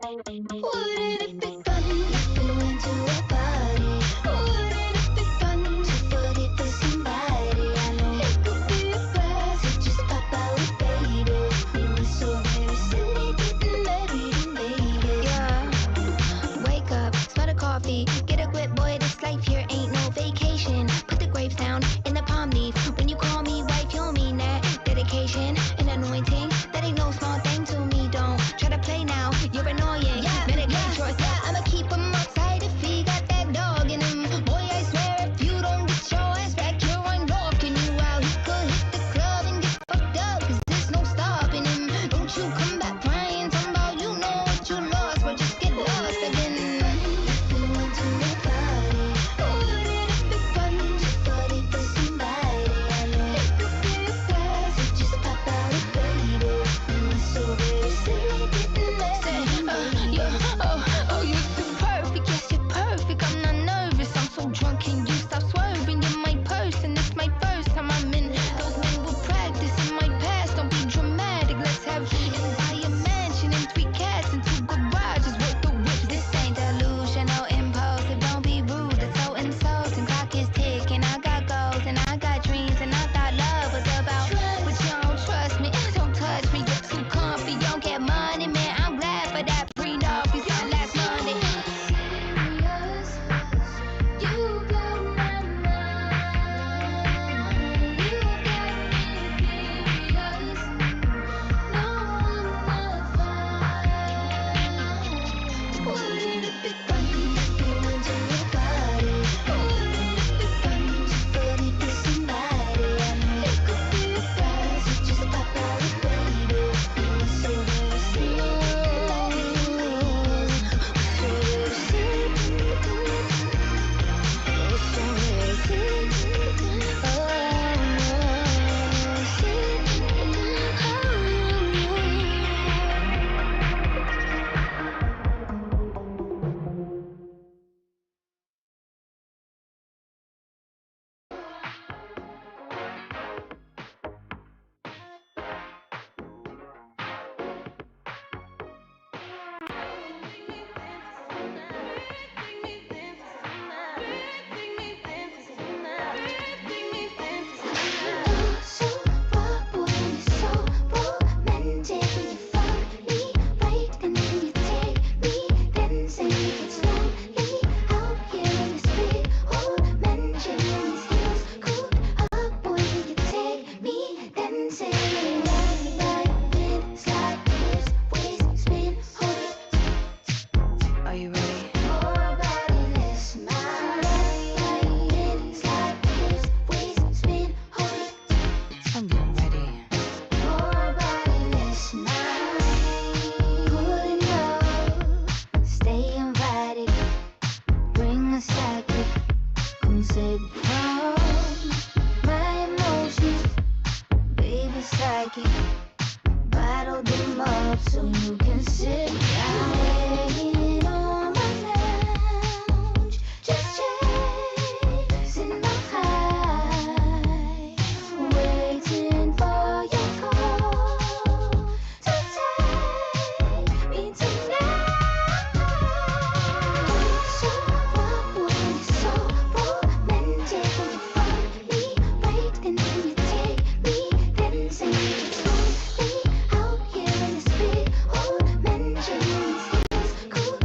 Wouldn't it be fun if we went to a party? Wouldn't it be fun to forget for somebody? I know it could be a blast to just pop out with baby. We were so very silly, getting married and baby. Yeah, wake up, smell the coffee, get a grip, boy, this life here ain't no vacation. Put the grapes down in the palm leaf. When you call me wife, you don't mean that. Dedication and anointing, that ain't no small thing to me. Don't try to play now, you're annoying. Medicate yourself, I'ma keep 'em outside if he got that dog in him. Boy, I swear if you don't get your ass back here, I'm locking you out. He could hit the club and get fucked up, cause there's no stopping him. Don't you come back crying, talking about you know what you lost, but just get lost again. If we went to a party, wouldn't it be fun to party for somebody? I know it could be a blast to just pop out a baby. We were so very silly, getting married. Oh, you're so perfect, yes, you're perfect. I'm not nervous, I'm so drunk, can you stop swerving? You're my person, it's my first time I'm in. Those men will practice in my past, don't be dramatic. Let's have and buy a mansion and 3 cats and 2 garages worth the whips. This ain't delusional, impulsive, don't be rude, that's so insulting. Clock is ticking, I got goals and I got dreams, and I thought love was about, but you don't trust me, don't touch me, you're too comfy, you don't get money, man, I'm glad for that prenup you signed last Monday. Serious, you blow my mind, you got me furious, no one will find. Wouldn't it be fun if we went to a party? Wouldn't it be fun to party for somebody? I know it could be a blast to just pop out a baby. We were so very serious, bottle them up so you can sit down. Laying on my lounge, just chasing my high, waiting for your call to take me tonight. So what would be so romantic when you find me right, and then you take me, then say it's lonely out here in this big old mansion in these hills. Cool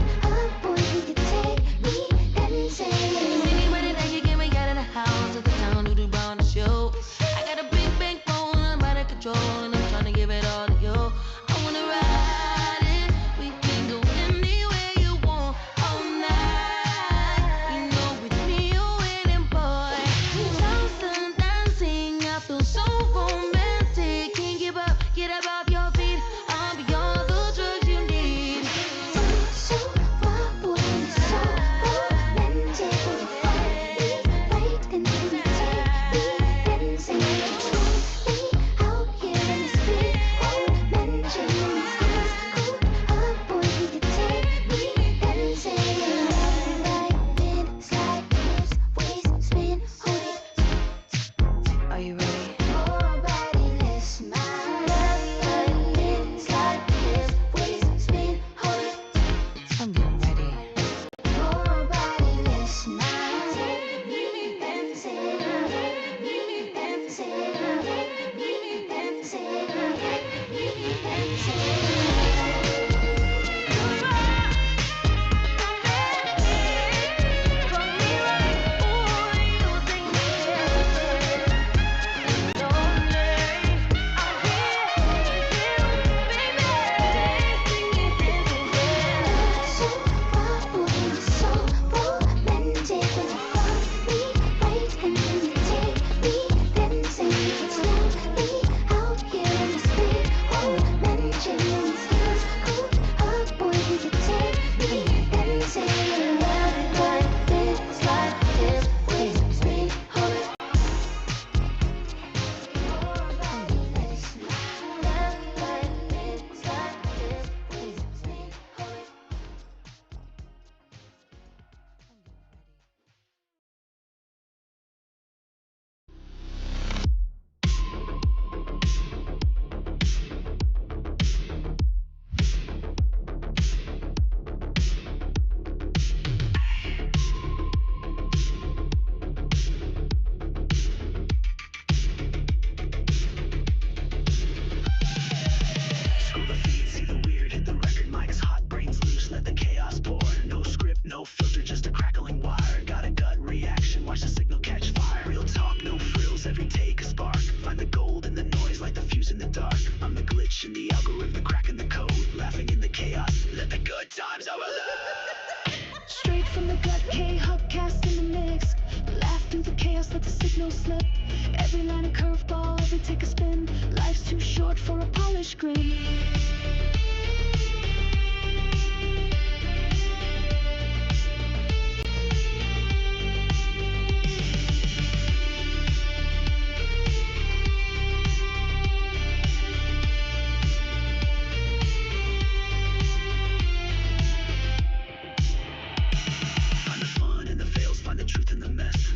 from the gut, Khuck cast in the mix. Laugh through the chaos, let the signal slip. Every line a curveball, every take a spin. Life's too short for a polished grin.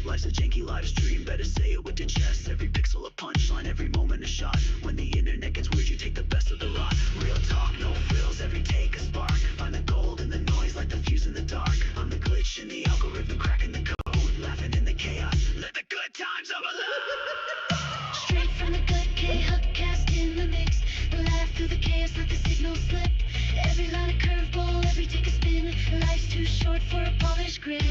Life's a janky live stream, better say it with your chest. Every pixel a punchline, every moment a shot. When the internet gets weird, you take the best of the rot. Real talk, no frills, every take a spark. Find the gold in the noise, like the fuse in the dark. I'm the glitch in the algorithm, cracking the code. Laughing in the chaos, let the good times overload. Straight from the gut, Khuck cast in the mix. Laugh through the chaos, let the signal slip. Every line a curveball, every take a spin. Life's too short for a polished grin.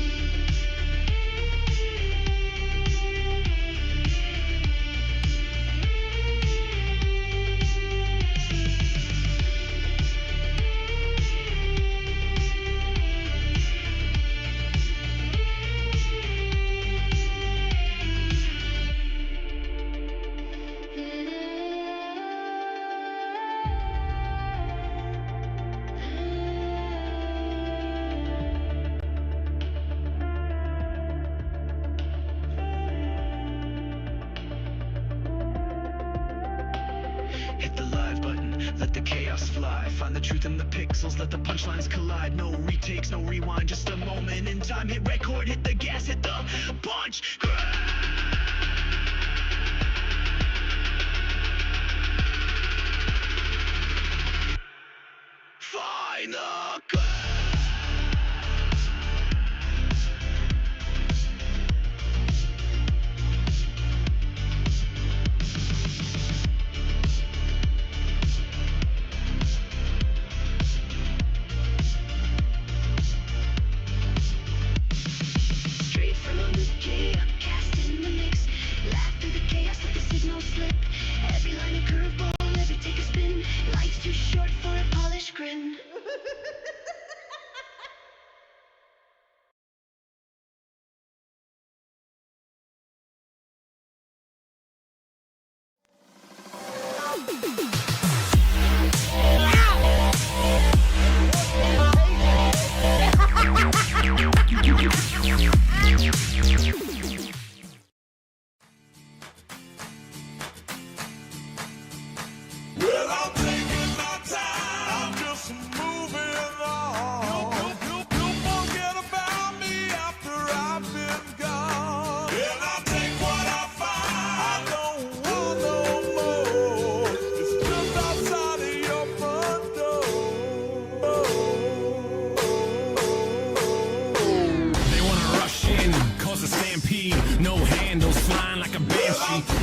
Hit the live button, let the chaos fly. Find the truth in the pixels, let the punchlines collide. No retakes, no rewind, just a moment in time. Hit record, hit the gas, hit the punch. Find the gun.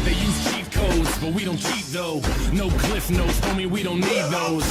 They use cheat codes, but we don't cheat though. No cliff notes, homie, we don't need those.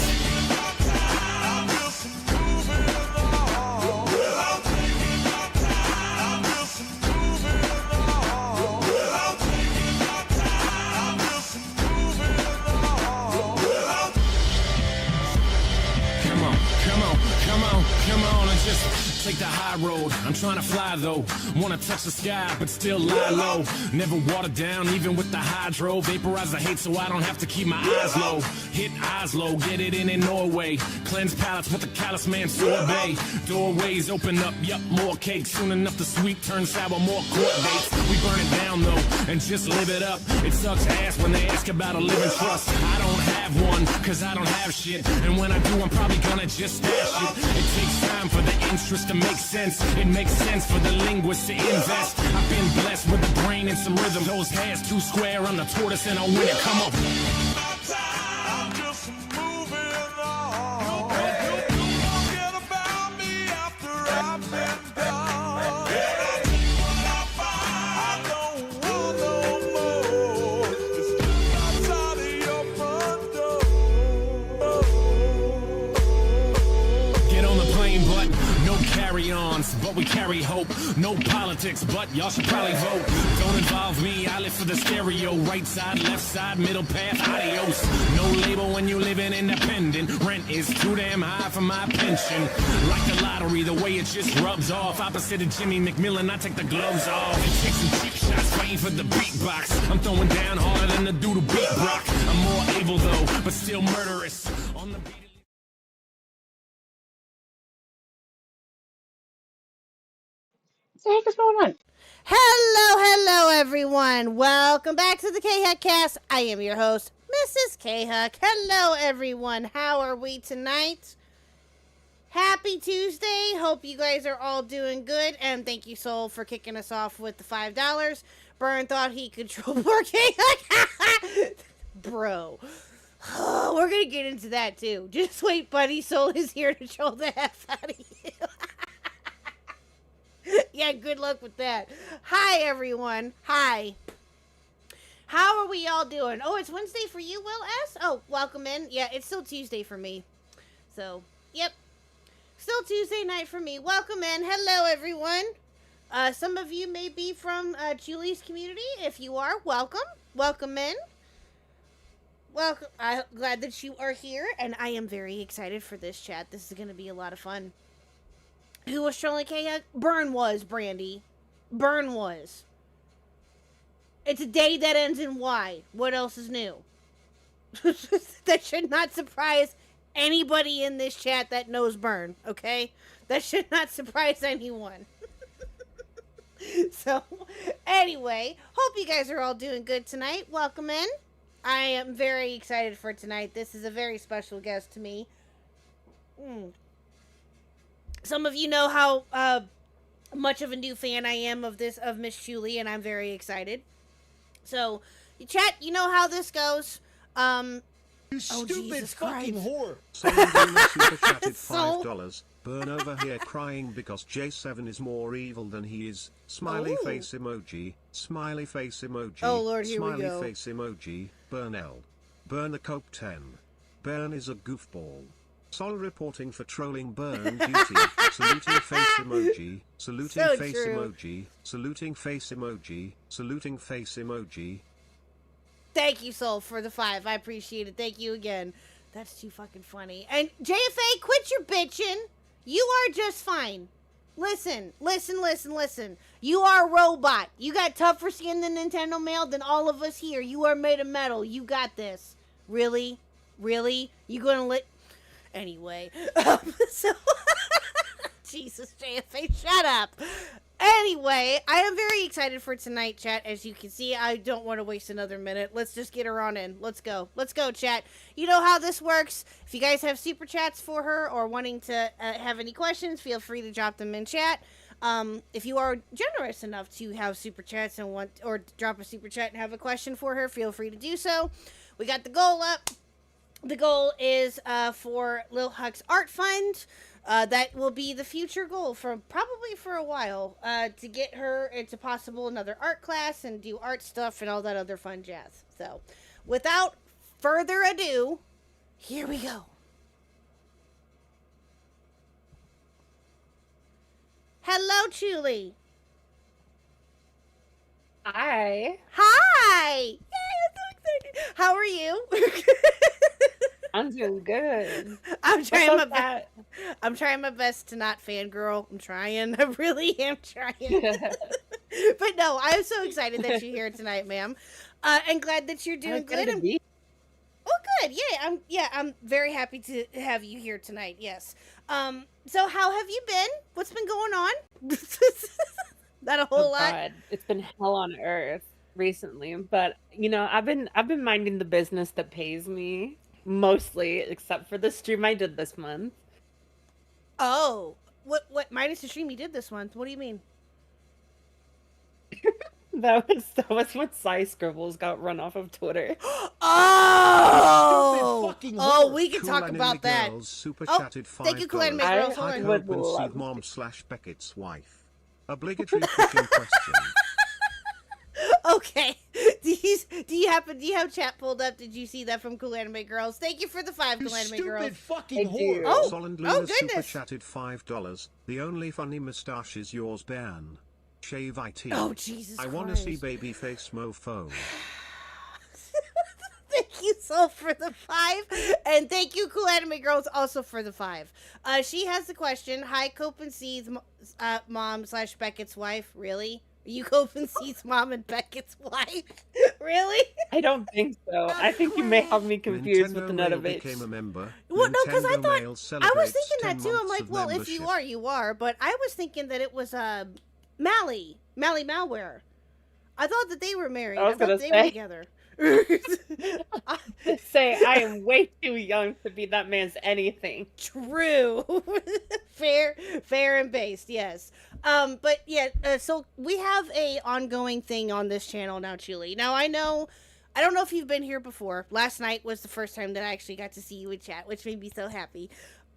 Come on, and just take the high road. I'm trying to fly though, wanna touch the sky, but still lie low. Never water down, even with the hydro. Vaporize the hate so I don't have to keep my eyes low. Hit Oslo, get it in Norway. Cleanse palates with the callous man sorbet. Doorways open up, yup, more cake. Soon enough the sweet turn sour, more court dates. We burn it down though, and just live it up. It sucks ass when they ask about a living trust. I don't have one, cause I don't have shit. And when I do, I'm probably gonna just stash it. It takes time for the interest to make sense. It makes sense for the linguist to invest. I've been blessed with a brain and some rhythm. Those hairs too square, I'm the tortoise and I'll win it. Come on. But we carry hope. No politics, but y'all should probably vote. Don't involve me, I live for the stereo. Right side, left side, middle path, adios. No label when you living independent. Rent is too damn high for my pension. Like the lottery, the way it just rubs off. Opposite of Jimmy McMillan, I take the gloves off. And take some cheap shots, waiting for the beatbox. I'm throwing down harder than the dude who beat Brock. I'm more able though, but still murderous. On the beat. What the heck is going on? Hello, everyone. Welcome back to the Khuck Cast. I am your host, Mrs. Khuck. Hello, everyone. How are we tonight? Happy Tuesday. Hope you guys are all doing good. And thank you, Soul, for kicking us off with the $5. Burn thought he controlled more Khuck. Bro. Oh, we're going to get into that, too. Just wait, buddy. Soul is here to troll the F out of you. Yeah, good luck with that. Hi, everyone. Hi. How are we all doing? Oh, it's Wednesday for you, Will S? Oh, welcome in. Yeah, it's still Tuesday for me. So, yep. Still Tuesday night for me. Welcome in. Hello, everyone. Some of you may be from Julie's community. If you are, welcome. Welcome in. Welcome. I'm glad that you are here, and I am very excited for this chat. This is going to be a lot of fun. Who was trolling Khuck? Burn was, Brandy. Burn was. It's a day that ends in Y. What else is new? That should not surprise anybody in this chat that knows Burn, okay? That should not surprise anyone. So, anyway, hope you guys are all doing good tonight. Welcome in. I am very excited for tonight. This is a very special guest to me. Some of you know how much of a new fan I am of Miss Julie, and I'm very excited. So, chat, you know how this goes. You stupid Jesus fucking Christ. whore! Someone super chatted So- $5. Burn over here crying because J7 is more evil than he is. Smiley Ooh. face emoji. Smiley face emoji. Oh, Lord, here we Smiley go. face emoji. Burn L. Burn the Cope 10. Burn is a goofball. Sol reporting for trolling Burn duty. Saluting face emoji. Saluting So face true. emoji. Saluting face emoji. Saluting face emoji. Thank you, Soul, for the 5. I appreciate it. Thank you again. That's too fucking funny. And JFA, quit your bitching. You are just fine. Listen. You are a robot. You got tougher skin than Nintendo mail than all of us here. You are made of metal. You got this. Really? You gonna let... Anyway. So... Jesus, JFA, shut up. Anyway, I am very excited for tonight, chat. As you can see, I don't want to waste another minute. Let's just get her on in. Let's go, chat. You know how this works. If you guys have super chats for her or wanting to have any questions, feel free to drop them in chat. If you are generous enough to have super chats and want or drop a super chat and have a question for her, feel free to do so. We got the goal up. The goal is for Lil Huck's art fund. That will be the future goal for probably for a while, to get her into possible another art class and do art stuff and all that other fun jazz. So, without further ado, here we go. Hello, Julie. Hi. Hi. Yay, I'm so excited. How are you? I'm doing good. I'm trying What's my up, best. Pat? I'm trying my best to not fangirl. I'm trying. I really am trying. But no, I'm so excited that you're here tonight, ma'am. And glad that you're doing I'm good. excited to be- Oh, good. I'm very happy to have you here tonight. Yes. So how have you been? What's been going on? Not a whole Oh lot. God, it's been hell on earth recently, but I've been minding the business that pays me mostly, except for the stream I did this month. Oh, what minus the stream you did this month? What do you mean? That was when Psy Scribbles got run off of Twitter. Oh, fucking oh, whore. we can Cool talk Anime about that. Girls super Oh, chatted thank you, Cool Anime $5. Girls. I Hold Hi, on. would Hope and love Seed to. Mom / Beckett's wife. Obligatory fishing question. Okay. Do you have chat pulled up? Did you see that from Cool Anime Girls? Thank you for the 5, Cool Anime Girls. Stupid fucking I do. whore. Oh, Solendlina super goodness. chatted $5. The only funny moustache is yours, Ban. Shave IT. Oh, Jesus I want to Christ. see babyface mofo. Thank you, Soul, for the 5. And thank you, Cool Anime Girls, also for the 5. She has the question. Hi, Cope and C's mom / Beckett's wife. Really? Are you Cope and C's mom and Beckett's wife? Really? I don't think so. I think you may have me confused with Nintendo another Mail bitch. became a member. Well, no, because I Nintendo thought... Mail I was celebrates thinking 10 that, too. I'm months like, of well, if you membership. are, you are. But I was thinking that it was Mally Malware. I thought that they were married. I was thought gonna they say. were together. Say I am way too young to be that man's anything. True. fair and based, yes. But yeah, so we have a ongoing thing on this channel now, Chuli. Now I don't know if you've been here before. Last night was the first time that I actually got to see you in chat, which made me so happy.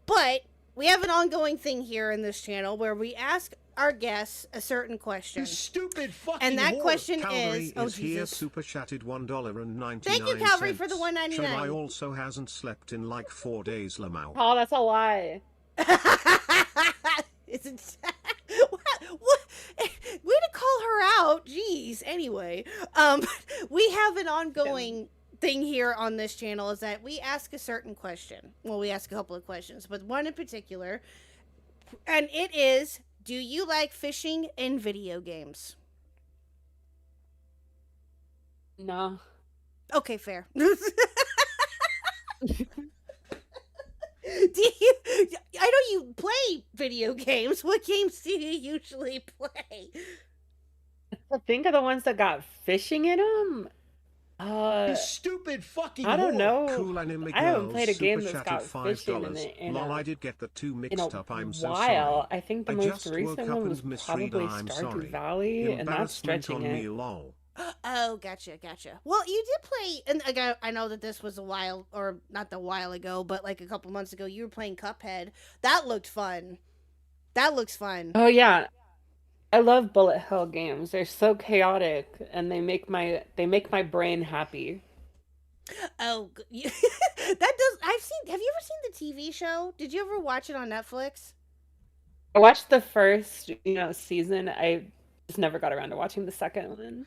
But we have an ongoing thing here in this channel where we ask our guests a certain question. You stupid fucking And that whore. question Calvary is... Oh, here, Jesus. super chatted $1.99. Thank you, Calvary, for the $1.99. Shamai also hasn't slept in like 4 days, Lamau. Oh, that's a lie. Isn't what? Way to call her out. Jeez. Anyway, we have an ongoing thing here on this channel is that we ask a certain question. Well, we ask a couple of questions, but one in particular, and it is, do you like fishing in video games? No. Okay, fair. Do you? I know you play video games. What games do you usually play? I think of the ones that got fishing in them. You stupid fucking I don't whore. know. Cool Anime I haven't Girls played a game super that's chatted got fishing in $5. it in Lol, a- I did get the two in mixed a up. I'm so while. sorry. I think the I most just woke recent up one and was misread probably I'm Stardew sorry. Valley, and that's Embarrassment stretching on it. me, lol. Oh, gotcha. Well, you did play, and again, I know that this was a while, or not a while ago, but like a couple months ago, you were playing Cuphead. That looked fun. That looks fun. Oh yeah, I love bullet hell games. They're so chaotic, and they make my brain happy. Oh, that does. Have you ever seen the TV show? Did you ever watch it on Netflix? I watched the first, season. I just never got around to watching the second one.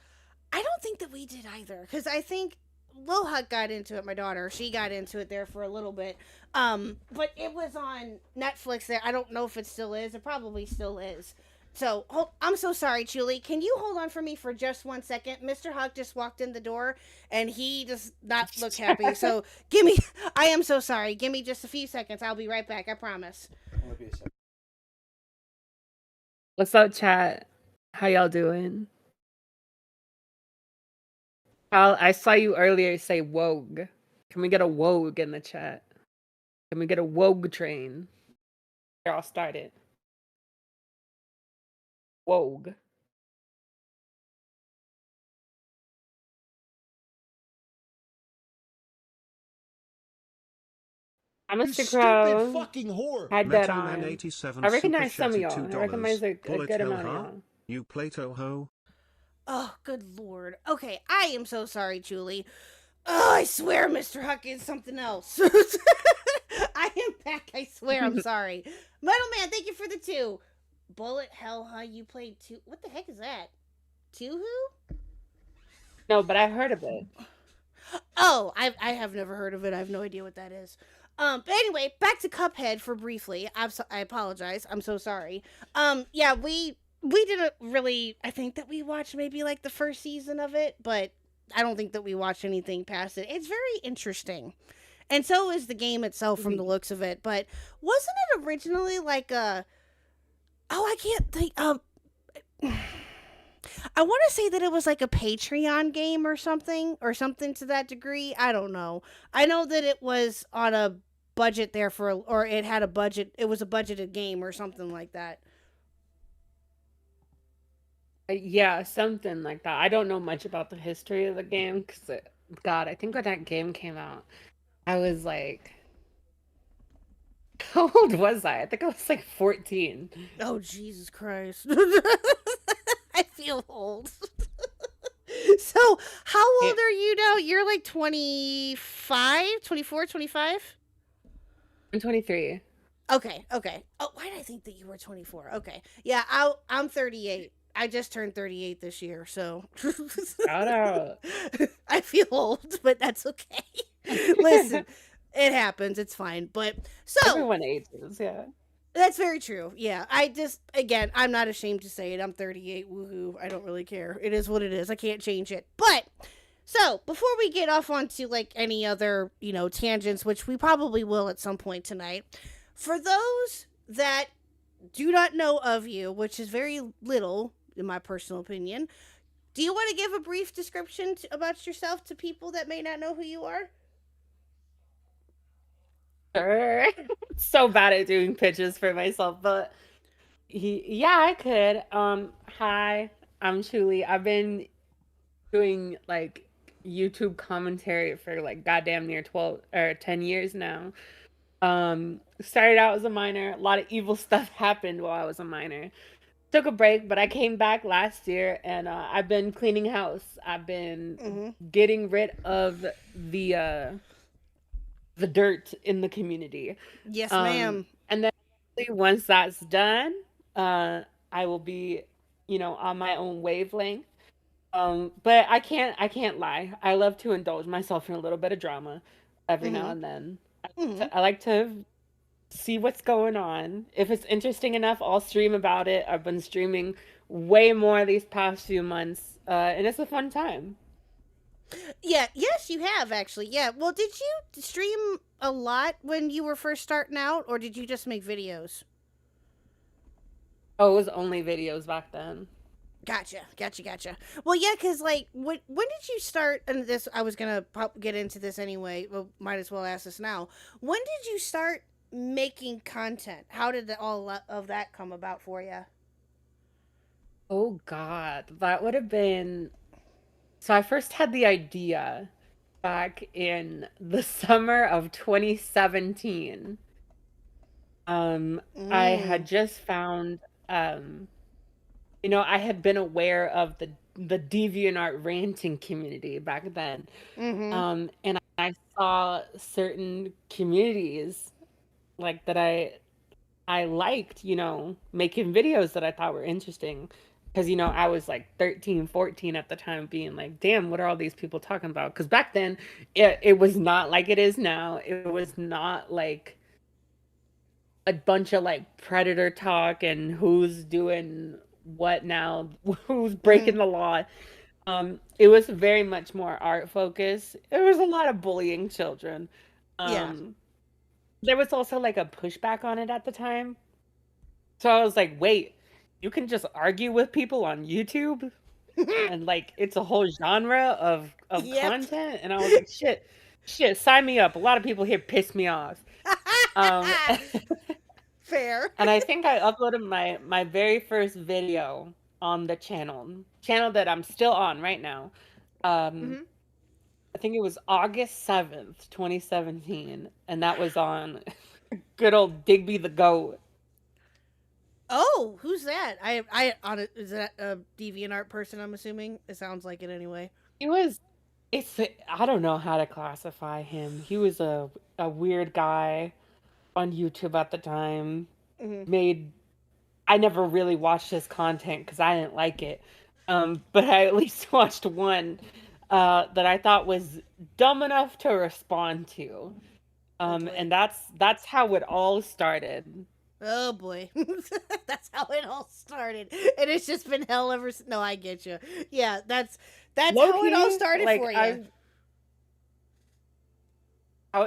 I don't think that we did either, because I think Lil Huck got into it. My daughter, she got into it there for a little bit. But it was on Netflix there. I don't know if it still is. It probably still is. So, I'm so sorry, Chuli. Can you hold on for me for just 1 second? Mr. Huck just walked in the door, and he does not look happy. So, I am so sorry. Give me just a few seconds. I'll be right back. I promise. What's up, chat? How y'all doing? I saw you earlier say Wogue. Can we get a Wogue in the chat? Can we get a Wogue train? Here, I'll start it. Wogue. I'm You Mr. stupid Crow. fucking whore. Had that Metoman on. 87 I recognize super some of chatted y'all. I recognize a Bullet good hell, amount of huh? y'all. You Plato ho? Oh, good lord. Okay, I am so sorry, Julie. Oh, I swear Mr. Huck is something else. I am back, I swear, I'm sorry. Metal Man, thank you for the 2. Bullet hell, huh? You played 2. What the heck is that? 2 who? No, but I've heard of it. Oh, I have never heard of it. I have no idea what that is. But anyway, back to Cuphead for briefly. I apologize. I'm so sorry. Yeah, we didn't really, I think that we watched maybe like the first season of it, but I don't think that we watched anything past it. It's very interesting. And so is the game itself from the looks of it. But wasn't it originally like a, I can't think, I want to say that it was like a Patreon game or something to that degree. I don't know. I know that it was on a budget there or it had a budget. It was a budgeted game or something like that. Yeah, something like that. I don't know much about the history of the game because, God, I think when that game came out, I was like, how old was I? I think I was like 14. Oh, Jesus Christ. I feel old. So, how old Yeah. are you now? You're like 25, 24, 25? I'm 23. Okay. Oh, why did I think that you were 24? Okay. Yeah, I'm 38. I just turned 38 this year, so Shout out. I feel old, but that's okay. Listen, it happens. It's fine. But so Everyone ages, yeah. that's very true. Yeah. Again, I'm not ashamed to say it. I'm 38. Woohoo. I don't really care. It is what it is. I can't change it. But so before we get off onto like any other, tangents, which we probably will at some point tonight, for those that do not know of you, which is very little in my personal opinion, do you want to give a brief description about yourself to people that may not know who you are? Sure. So bad at doing pitches for myself, but yeah, I could. Hi, I'm Chuli. I've been doing like YouTube commentary for like goddamn near 12 or 10 years now. Started out as a minor. A lot of evil stuff happened while I was a minor. Took a break, but I came back last year, and I've been cleaning house. I've been getting rid of the dirt in the community. Yes, ma'am. And then once that's done, I will be, on my own wavelength. But I can't lie. I love to indulge myself in a little bit of drama every now and then. I like to see what's going on. If it's interesting enough, I'll stream about it. I've been streaming way more these past few months, and it's a fun time. Yeah, yes, you have actually. Yeah. Well, did you stream a lot when you were first starting out, or did you just make videos? Oh, it was only videos back then. Gotcha. Well, yeah, because, like, when did you start, and this, I was going to get into this anyway, well, might as well ask this now. When did you start making content? How did all of that come about for you? Oh, God. That would have been... So I first had the idea back in the summer of 2017. I had just found... I had been aware of the DeviantArt ranting community back then. And I saw certain communities like that I liked, making videos that I thought were interesting. Because, I was like 13, 14 at the time being like, damn, what are all these people talking about? Because back then, it was not like it is now. It was not like a bunch of like predator talk and who's doing what now, who's breaking the law. It was very much more art focused. There was a lot of bullying children. There was also like a pushback on it at the time. So I was like, wait, you can just argue with people on YouTube? And like it's a whole genre of content? And I was like, shit, sign me up. A lot of people here piss me off. Fair. And I think I uploaded my very first video on the channel that I'm still on right now. I think it was August 7th, 2017, and that was on good old Digby the Goat. Oh, who's that? Is that a DeviantArt person, I'm assuming? It sounds like it anyway. I don't know how to classify him. He was a weird guy on YouTube at the time. I never really watched his content because I didn't like it. But I at least watched one that I thought was dumb enough to respond to. And that's how it all started. Oh boy. That's how it all started. And it's just been hell ever since. No, I get you. Yeah, that's how it all started for you.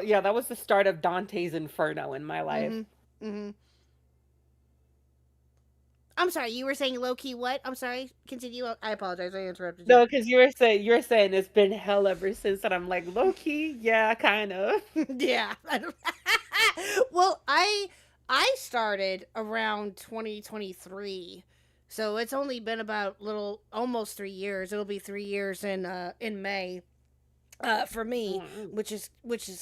Yeah, that was the start of Dante's Inferno in my life. I'm sorry, you were saying low-key what? I'm sorry, continue. I apologize, I interrupted you. No, because you were saying it's been hell ever since, and I'm like, low-key, yeah, kind of. Yeah. Well, I started around 2023, so it's only been about almost 3 years. It'll be 3 years in May. For me, which is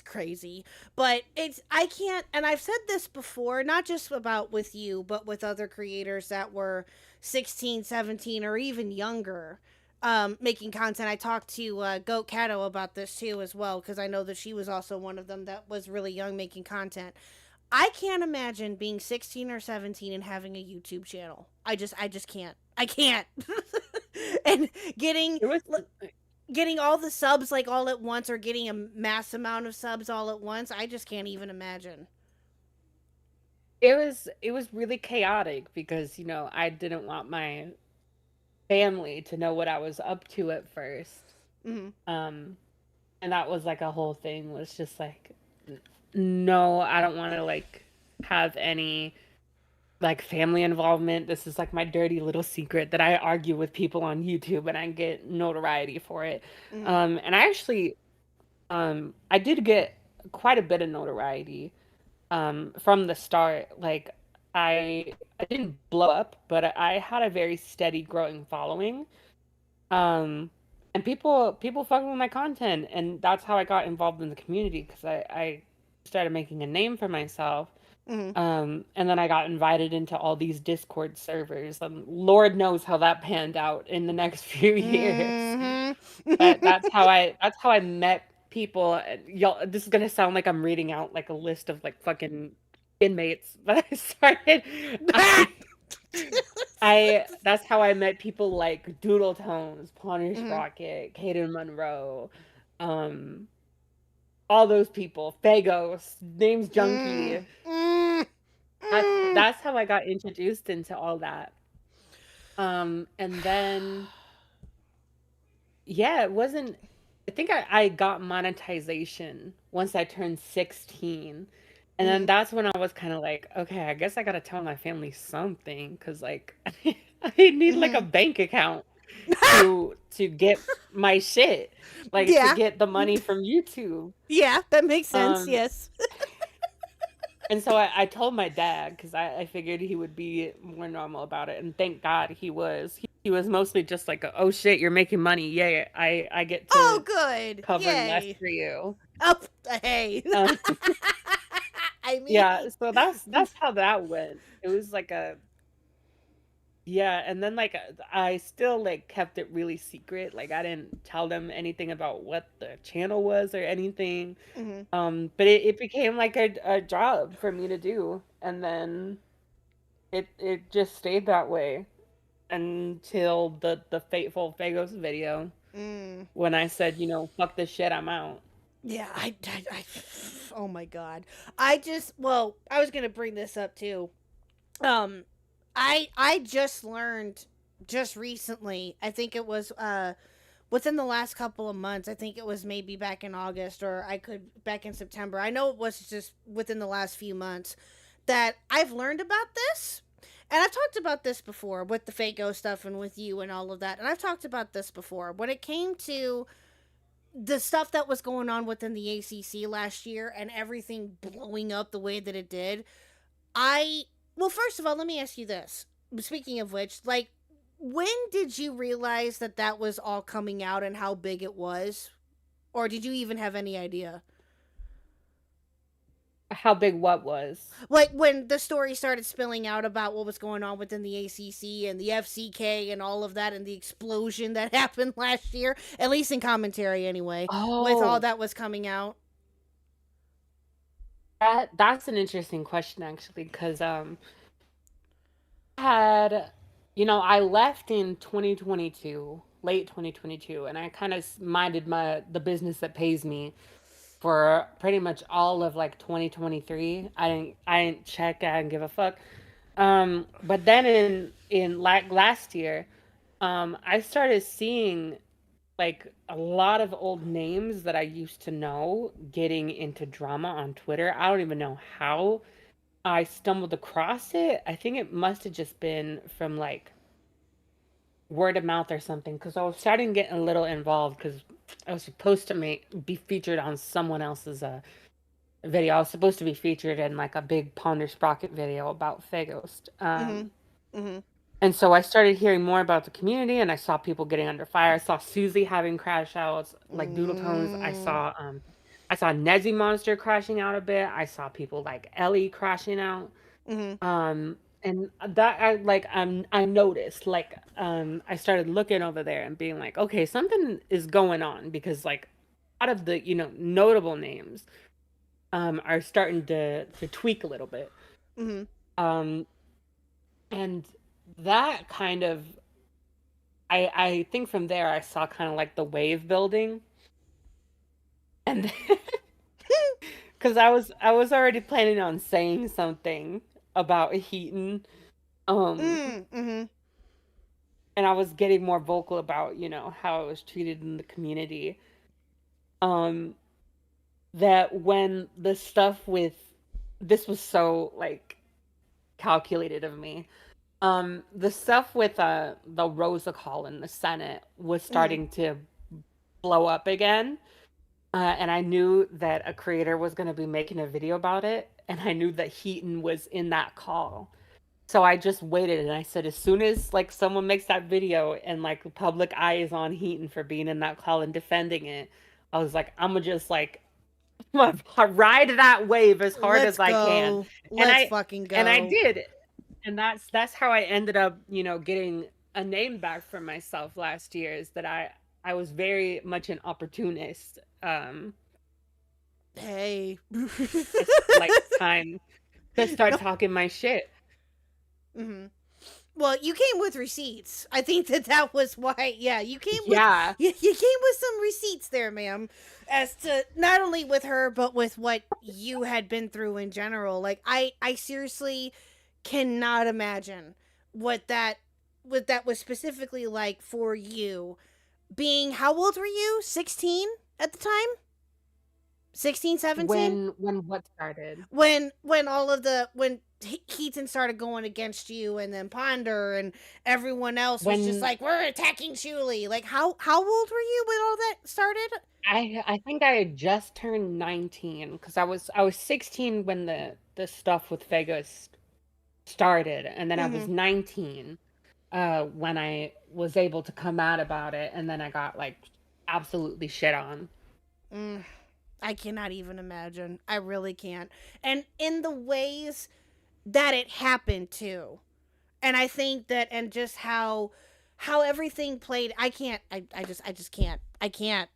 crazy, but I can't, and I've said this before, not just about with you, but with other creators that were 16, 17, or even younger. making content. I talked to Goat Cato about this too as well, because I know that she was also one of them that was really young making content. I can't imagine being 16 or 17 and having a YouTube channel. I just can't. I can't. And getting It was getting all the subs like all at once, or getting a mass amount of subs all at once, I just can't even imagine. it was really chaotic because, I didn't want my family to know what I was up to at first. Hmm. And that was like a whole thing, was just like, no, I don't want to like have any like family involvement. This is like my dirty little secret that I argue with people on YouTube and I get notoriety for it. Hmm. And I actually I did get quite a bit of notoriety from the start. Like I didn't blow up, but I had a very steady growing following. Um and people fuck with my content, and that's how I got involved in the community, because I started making a name for myself. Hmm. And then I got invited into all these Discord servers, and Lord knows how that panned out in the next few years. Hmm. But that's how I met people. And y'all, this is gonna sound like I'm reading out like a list of like fucking inmates, but I started. That's how I met people like Doodle Tones, Punish Mhm. Rocket, Caden Monroe, um, all those people, Fagos, Names Junkie. Mm. That's how I got introduced into all that. And then yeah, it wasn't. I think I got monetization once I turned 16. And then Mhm. that's when I was kind of like, okay, I guess I gotta tell my family something, because like I need like a Mhm. bank account to get my shit, like to Yeah. get the money from YouTube. Yeah, that makes sense. Um, Yes. and so I told my dad, because I figured he would be more normal about it, and thank God he was. He was mostly just like, oh shit, you're making money. Yeah, I get Oh, to good. cover less Yay. for you. Up. Hey. Um, I yeah, mean. so that's how that went. It was like a yeah, and then like I still like kept it really secret. Like I didn't tell them anything about what the channel was or anything. Mhm. But it became like a job for me to do, and then it just stayed that way until the fateful Fagos video, Mm. when I said, fuck this shit, I'm out. Yeah, oh my god. Well, I was gonna bring this up too. Um, I just learned just recently. I think it was within the last couple of months. I think it was maybe back in August, or I could back in September. I know it was just within the last few months that I've learned about this. And I've talked about this before with the Fako stuff and with you and all of that. And I've talked about this before. When it came to the stuff that was going on within the ACC last year and everything blowing up the way that it did, well, first of all, let me ask you this. Speaking of which, like, when did you realize that that was all coming out and how big it was? Or did you even have any idea? How big what was? Like, when the story started spilling out about what was going on within the ACC and the FCK and all of that, and the explosion that happened last year, at least in commentary anyway, with all Oh, that was coming out. that's an interesting question, actually, because had I left in 2022, late 2022, and I kind of minded the business that pays me for pretty much all of like 2023. I didn't check, I didn't give a fuck. But then in like last year, I started seeing like a lot of old names that I used to know getting into drama on Twitter. I don't even know how I stumbled across it. I think it must have just been from like word of mouth or something, because I was starting getting a little involved, because I was supposed to be featured on someone else's video. I was supposed to be featured in like a big Ponder Sprocket video about Fagost. Mm hmm. Mm And so I started hearing more about the community, and I saw people getting under fire. I saw Susie having crash outs, like Doodle Tones. hmm. I saw Nezzy Monster crashing out a bit. I saw people like Ellie crashing out. Mm hmm. Um And that I noticed I started looking over there and being like, okay, something is going on because like a lot of the notable names are starting to tweak a little bit. Mm-hmm. Um and that kind of I think from there I saw kind of like the wave building, and because I was already planning on saying something about Heaton, um Mm-hmm. and I was getting more vocal about how it was treated in the community. um that when the stuff with this was so like calculated of me. The stuff with the Rosa call in the Senate was Mm-hmm. starting to blow up again. And I knew that a creator was going to be making a video about it, and I knew that Heaton was in that call. So I just waited and I said, as soon as like someone makes that video and like the public eye is on Heaton for being in that call and defending it, I was like, I'm gonna just like ride that wave as hard Let's as I can. go. And Let's fucking go. I did. And that's how I ended up, getting a name back for myself last year, is that I was very much an opportunist. Hey. It's like time to start talking my shit. Mm-hmm. Well, you came with receipts. I think that was why. Yeah, you came with. Yeah. You came with some receipts there, ma'am, as to not only with her but with what you had been through in general. Like I seriously cannot imagine what that was specifically like for you. Being, how old were you? 16 at the time? 16, 17? When what started? When all of the when Keaton started going against you, and then Ponder and everyone else was just When like, we're attacking Chuli. Like, how old were you when all that started? I think I had just turned 19, because I was 16 when the stuff with Vegas started, and then I was Mm-hmm. 19 when I was able to come out about it, and then I got like absolutely shit on. I cannot even imagine. I really can't. And in the ways that it happened too. And I think that, and just how everything played, I can't. I just can't. I can't.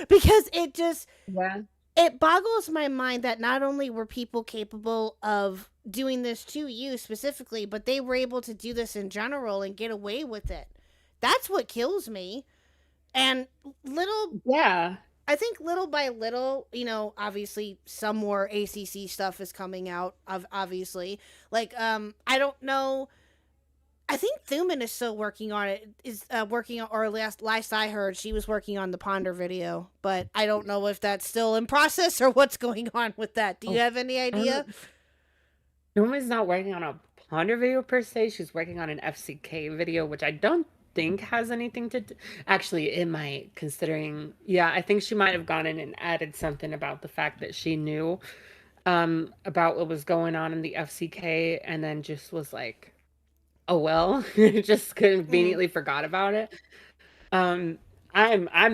Because Yeah. it boggles my mind that not only were people capable of doing this to you specifically, but they were able to do this in general and get away with it. That's what kills me. And Yeah. I think little by little, obviously some more ACC stuff is coming out, obviously. Like, I don't know. I think Thuman is still working on it. Is working on, or last I heard, she was working on the Ponder video, but I don't know if that's still in process or what's going on with that. Do you have any idea? Thuman's not working on a Ponder video per se. She's working on an FCK video, which I don't think has anything to do. Actually, it might, considering, yeah, I think she might have gone in and added something about the fact that she knew about what was going on in the FCK, and then just was like, oh well, just conveniently forgot about it. I'm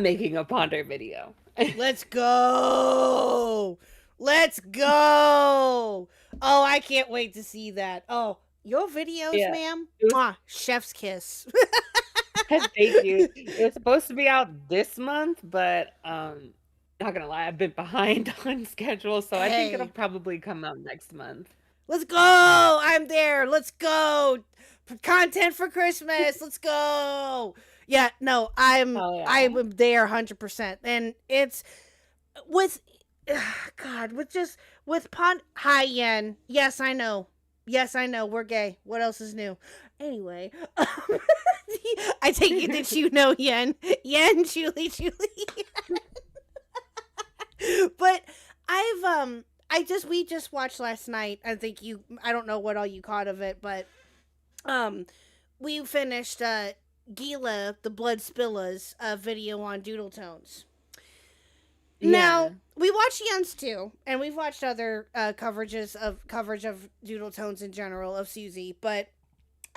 making a Ponder video. Let's go. Let's go. Oh, I can't wait to see that. Oh, your videos, Yeah. ma'am. It was- Mwah, chef's kiss. Thank you. It was supposed to be out this month, but not gonna lie, I've been behind on schedule, so I think it'll Hey. probably come out next month. Let's go. I'm there. Let's go. Content for Christmas. Let's go. Yeah, no, Oh, yeah. I'm there 100%. And it's with God, with Pond. Hi, Yen. Yes, I know. We're gay. What else is new? Anyway, I take it that you know Yen. Chuli. But we just watched last night. I don't know what all you caught of it, but we finished Gila the Blood Spillas video on Doodle Tones. Now, Yeah. we watched Yen's too, and we've watched other coverage of Doodle Tones in general of Susie, but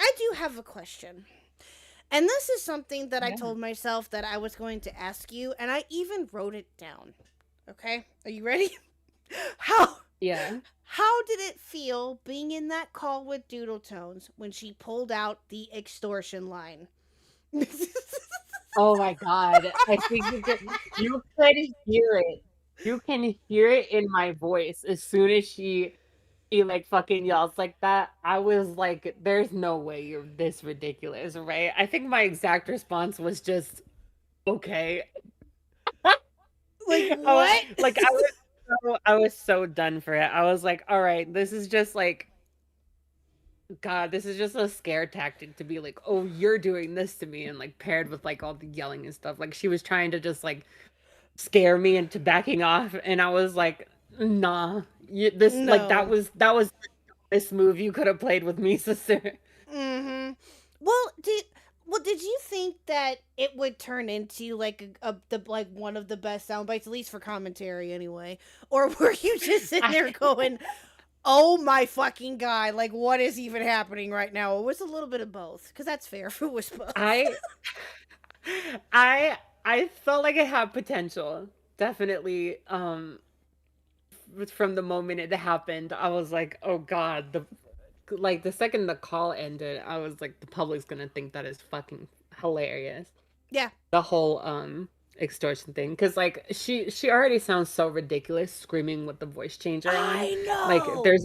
I do have a question. And this is something that I Yeah. told myself that I was going to ask you, and I even wrote it down. Okay? Are you ready? How Yeah. How did it feel being in that call with Doodle Tones when she pulled out the extortion line? Oh my god. I think you could hear it. You can hear it in my voice as soon as she like fucking yells like that. I was like, there's no way you're this ridiculous, right? I think my exact response was just okay. Like, I what? like I was so done for it. I was like, all right, this is just like God, this is just a scare tactic to be like, oh, you're doing this to me, and like paired with like all the yelling and stuff. Like she was trying to just like scare me into backing off, and I was like, nah, this like No. that was this move you could have played with me, sister. Mm-hmm. Well, did you think that it would turn into like like one of the best sound bites, at least for commentary anyway? Or were you just sitting there going, "Oh my fucking god, like what is even happening right now?" It was a little bit of both, because that's fair if it was both. I I felt like it had potential. Definitely. From the moment it happened, I was like, oh god, the second the call ended, I was like, the public's gonna think that is fucking hilarious. Yeah. The whole extortion thing, because like she already sounds so ridiculous screaming with the voice changer on. I Like know. if there's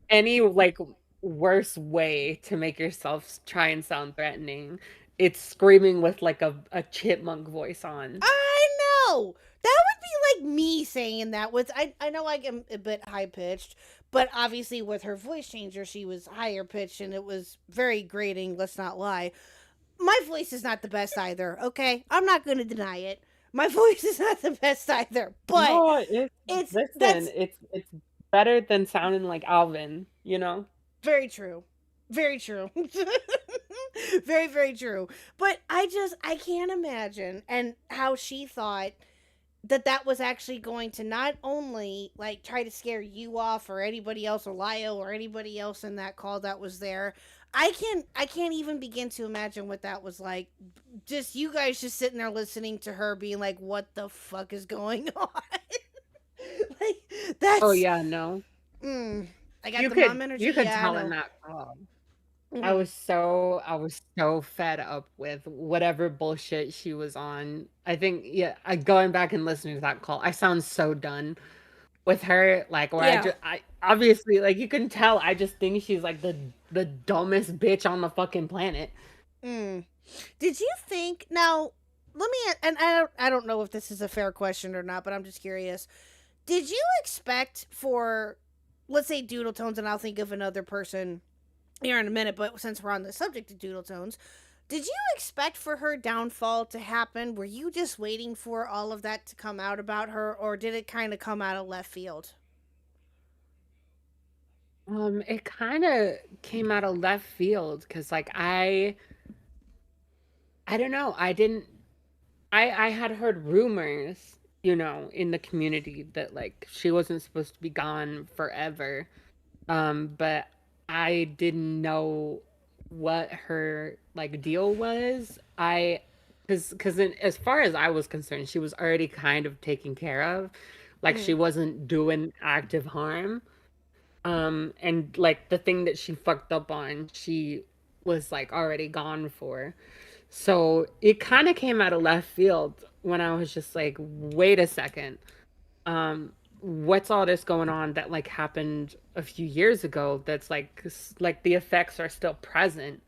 any like worse way to make yourself try and sound threatening, it's screaming with like a chipmunk voice on. I know. That would be like me saying that with I know I am a bit high pitched, but obviously with her voice changer she was higher pitched and it was very grating, let's not lie. My voice is not the best either, okay? I'm not going to deny it. My voice is not the best either, but No, it's listen, it's better than sounding like Alvin, you know? very true. Very true. Very, very true. But I can't imagine and how she thought that was actually going to not only like try to scare you off or anybody else or Lio or anybody else in that call that was there. I can't even begin to imagine what that was like. Just you guys just sitting there listening to her being like, what the fuck is going on? Like that's Oh yeah, no. I got You the could mom energy. you could Yeah, I tell in know. that call. I Mhm. was so fed up with whatever bullshit she was on. I think yeah, going back and listening to that call, I sound so done with her. Like where Yeah. I obviously like you can tell I just think she's like the dumbest bitch on the fucking planet. Mm. Did you think now? Let me and I don't know if this is a fair question or not, but I'm just curious. Did you expect for, let's say, Doodle Tones, and I'll think of another person here in a minute, but since we're on the subject of Doodle Tones, did you expect for her downfall to happen? Were you just waiting for all of that to come out about her, or did it kind of come out of left field? It kind of came out of left field because like I don't know. I had heard rumors, you know, in the community that like she wasn't supposed to be gone forever. But I didn't know what her like deal was. Because as far as I was concerned, she was already kind of taken care of. Like she Mm. wasn't doing active harm. And like the thing that she fucked up on, she was like already gone for. So it kind of came out of left field when I was just like, wait a second. What's all this going on that like happened a few years ago that's like the effects are still present?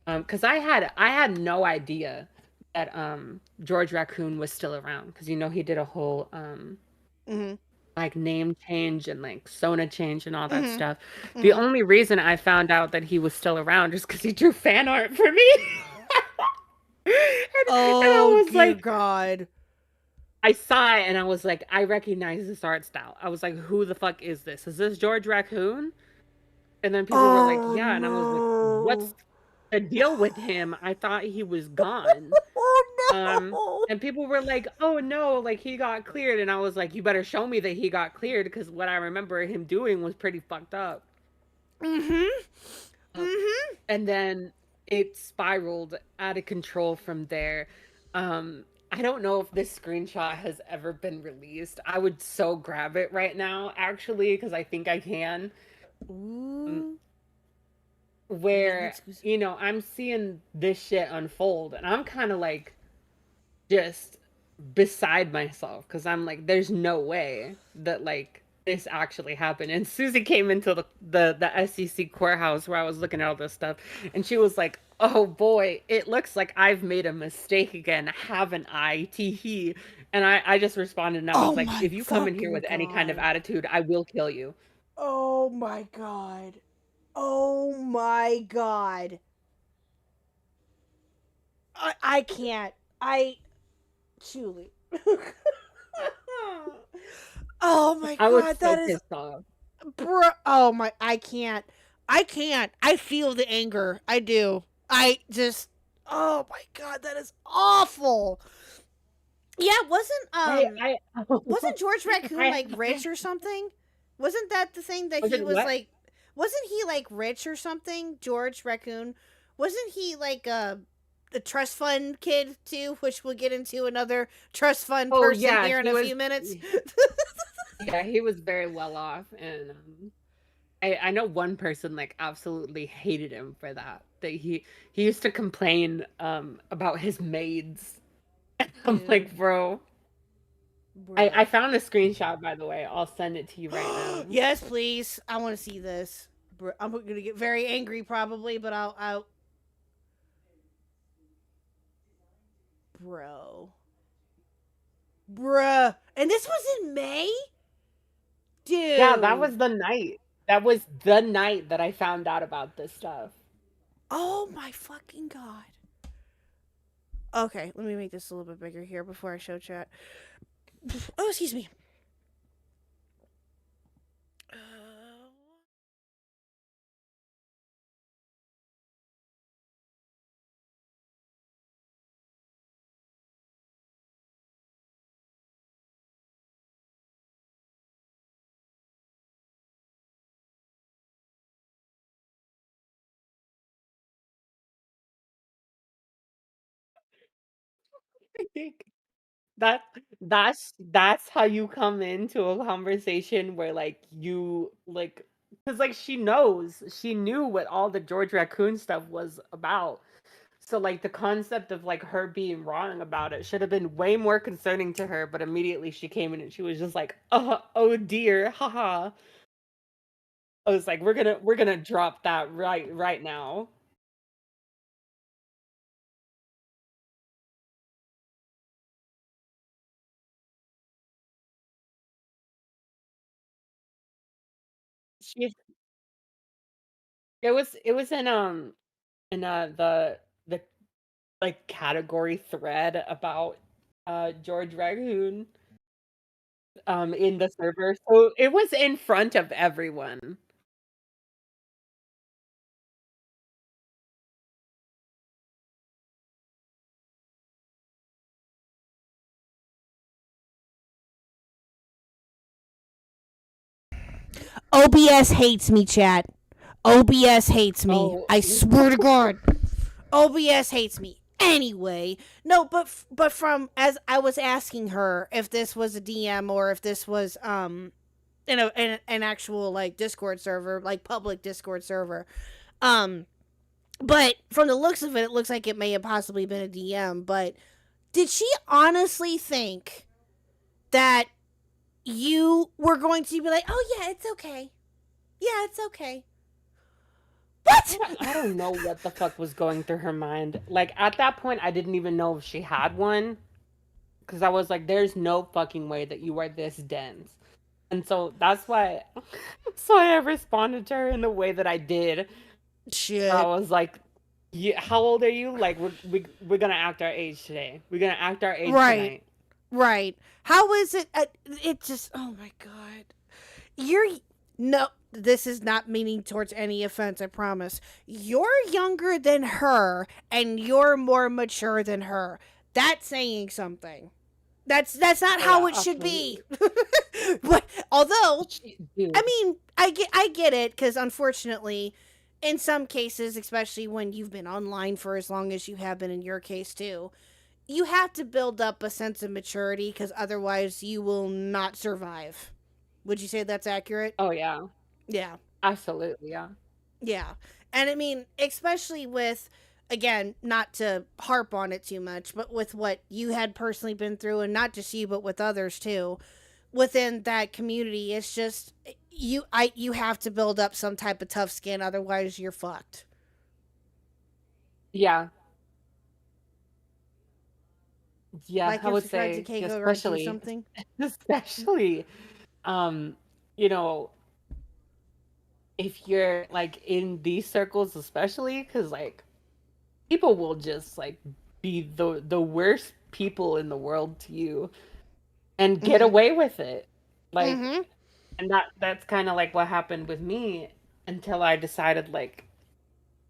Because I had no idea that George Raccoon was still around because you know he did a whole Mhm. like name change and like Sona change and all that Mhm. stuff. The Mhm. only reason I found out that he was still around is because he drew fan art for me. And I Oh was dear like, God. I saw it and I was like, I recognize this art style. I was like, who the fuck is this? Is this George Raccoon? And then people were like, Oh yeah. And I was like, no. what's the deal with him? I thought he was gone. Um, Oh and people were like, oh no, like he got cleared. And I was like, you better show me that he got cleared because what I remember him doing was pretty fucked up. no. Mhm. Um, Mhm. and then it spiraled out of control from there. Um, I don't know if this screenshot has ever been released. I would so grab it right now, actually, because I think I can. Ooh. Where, you know, I'm seeing this shit unfold, and I'm kind of like just beside myself because I'm like, there's no way that like this actually happened. And Susie came into the SEC courthouse where I was looking at all this stuff, and she was like, "Oh boy, it looks like I've made a mistake again, haven't I? Tee." And I just responded, and I was Oh like, my "If you come in here fucking with any kind of God. attitude, I will kill you." Oh my God. Oh my God. I can't. Truly. Oh my I was God, so that is, pissed off. bro. Oh my, I can't. I can't. I feel the anger. I do. I just, oh my God, that is awful. Yeah, I wasn't George Raccoon like I rich or something? Wasn't that the thing that was he it was what? like? Wasn't he like rich or something? George Raccoon. Wasn't he like a trust fund kid too? Which we'll get into another trust fund Oh person yeah, here in he a was. few minutes. Yeah, he was very well off, and I know one person like absolutely hated him for that. That he used to complain about his maids. I'm Dude. like, bro. I found a screenshot, by the way. I'll send it to you right now. Yes, please. I want to see this. I'm gonna get very angry probably, but I'll. Bro. Bruh. And this was in May? Dude. Yeah, that was the night. That was the night that I found out about this stuff. Oh my fucking God. Okay, let me make this a little bit bigger here before I show chat. Oh, excuse me. That that's how you come into a conversation where like you like because like she knew what all the George Raccoon stuff was about. So like the concept of like her being wrong about it should have been way more concerning to her, but immediately she came in and she was just like, oh dear, haha. I was like, we're gonna drop that right now. She's it was in the like category thread about George Raccoon in the server. So it was in front of everyone. OBS hates me, chat. OBS hates me. Oh, I swear to God. OBS hates me. Anyway, no, but from as I was asking her if this was a DM or if this was in an actual like Discord server, like public Discord server. Um but from the looks of it, it looks like it may have possibly been a DM, but did she honestly think that you were going to be like, "Oh yeah, it's okay. Yeah, it's okay." What? I don't know what the fuck was going through her mind. Like at that point, I didn't even know if she had one because I was like, "There's no fucking way that you are this dense." And so that's why, so I responded to her in the way that I did. Shit. I was like, how old are you? Like we're gonna act our age today. We're gonna act our age Right. tonight." Right. How is it? It just, oh my God. You're, no, this is not meaning towards any offense, I promise. You're younger than her and you're more mature than her. That's saying something. That's not how Yeah, it should be. But although, Dude. I mean, I get it, because unfortunately, in some cases, especially when you've been online for as long as you have been in your case too, you have to build up a sense of maturity because otherwise you will not survive. Would you say that's accurate? Oh yeah, Yeah. absolutely, yeah. Yeah. And I mean, especially with, again, not to harp on it too much, but with what you had personally been through, and not just you, but with others too, within that community, it's just you have to build up some type of tough skin, otherwise you're fucked. Yeah. Yeah, Like I if would you tried to say take over and do especially something. especially you know, if you're like in these circles especially cuz like people will just like be the worst people in the world to you and get Mm-hmm. away with it. Like Mm-hmm. and that's kind of like what happened with me until I decided like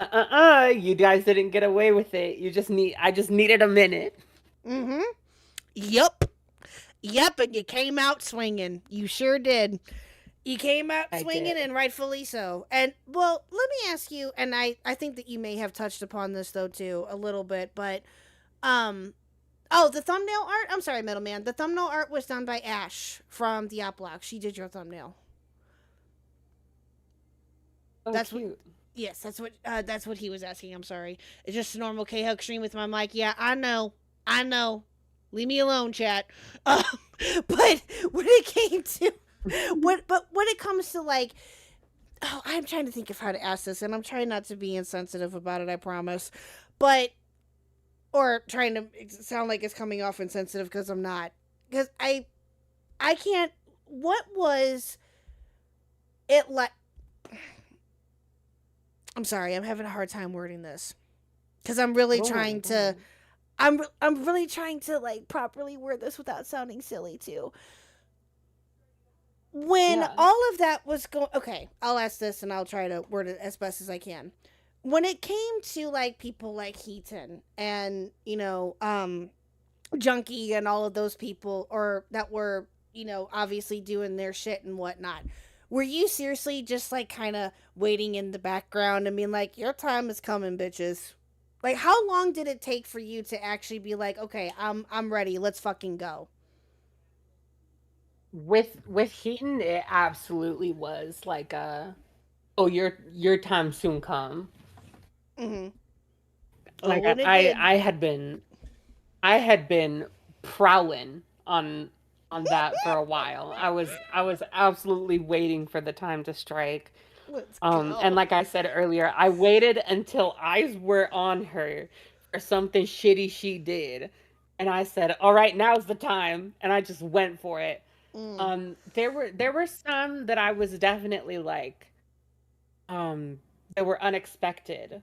you guys didn't get away with it. I just needed a minute. Mm-hmm. Yep. Yep, and you came out swinging. You sure did. You came out I swinging, did. and rightfully so. And, well, let me ask you, and I think that you may have touched upon this, though, too, a little bit, but, oh, the thumbnail art? I'm sorry, Middleman. The thumbnail art was done by Ash from the Block. She did your thumbnail. Oh, That's cute. Yes, that's what he was asking. I'm sorry. It's just a normal K-Hug stream with my mic. Yeah, I know. Leave me alone, chat. But when it came to when it comes to like, oh, I'm trying to think of how to ask this, and I'm trying not to be insensitive about it. I promise, but or trying to sound like it's coming off insensitive because I'm not. Because I can't. What was it like? I'm sorry, I'm having a hard time wording this because I'm really trying to. I'm really trying to like properly word this without sounding silly too. When all of that was going, okay, I'll ask this and I'll try to word it as best as I can. When it came to like people like Heaton and Junkie and all of those people, or that were obviously doing their shit and whatnot. Were you seriously just like kind of waiting in the background and being like, your time is coming, bitches? Like, how long did it take for you to actually be like, okay, I'm ready, let's fucking go? With Heaton, it absolutely was like oh, your time soon come. Mm-hmm. Like I had been prowling on that for a while. I was absolutely waiting for the time to strike. Let's go. And like I said earlier, I waited until eyes were on her for something shitty she did. And I said, all right, now's the time. And I just went for it. There were some that I was definitely like, that were unexpected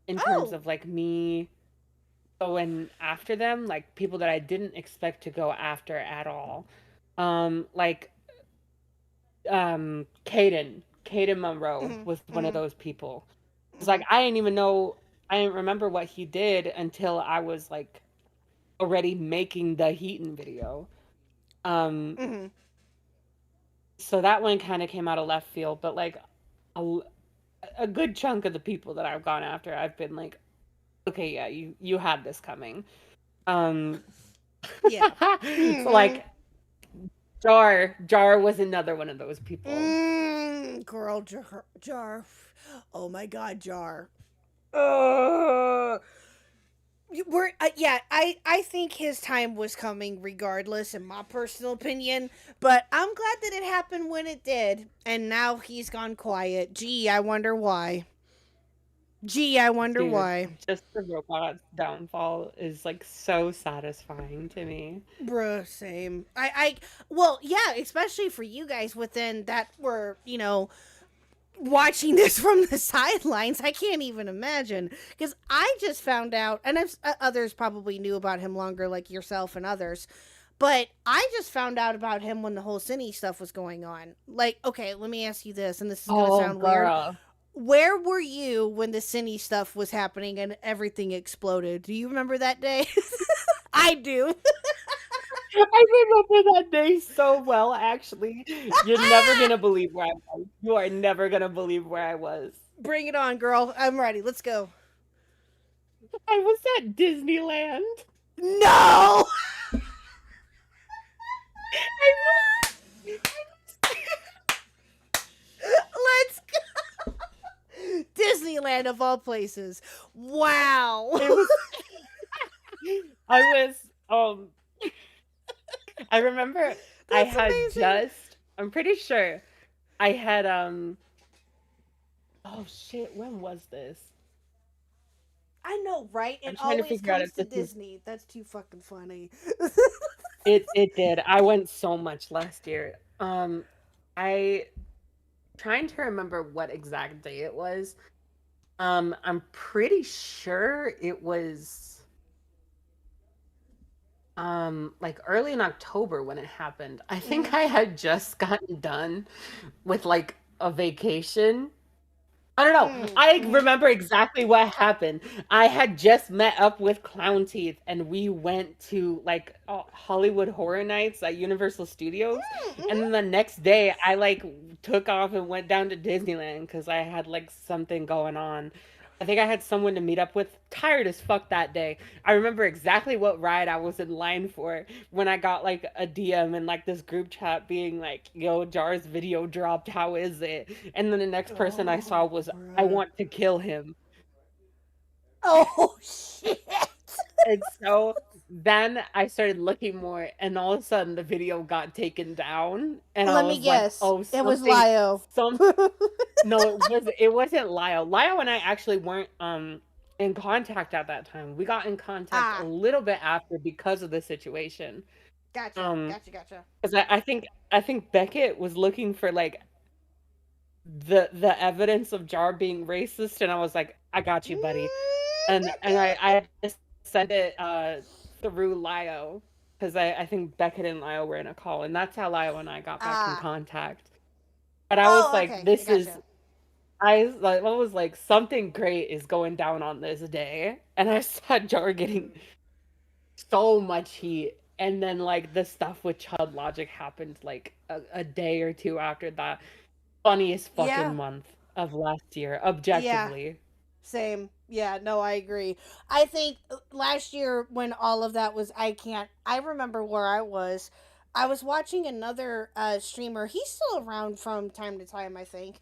in terms of like me going after them, like people that I didn't expect to go after at all. Like Caden Monroe was one of those people. It's like I didn't remember what he did until I was like already making the Heaton video. So that one kind of came out of left field, but like a good chunk of the people that I've gone after, I've been like, okay, yeah, you had this coming. Yeah. So like Jar was another one of those people. Girl, Jar. Oh my God, Jar. I think his time was coming regardless, in my personal opinion. But I'm glad that it happened when it did, and now he's gone quiet. Gee, I wonder why. Dude, why. Just the robot's downfall is like so satisfying to me. Bruh, same. Well, yeah, especially for you guys within that were, watching this from the sidelines. I can't even imagine. Because I just found out, and others probably knew about him longer, like yourself and others, but I just found out about him when the whole Cine stuff was going on. Like, okay, let me ask you this, and this is going to sound weird. Where were you when the Cine stuff was happening and everything exploded? Do you remember that day? I do. I remember that day so well, actually. You're never going to believe where I was. You are never going to believe where I was. Bring it on, girl. I'm ready. Let's go. I was at Disneyland. No! Let's go! Disneyland of all places. Wow. I remember I That's had amazing. I'm pretty sure I had oh shit, when was this? I know, right? I'm It trying to always figure out comes if to this is Disney. That's too fucking funny. it did. I went so much last year. I trying to remember what exact day it was. I'm pretty sure it was like early in October when it happened. I think I had just gotten done with like a vacation. I don't know. I remember exactly what happened. I had just met up with Clown Teeth and we went to like Hollywood Horror Nights at Universal Studios. And then the next day I like took off and went down to Disneyland because I had like something going on. I think I had someone to meet up with. Tired as fuck that day. I remember exactly what ride I was in line for when I got like a DM in like this group chat being like, yo, Jar's video dropped. How is it? And then the next person I saw was, I want to kill him. Oh, shit. And so then I started looking more, and all of a sudden the video got taken down. And I Let me was like, guess. oh, It was something, Lio. no, it wasn't Lio. Lio and I actually weren't in contact at that time. We got in contact a little bit after because of the situation. Gotcha. Because I think Beckett was looking for like the evidence of Jar being racist, and I was like, I got you, buddy. And I just sent it through Lio because I think Beckett and Lio were in a call, and that's how Lio and I got back in contact. But I was like, okay. I was like, something great is going down on this day, and I saw Jar getting so much heat, and then like the stuff with Chud Logic happened like a day or two after that. Funniest fucking month of last year, objectively. Yeah. Same. Yeah, no, I agree. I think last year when all of that was, I remember where I was. I was watching another streamer. He's still around from time to time, I think.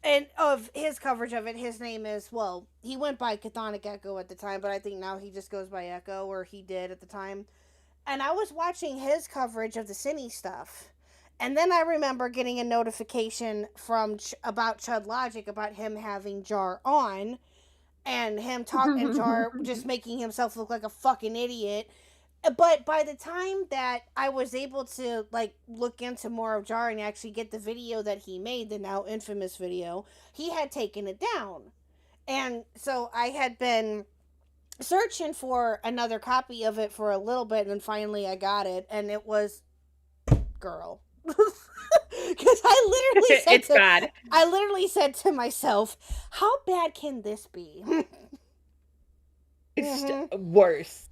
And of his coverage of it, his name is, well, he went by Chthonic Echo at the time, but I think now he just goes by Echo, or he did at the time. And I was watching his coverage of the Cine stuff. And then I remember getting a notification from about Chud Logic about him having Jar on, and him talking, Jar just making himself look like a fucking idiot. But by the time that I was able to like look into more of Jar and actually get the video that he made, the now infamous video, he had taken it down. And so I had been searching for another copy of it for a little bit, and finally I got it, and it was, girl. Because I literally said to myself, how bad can this be? It's worse.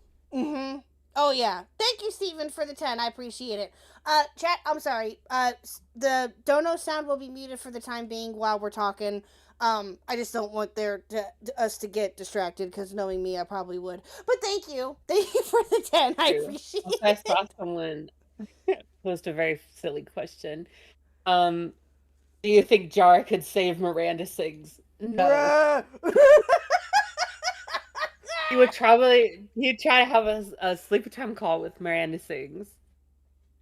Oh yeah, thank you, Steven, for the 10. I appreciate it. Chat, I'm sorry, the dono sound will be muted for the time being while we're talking. I just don't want us to get distracted, because knowing me, I probably would. But thank you for the 10. I appreciate it. I saw someone posed a very silly question. Do you think Jar could save Miranda Sings? No. He'd try to have a sleep time call with Miranda Sings.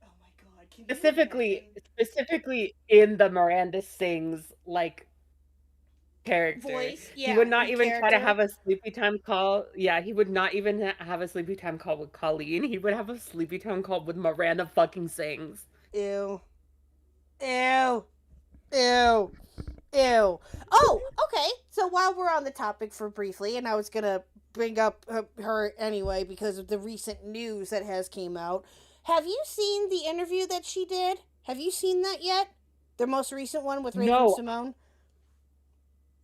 Oh my god. Specifically in the Miranda Sings like character. Voice, yeah, he would not even character. try to have a sleepy time call. Yeah, he would not even have a sleepy time call with Colleen. He would have a sleepy time call with Miranda fucking Sings. Ew. Oh, okay. So while we're on the topic for briefly, and I was gonna bring up her anyway because of the recent news that has came out. Have you seen the interview that she did? Have you seen that yet? The most recent one with Raven Simone?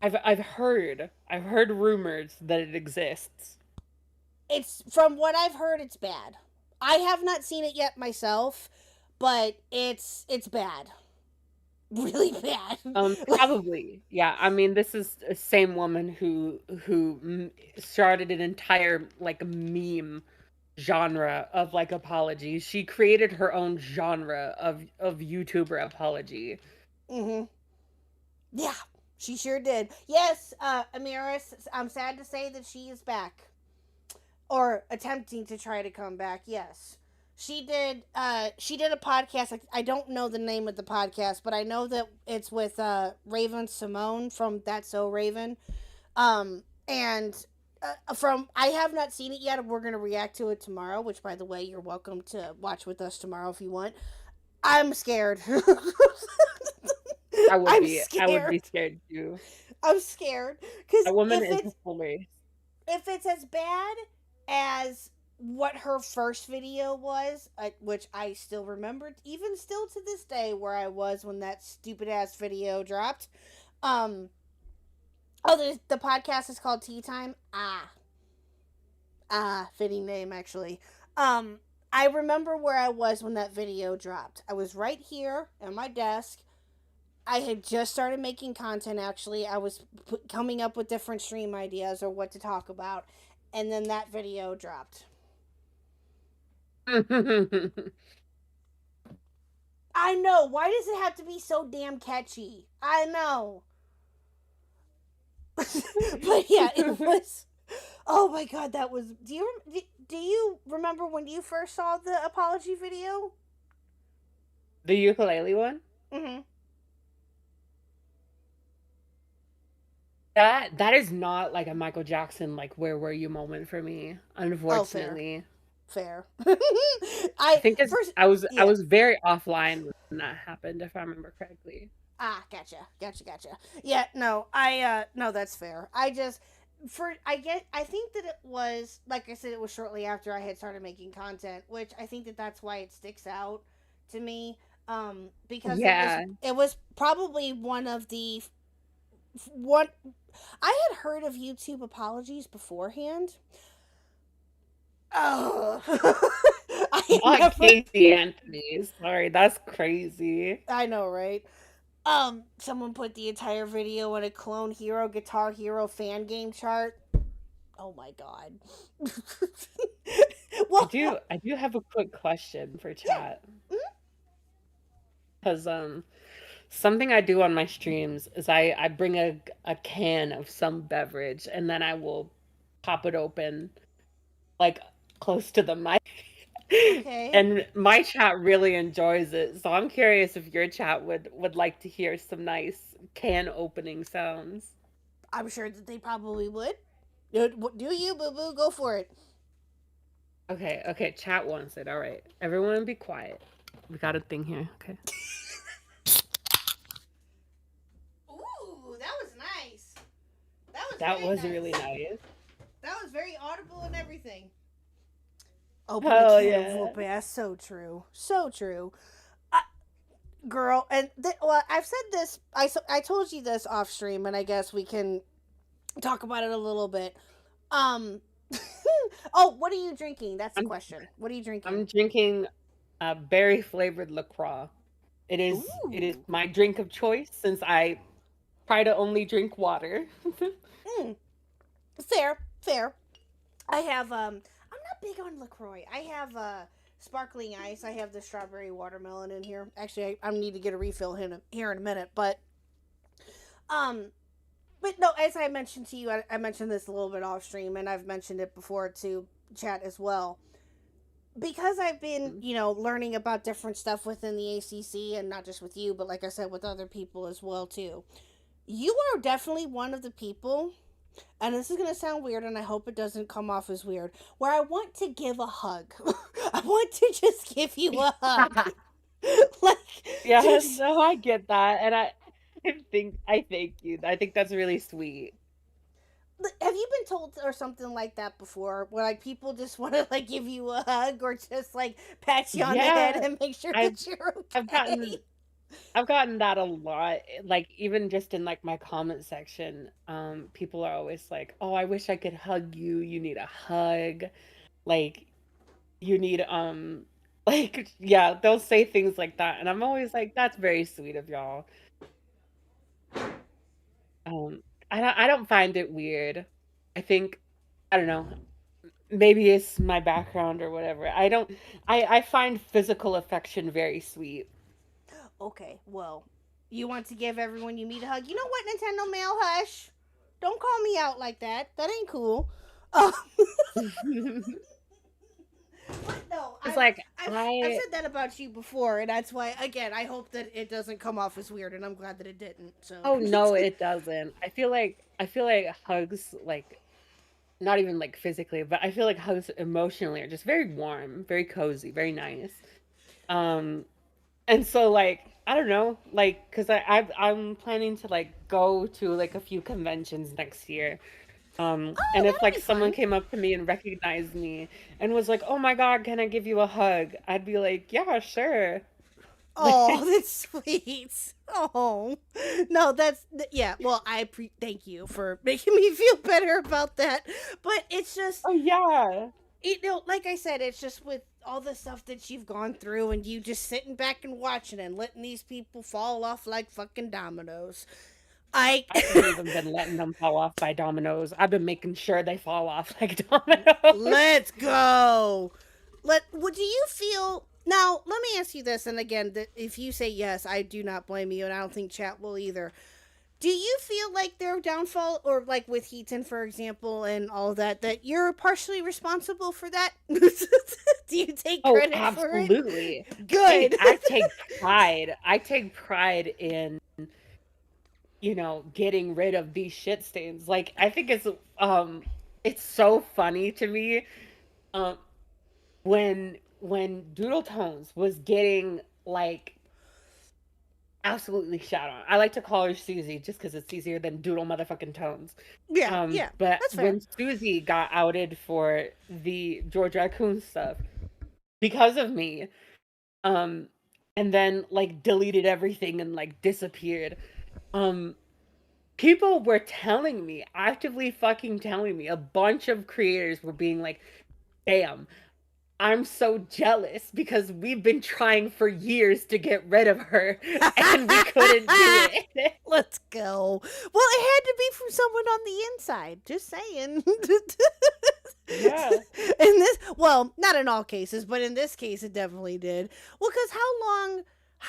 I've heard rumors that it exists. It's, from what I've heard, it's bad. I have not seen it yet myself, but it's bad. Really bad. Probably. Yeah. I mean, this is the same woman who started an entire like meme genre of like apologies. She created her own genre of YouTuber apology. Mm-hmm. Yeah, she sure did. Yes, Amiris, I'm sad to say that she is back. Or attempting to try to come back, yes. She did a podcast. I don't know the name of the podcast, but I know that it's with Raven Simone from That's So Raven. And from I have not seen it yet. We're gonna react to it tomorrow, which by the way, you're welcome to watch with us tomorrow if you want. I'm scared. I would I'm be scared. scared too. I'm scared because That woman is a hilarious. if it's as bad as what her first video was, which I still remember, even still to this day, where I was when that stupid ass video dropped. Oh, the podcast is called Tea Time. Fitting name actually. I remember where I was when that video dropped. I was right here at my desk. I had just started making content, actually. I was coming up with different stream ideas or what to talk about. And then that video dropped. I know. Why does it have to be so damn catchy? I know. But yeah, it was... Oh my god, that was... Do you remember when you first saw the apology video? The ukulele one? Mm-hmm. That is not like a Michael Jackson like where were you moment for me, unfortunately. Fair. I think it's first, I was yeah. I was very offline when that happened, if I remember correctly. Gotcha. Yeah, no, no, that's fair. I think that it was, like I said, it was shortly after I had started making content, which I think that that's why it sticks out to me. Because it was probably one I had heard of YouTube apologies beforehand. Oh, Casey Anthony. Sorry, that's crazy. I know, right? Someone put the entire video in a Clone Hero, Guitar Hero fan game chart. Oh my god. Well, I do have a quick question for chat. Because something I do on my streams is I bring a can of some beverage and then I will pop it open like close to the mic. Okay. And my chat really enjoys it. So I'm curious if your chat would like to hear some nice can opening sounds. I'm sure that they probably would. Do you, boo-boo? Go for it. Okay, chat wants it. All right. Everyone be quiet. We got a thing here. Okay. Ooh, that was nice. That was nice. really nice. That was very audible and everything. Open the can of that's so true. So true. Girl, and well, I've said this. I told you this off stream, and I guess we can talk about it a little bit. Oh, what are you drinking? That's the question. What are you drinking? I'm drinking berry flavored LaCroix. It is my drink of choice since I try to only drink water. Fair. I have I'm not big on LaCroix. I have sparkling ice. I have the strawberry watermelon in here. Actually, I need to get a refill here in a minute, but no, as I mentioned to you, I mentioned this a little bit off stream, and I've mentioned it before to chat as well. Because I've been, learning about different stuff within the ACC, and not just with you, but like I said, with other people as well, too. You are definitely one of the people, and this is going to sound weird, and I hope it doesn't come off as weird, where I want to give a hug. I want to just give you a hug. No, I get that, and I thank you. I think that's really sweet. Have you been told or something like that before, where like people just want to give you a hug or just pat you on the head and make sure that you're okay? I've gotten that a lot. Even just in my comment section, people are always like, "Oh, I wish I could hug you. You need a hug." You need they'll say things like that, and I'm always like, "That's very sweet of y'all." I don't find it weird. I think, I don't know. maybe it's my background or whatever. I find physical affection very sweet. Okay, well, you want to give everyone you meet a hug. You know what, Nintendo Mail, hush. Don't call me out like that. That ain't cool. But no, It's like I've said that about you before, and that's why, again, I hope that it doesn't come off as weird, and I'm glad that it didn't. So. Oh no, it doesn't. I feel like hugs, like, not even like physically, but I feel like hugs emotionally are just very warm, very cozy, very nice. And so, like, I don't know, like, because I'm planning to like go to like a few conventions next year. And if that'd like be someone fun. came up to me and recognized me and was like, "Oh my God, can I give you a hug?" I'd be like, "Yeah, sure." Oh, that's sweet. Oh, no, yeah. Well, thank you for making me feel better about that. But it's just, Oh yeah. like I said, it's just with all the stuff that you've gone through, and you just sitting back and watching and letting these people fall off like fucking dominoes. I haven't even been letting them fall off by dominoes. I've been making sure they fall off like dominoes. Let's go. What do you feel? Now, let me ask you this, and again, if you say yes, I do not blame you, and I don't think chat will either. Do you feel like their downfall, or like with Heaton, for example, and all that you're partially responsible for that? Do you take Oh, credit for it? absolutely. Good. I take pride. I take pride in, getting rid of these shit stains. Like, I think it's so funny to me, when Doodle Tones was getting like absolutely shot on. I like to call her Susie just because it's easier than Doodle motherfucking Tones. Yeah, But that's fair. when Susie got outed for the George Raccoon stuff because of me, and then like deleted everything and like disappeared, people were telling me, actively fucking telling me, a bunch of creators were being like, "Damn, I'm so jealous because we've been trying for years to get rid of her and we couldn't do it." Let's go. Well, it had to be from someone on the inside. Just saying. Yeah. Well, not in all cases, but in this case, it definitely did. Well, because how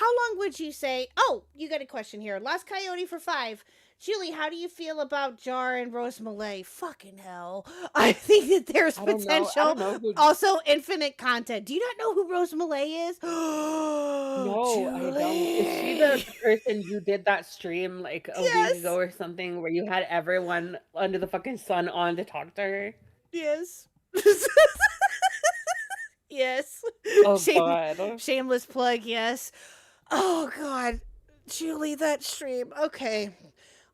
long would you say? Oh, you got a question here. Last Coyote for 5. Julie, how do you feel about Jar and Rose Malay? Fucking hell. I think that there's I don't potential. know who. Also, infinite content. Do you not know who Rose Malay is? No, I don't. Is she the person you did that stream like a week ago or something where you had everyone under the fucking sun on to talk to her? Yes. Yes. Oh God. Shameless plug, yes. Oh God. Julie, that stream. Okay.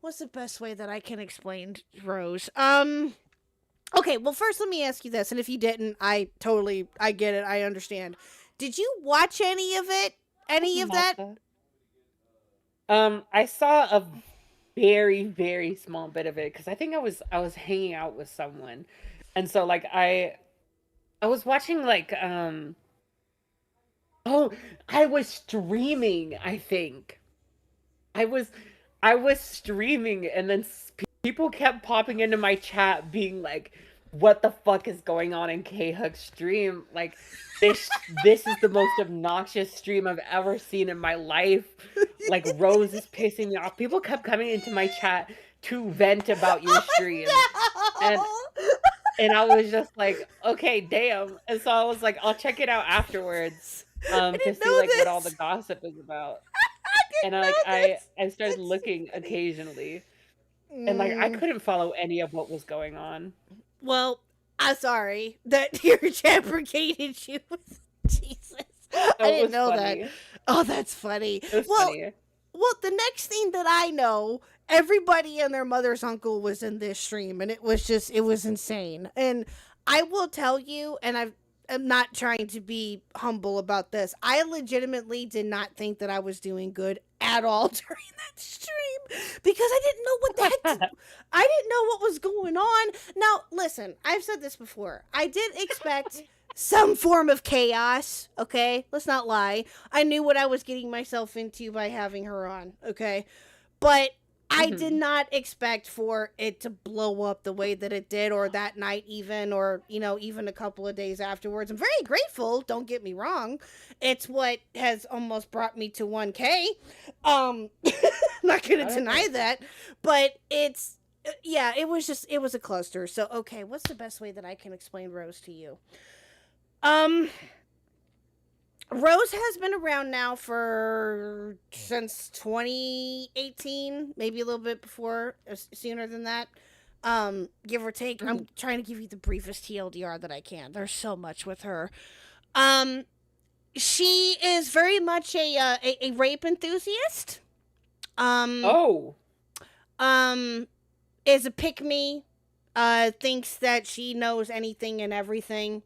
What's the best way that I can explain Rose? Okay, well first let me ask you this, and if you didn't, I get it, I understand. Did you watch any of it? Any of that? I saw a very, very small bit of it because I think I was hanging out with someone. And so like I was watching like I was streaming, I think. I was streaming, and then people kept popping into my chat being like, "What the fuck is going on in Khuck's stream? Like, this is the most obnoxious stream I've ever seen in my life. Like, Rose is pissing me off." People kept coming into my chat to vent about your stream. And I was just like, "Okay, damn." And so I was like, "I'll check it out afterwards to see like what all the gossip is about." And I started looking occasionally, and like I couldn't follow any of what was going on. Well, I'm sorry that your chat brigaded you. Jesus, I didn't know that. Oh, that's funny. Funny. Well, the next thing that I know, everybody and their mother's uncle was in this stream, and it was insane. And I will tell you, and I'm not trying to be humble about this, I legitimately did not think that I was doing good at all during that stream because I didn't know what the heck I didn't know what was going on. Now, listen, I've said this before. I did expect some form of chaos, okay? Let's not lie. I knew what I was getting myself into by having her on, okay? But I did not expect for it to blow up the way that it did, or that night even, or, you know, even a couple of days afterwards. I'm very grateful, don't get me wrong. It's what has almost brought me to 1K. Not gonna deny that, but it's, yeah, it was a cluster. So, okay, what's the best way that I can explain Rose to you? Rose has been around now since 2018, maybe a little bit before, sooner than that, give or take. I'm trying to give you the briefest TLDR that I can. There's so much with her. She is very much a rape enthusiast. Is a pick-me. Thinks that she knows anything and everything.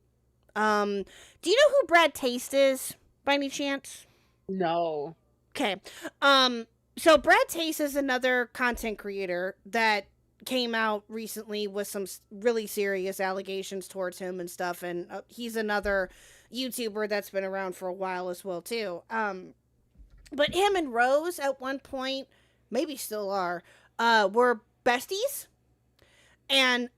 Do you know who Brad Taste is, by any chance? No. Okay. So Brad Taste is another content creator that came out recently with some really serious allegations towards him and stuff, and he's another YouTuber that's been around for a while as well, too. But him and Rose, at one point, maybe still are, were besties, and,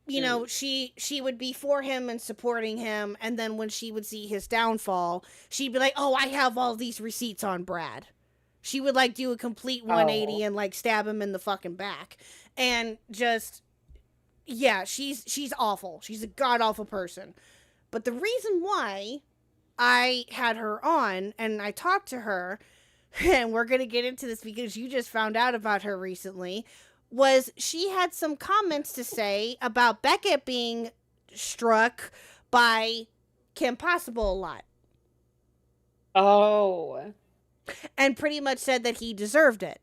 you know, she would be for him and supporting him, and then when she would see his downfall, she'd be like, oh, I have all these receipts on Brad. She would, like, do a complete 180 and, like, stab him in the fucking back. And just, yeah, she's awful. She's a god-awful person. But the reason why I had her on, and I talked to her, and we're going to get into this because you just found out about her recently, was she had some comments to say about Beckett being struck by Kim Possible a lot. Oh. And pretty much said that he deserved it.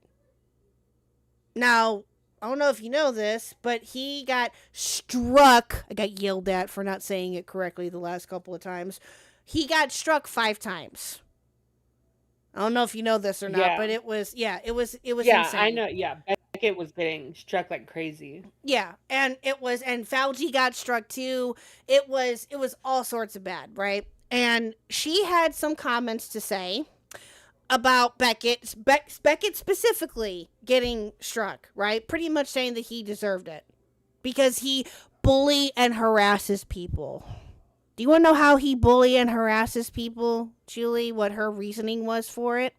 Now, I don't know if you know this, but he got struck. I got yelled at for not saying it correctly the last couple of times. He got struck 5 times. I don't know if you know this or not, but it was insane. I know, Beckett was getting struck like crazy. Yeah, and Fauci got struck too. It was all sorts of bad, right? And she had some comments to say about Beckett specifically getting struck, right? Pretty much saying that he deserved it because he bully and harasses people. Do you want to know how he bully and harasses people, Julie? What her reasoning was for it?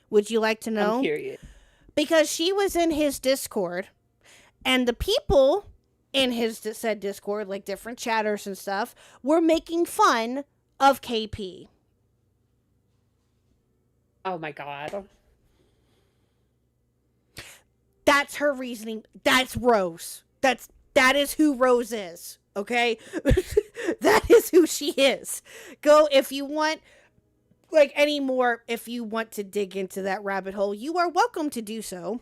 Would you like to know? I'm curious. Because she was in his Discord, and the people in his said Discord, like different chatters and stuff, were making fun of KP. Oh my god. That's her reasoning. That's Rose. That is who Rose is. Okay? That is who she is. Go, if you want, like, any more, if you want to dig into that rabbit hole, you are welcome to do so.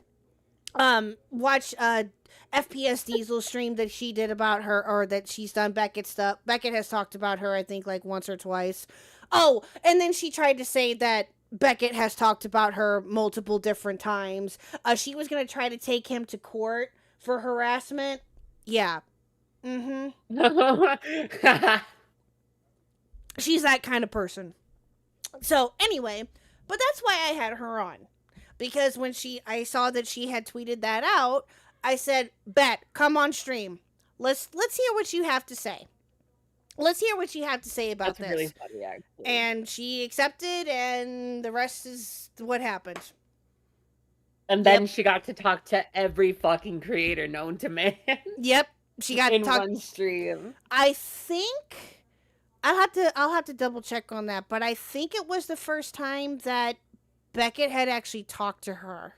Watch FPS Diesel's stream that she did about her, or that she's done Beckett stuff. Beckett has talked about her, I think, like, once or twice. Oh, and then she tried to say that Beckett has talked about her multiple different times. She was going to try to take him to court for harassment. Yeah. She's that kind of person. So anyway, but that's why I had her on, because when I saw that she had tweeted that out, I said, "Bet, come on stream. Let's hear what you have to say. Let's hear what you have to say about this." Really funny, actually. And she accepted, and the rest is what happened. And then she got to talk to every fucking creator known to man. Yep. She got in to talk one stream. I think I'll have to double check on that, but I think it was the first time that Beckett had actually talked to her,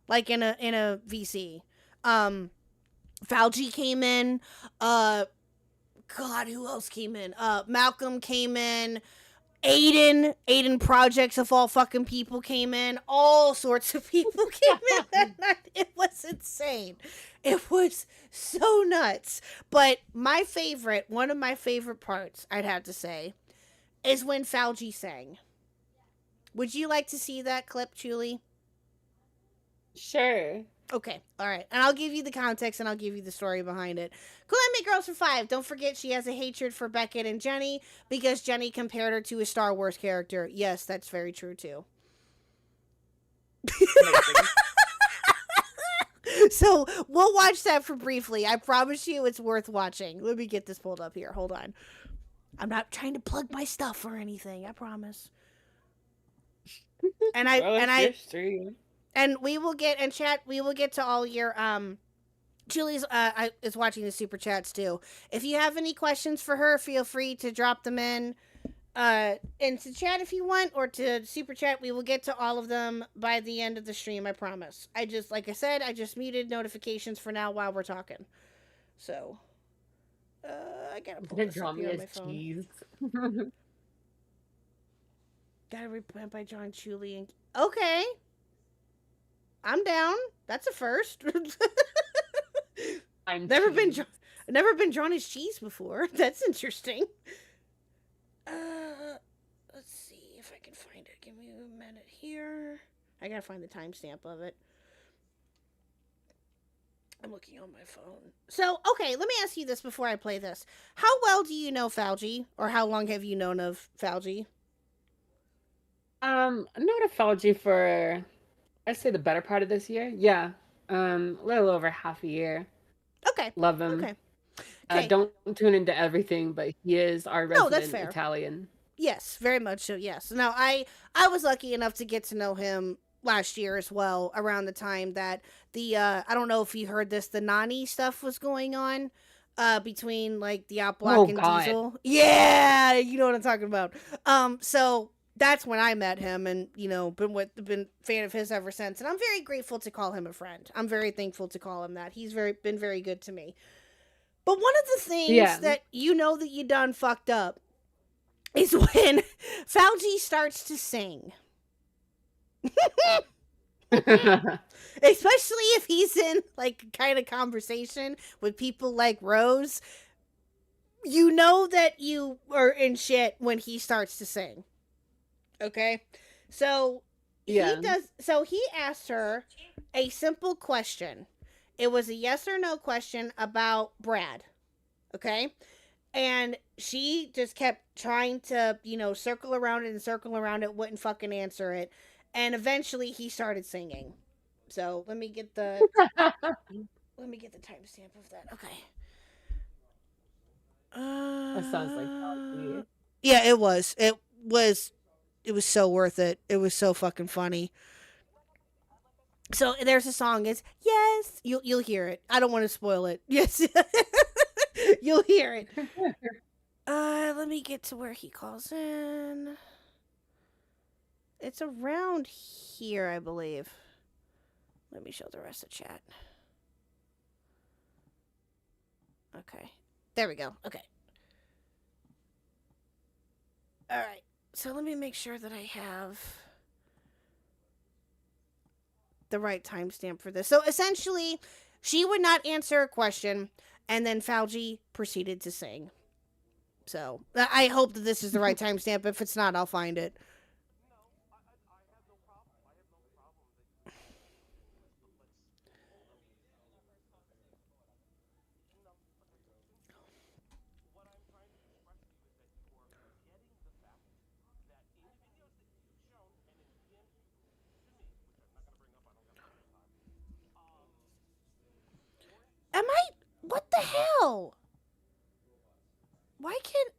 like in a VC. Fauci came in. God, who else came in? Malcolm came in. Aiden Projects of all fucking people came in. All sorts of people came in that night. It was insane. It was so nuts. But one of my favorite parts, I'd have to say, is when Fauci sang. Would you like to see that clip, Julie? Sure. Okay, all right. And I'll give you the context and I'll give you the story behind it. Cool Anime Girls for 5. Don't forget she has a hatred for Beckett and Jenny because Jenny compared her to a Star Wars character. Yes, that's very true too. So we'll watch that for briefly. I promise you it's worth watching. Let me get this pulled up here. Hold on. I'm not trying to plug my stuff or anything. I promise. And we will get in chat. We will get to all your Julie's is watching the super chats too. If you have any questions for her, feel free to drop them in into chat if you want, or to super chat. We will get to all of them by the end of the stream. I promise. Like I said, I just muted notifications for now while we're talking. So, I gotta pull this up here on my phone. Cheese. Gotta repent by John Chuli and okay. I'm down. That's a first. Never been drawn as cheese before. That's interesting. Let's see if I can find it. Give me a minute here. I gotta find the timestamp of it. I'm looking on my phone. So, okay, let me ask you this before I play this. How well do you know Falgi? Or how long have you known of Falgi? Known of Falgi for, I'd say, the better part of this year. Yeah. A little over half a year. Okay. Love him. Okay. Don't tune into everything, but he is our resident Italian. Yes, very much so, yes. Now, I was lucky enough to get to know him last year as well, around the time that the, I don't know if you heard this, the Nani stuff was going on, between, like, the Outblock and God. Diesel. Yeah, you know what I'm talking about. So that's when I met him, and, you know, been a fan of his ever since, and I'm very grateful to call him a friend. I'm very thankful to call him that. He's been very good to me. But one of the things that you know that you done fucked up is when Falgi starts to sing. Especially if he's in, like, kind of conversation with people like Rose. You know that you are in shit when he starts to sing. Okay? So, he asked her a simple question. It was a yes or no question about Brad. Okay? And she just kept trying to, you know, circle around it, wouldn't fucking answer it. And eventually he started singing. So let me get the timestamp of that. Okay. That sounds like Falgi. Yeah, it was. It was so worth it. It was so fucking funny. So there's a song. It's yes. You'll hear it. I don't want to spoil it. Yes. You'll hear it. Let me get to where he calls in. It's around here, I believe. Let me show the rest of chat. Okay. There we go. Okay. All right. So let me make sure that I have the right timestamp for this. So essentially, she would not answer a question, and then Falgi proceeded to sing. So I hope that this is the right timestamp. If it's not, I'll find it. What the hell?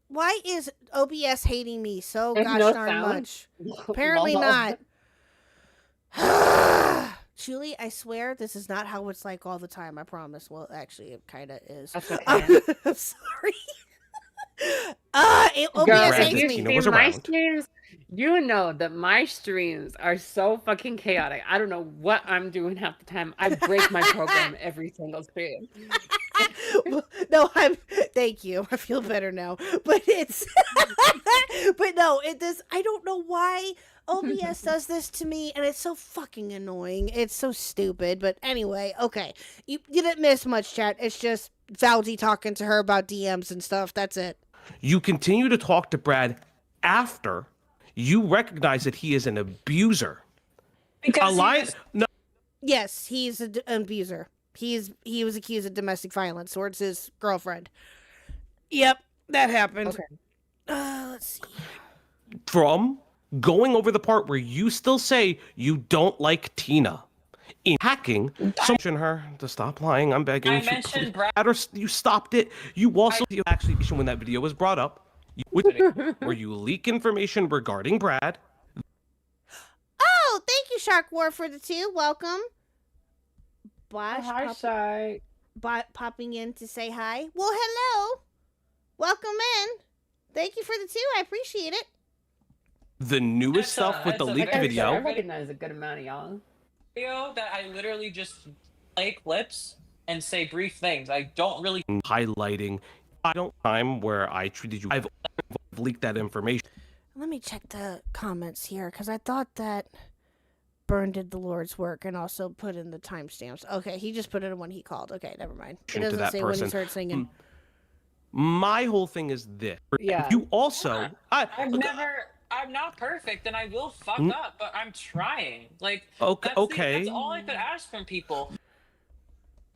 Why is OBS hating me so gosh darn much? Apparently not. Julie, I swear this is not how it's like all the time. I promise. Well, actually, it kind of is. Okay. I'm sorry. OBS hates me. Tina was around. Streams, you know that my streams are so fucking chaotic. I don't know what I'm doing half the time. I break my program every single stream. No, thank you. I feel better now. But I don't know why OBS does this to me, and it's so fucking annoying. It's so stupid. But anyway, okay. You didn't miss much, chat. It's just Falgi talking to her about DMs and stuff. That's it. You continue to talk to Brad after you recognize that he is an abuser. Yes, he's an abuser. He was accused of domestic violence towards his girlfriend. Yep, that happened. Okay. Let's see. From going over the part where you still say you don't like Tina, in hacking. So mention her to stop lying. I'm begging I you. mentioned Brad. Or you stopped it. You also actually when that video was brought up, where you leak information regarding Brad. Oh, thank you, Shark War, for the 2. Welcome. Bosh Hi, Shy. popping in to say hi. Well, hello. Welcome in. Thank you for the 2. I appreciate it. The newest stuff with the leaked video. I recognize a good amount of y'all. Video that I literally just play clips and say brief things. I don't really Highlighting. I don't time where I treated you. I've leaked that information. Let me check the comments here, because I thought that Byrne did the Lord's work and also put in the timestamps. Okay, he just put it in when he called. Okay, never mind. It To doesn't that say when he person. started singing. My whole thing is this. Yeah. You also. I'm not perfect and I will fuck up, but I'm trying. Like, Okay. that's all I could ask from people.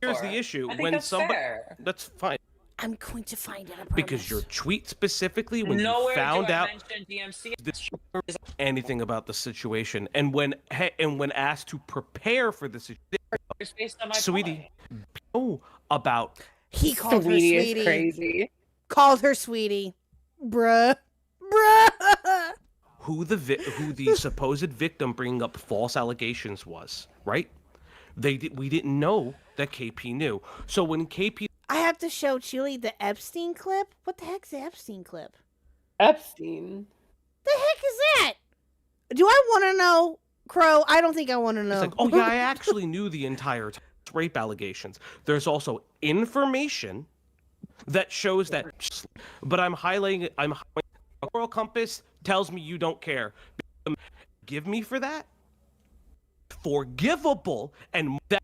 Here's the issue. I think When that's somebody. fair. That's fine. I'm going to find it. I promise. Because your tweet specifically, when Nowhere you found do I out mention DMC. anything about the situation, and when asked to prepare for the situation, It's based on my sweetie, point. know about He called her Sweetie sweetie. is crazy. Called her sweetie. Bruh. who the supposed victim bringing up false allegations was, right? We didn't know that KP knew. So when KP I have to show Chili the Epstein clip. What the heck's the Epstein clip? Epstein. The heck is that? Do I want to know, Crow? I don't think I want to know. It's like, oh yeah, I actually knew the entire rape allegations. There's also information that shows that, but I'm highlighting. Moral compass tells me you don't care. Give me for that. Forgivable and that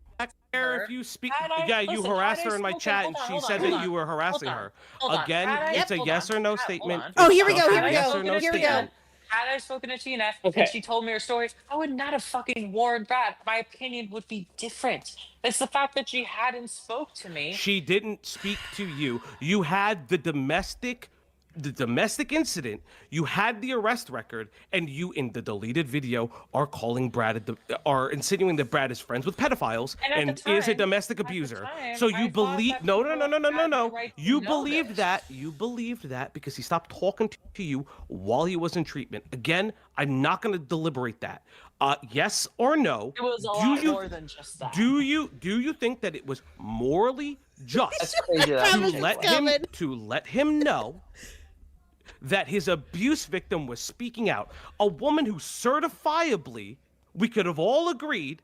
if you speak. Yeah, you harassed her in my chat, and she said that you were harassing her. Again, it's a yes or no statement. Oh, here we go. Here we Yes go. or no Here we go. statement. Had I spoken to TNF Okay. and she told me her story, I would not have fucking warned Brad. My opinion would be different. It's the fact that she hadn't spoke to me. She didn't speak to you. You had the domestic incident. You had the arrest record, and you, in the deleted video, are calling are insinuating that Brad is friends with pedophiles And at the is a time- domestic at the abuser. time, So I you thought believe that no. people had the right to You know believed this. that. You believed that because he stopped talking to you while he was in treatment. Again, I'm not going to deliberate that. Yes or no? It was a lot more than just that. Do you think that it was morally just That's crazy. to let him know that his abuse victim was speaking out? A woman who certifiably, we could have all agreed,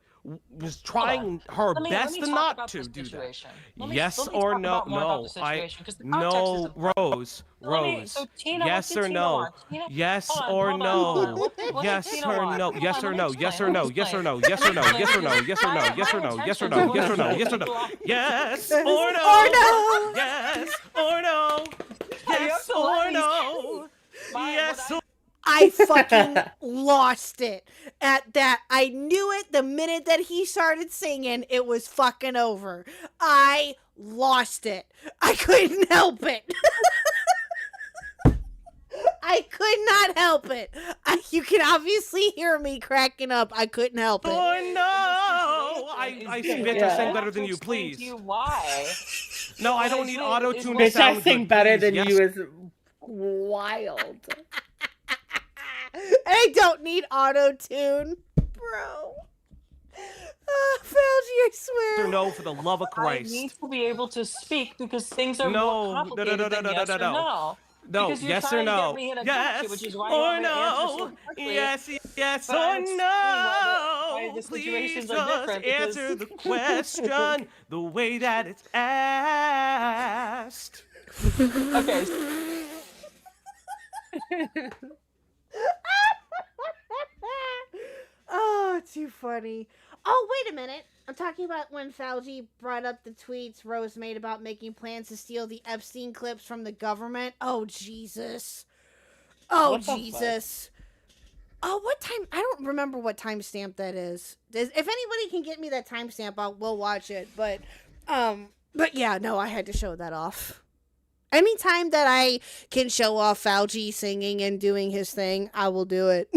was trying her best not to do that. Yes or no? No, no, Rose. Yes or no? Yes or no? Yes or no? Yes or no? Yes or no? Yes or no? Yes or no? Yes or no? Yes or no? Yes or no? Yes or no? Yes or no? Yes or no? Yes or no? Yes or no? Yes or no? Yes or I fucking lost it at that. I knew it the minute that he started singing. It was fucking over. I lost it. I couldn't help it. I could not help it. You can obviously hear me cracking up. I couldn't help it. or no? I spit to sing better than you, please. Why? No, I don't need auto-tune to Bitch, I sound sing good, better please. than Yes. you is wild. I don't need auto-tune, bro. Fauci, I swear. Or no, for the love of I Christ. need to be able to speak because things are No, more no, complicated no, no, than no, yes no, or no. no. No, Because you're yes or trying to no? get me in a Yes gotcha, which is why you or want me to answer no? so quickly. Yes But I or explain why no? the Please situations are just different because- answer the question the way that it's asked. Okay. Oh, too funny. Oh, wait a minute. I'm talking about when Fauci brought up the tweets Rose made about making plans to steal the Epstein clips from the government. Oh, Jesus. Oh, What the fuck? Jesus. Oh, what time? I don't remember what timestamp that is. If anybody can get me that timestamp, we'll watch it. But yeah, no, I had to show that off. Anytime that I can show off Fauci singing and doing his thing, I will do it.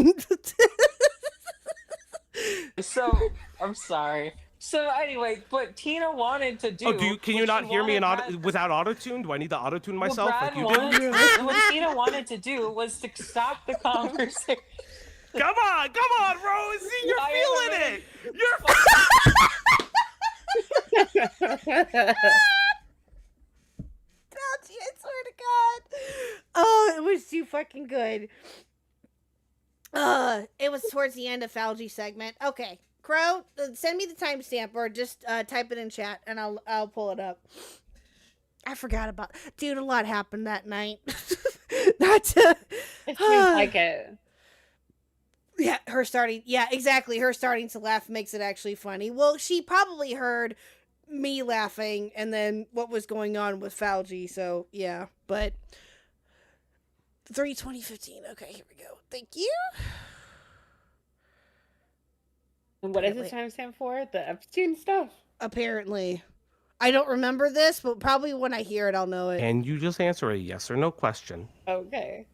So I'm sorry. So anyway, what Tina wanted to do. Oh, can you what not she hear me wanted without auto-tune? Do I need to auto-tune myself Brad like you do? wanted what Tina wanted to do was to stop the conversation. Come on, Rose. See, you're feeling it. You're I swear to God. Oh, it was too fucking good. It was towards the end of Falgy segment. Okay, Crow, send me the timestamp or just type it in chat and I'll pull it up. I forgot about, dude. A lot happened that night. It seems like it. Yeah, exactly. Her starting to laugh makes it actually funny. Well, she probably heard me laughing and then what was going on with Falgy, so yeah. But 3/2015. Okay, here we go. Thank you. And what is the timestamp for? The Epstein stuff? Apparently. I don't remember this, but probably when I hear it, I'll know it. And you just answer a yes or no question. Okay.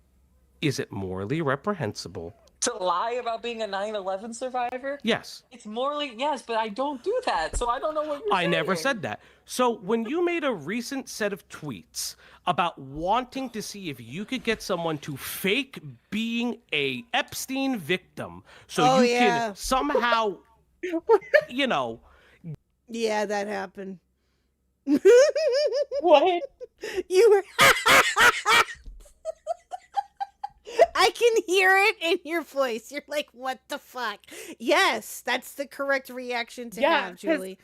Is it morally reprehensible to lie about being a 9/11 survivor? Yes. It's morally, yes, but I don't do that, so I don't know what you're saying. I never said that. So when you made a recent set of tweets about wanting to see if you could get someone to fake being a Epstein victim so can somehow, Yeah, that happened. What? You were... I can hear it in your voice. You're like, what the fuck? Yes, that's the correct reaction to have, Julie.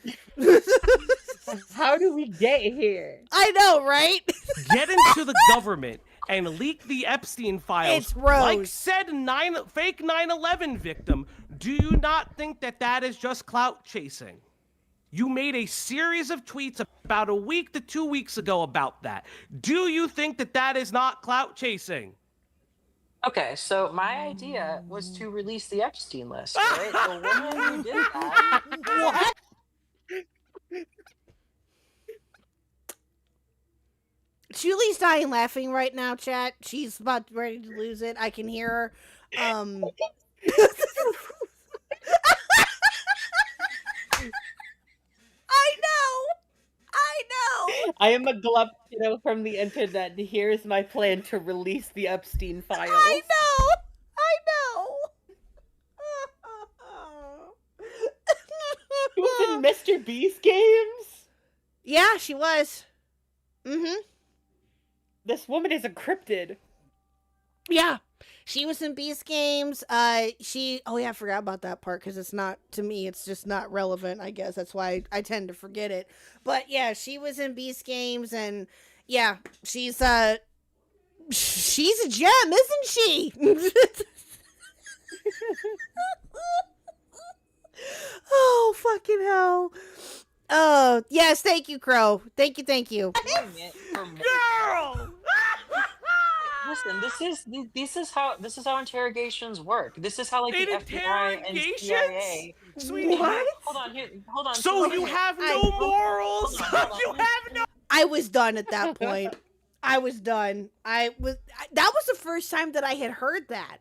How do we get here? I know, right? Get into the government and leak the Epstein files. It's Rose. Like said fake 9/11 victim. Do you not think that is just clout chasing? You made a series of tweets about a week to 2 weeks ago about that. Do you think that is not clout chasing? Okay, so my idea was to release the Epstein list, right? The woman who did that. What? Julie's dying laughing right now, chat. She's about ready to lose it. I can hear her. I know. I am a glove from the internet. Here's my plan to release the Epstein files. I know. She was in Mr. Beast games? Yeah, she was. Mm-hmm. This woman is a cryptid. Yeah. She was in Beast games. I forgot about that part because it's not, to me, it's just not relevant, I guess. That's why I tend to forget it. But yeah, she was in Beast games and yeah, she's a gem, isn't she? Oh, fucking hell. Oh, yes, thank you, Crow. Thank you. Girl! Listen, this is how interrogations work. This is how like the FBI and CIA. Sweetie, hold on. So you have no morals. You have no. I was done at that point. I was done. That was the first time that I had heard that,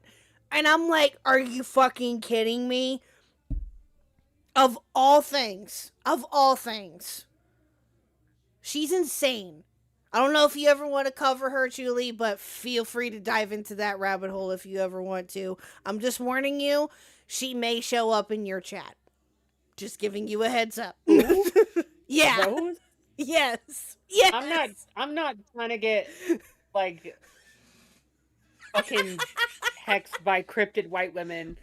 and I'm like, "Are you fucking kidding me?" Of all things, she's insane. I don't know if you ever want to cover her, Julie, but feel free to dive into that rabbit hole if you ever want to. I'm just warning you, she may show up in your chat. Just giving you a heads up. Yeah. Rose? Yes. I'm not trying to get like fucking hexed by cryptid white women.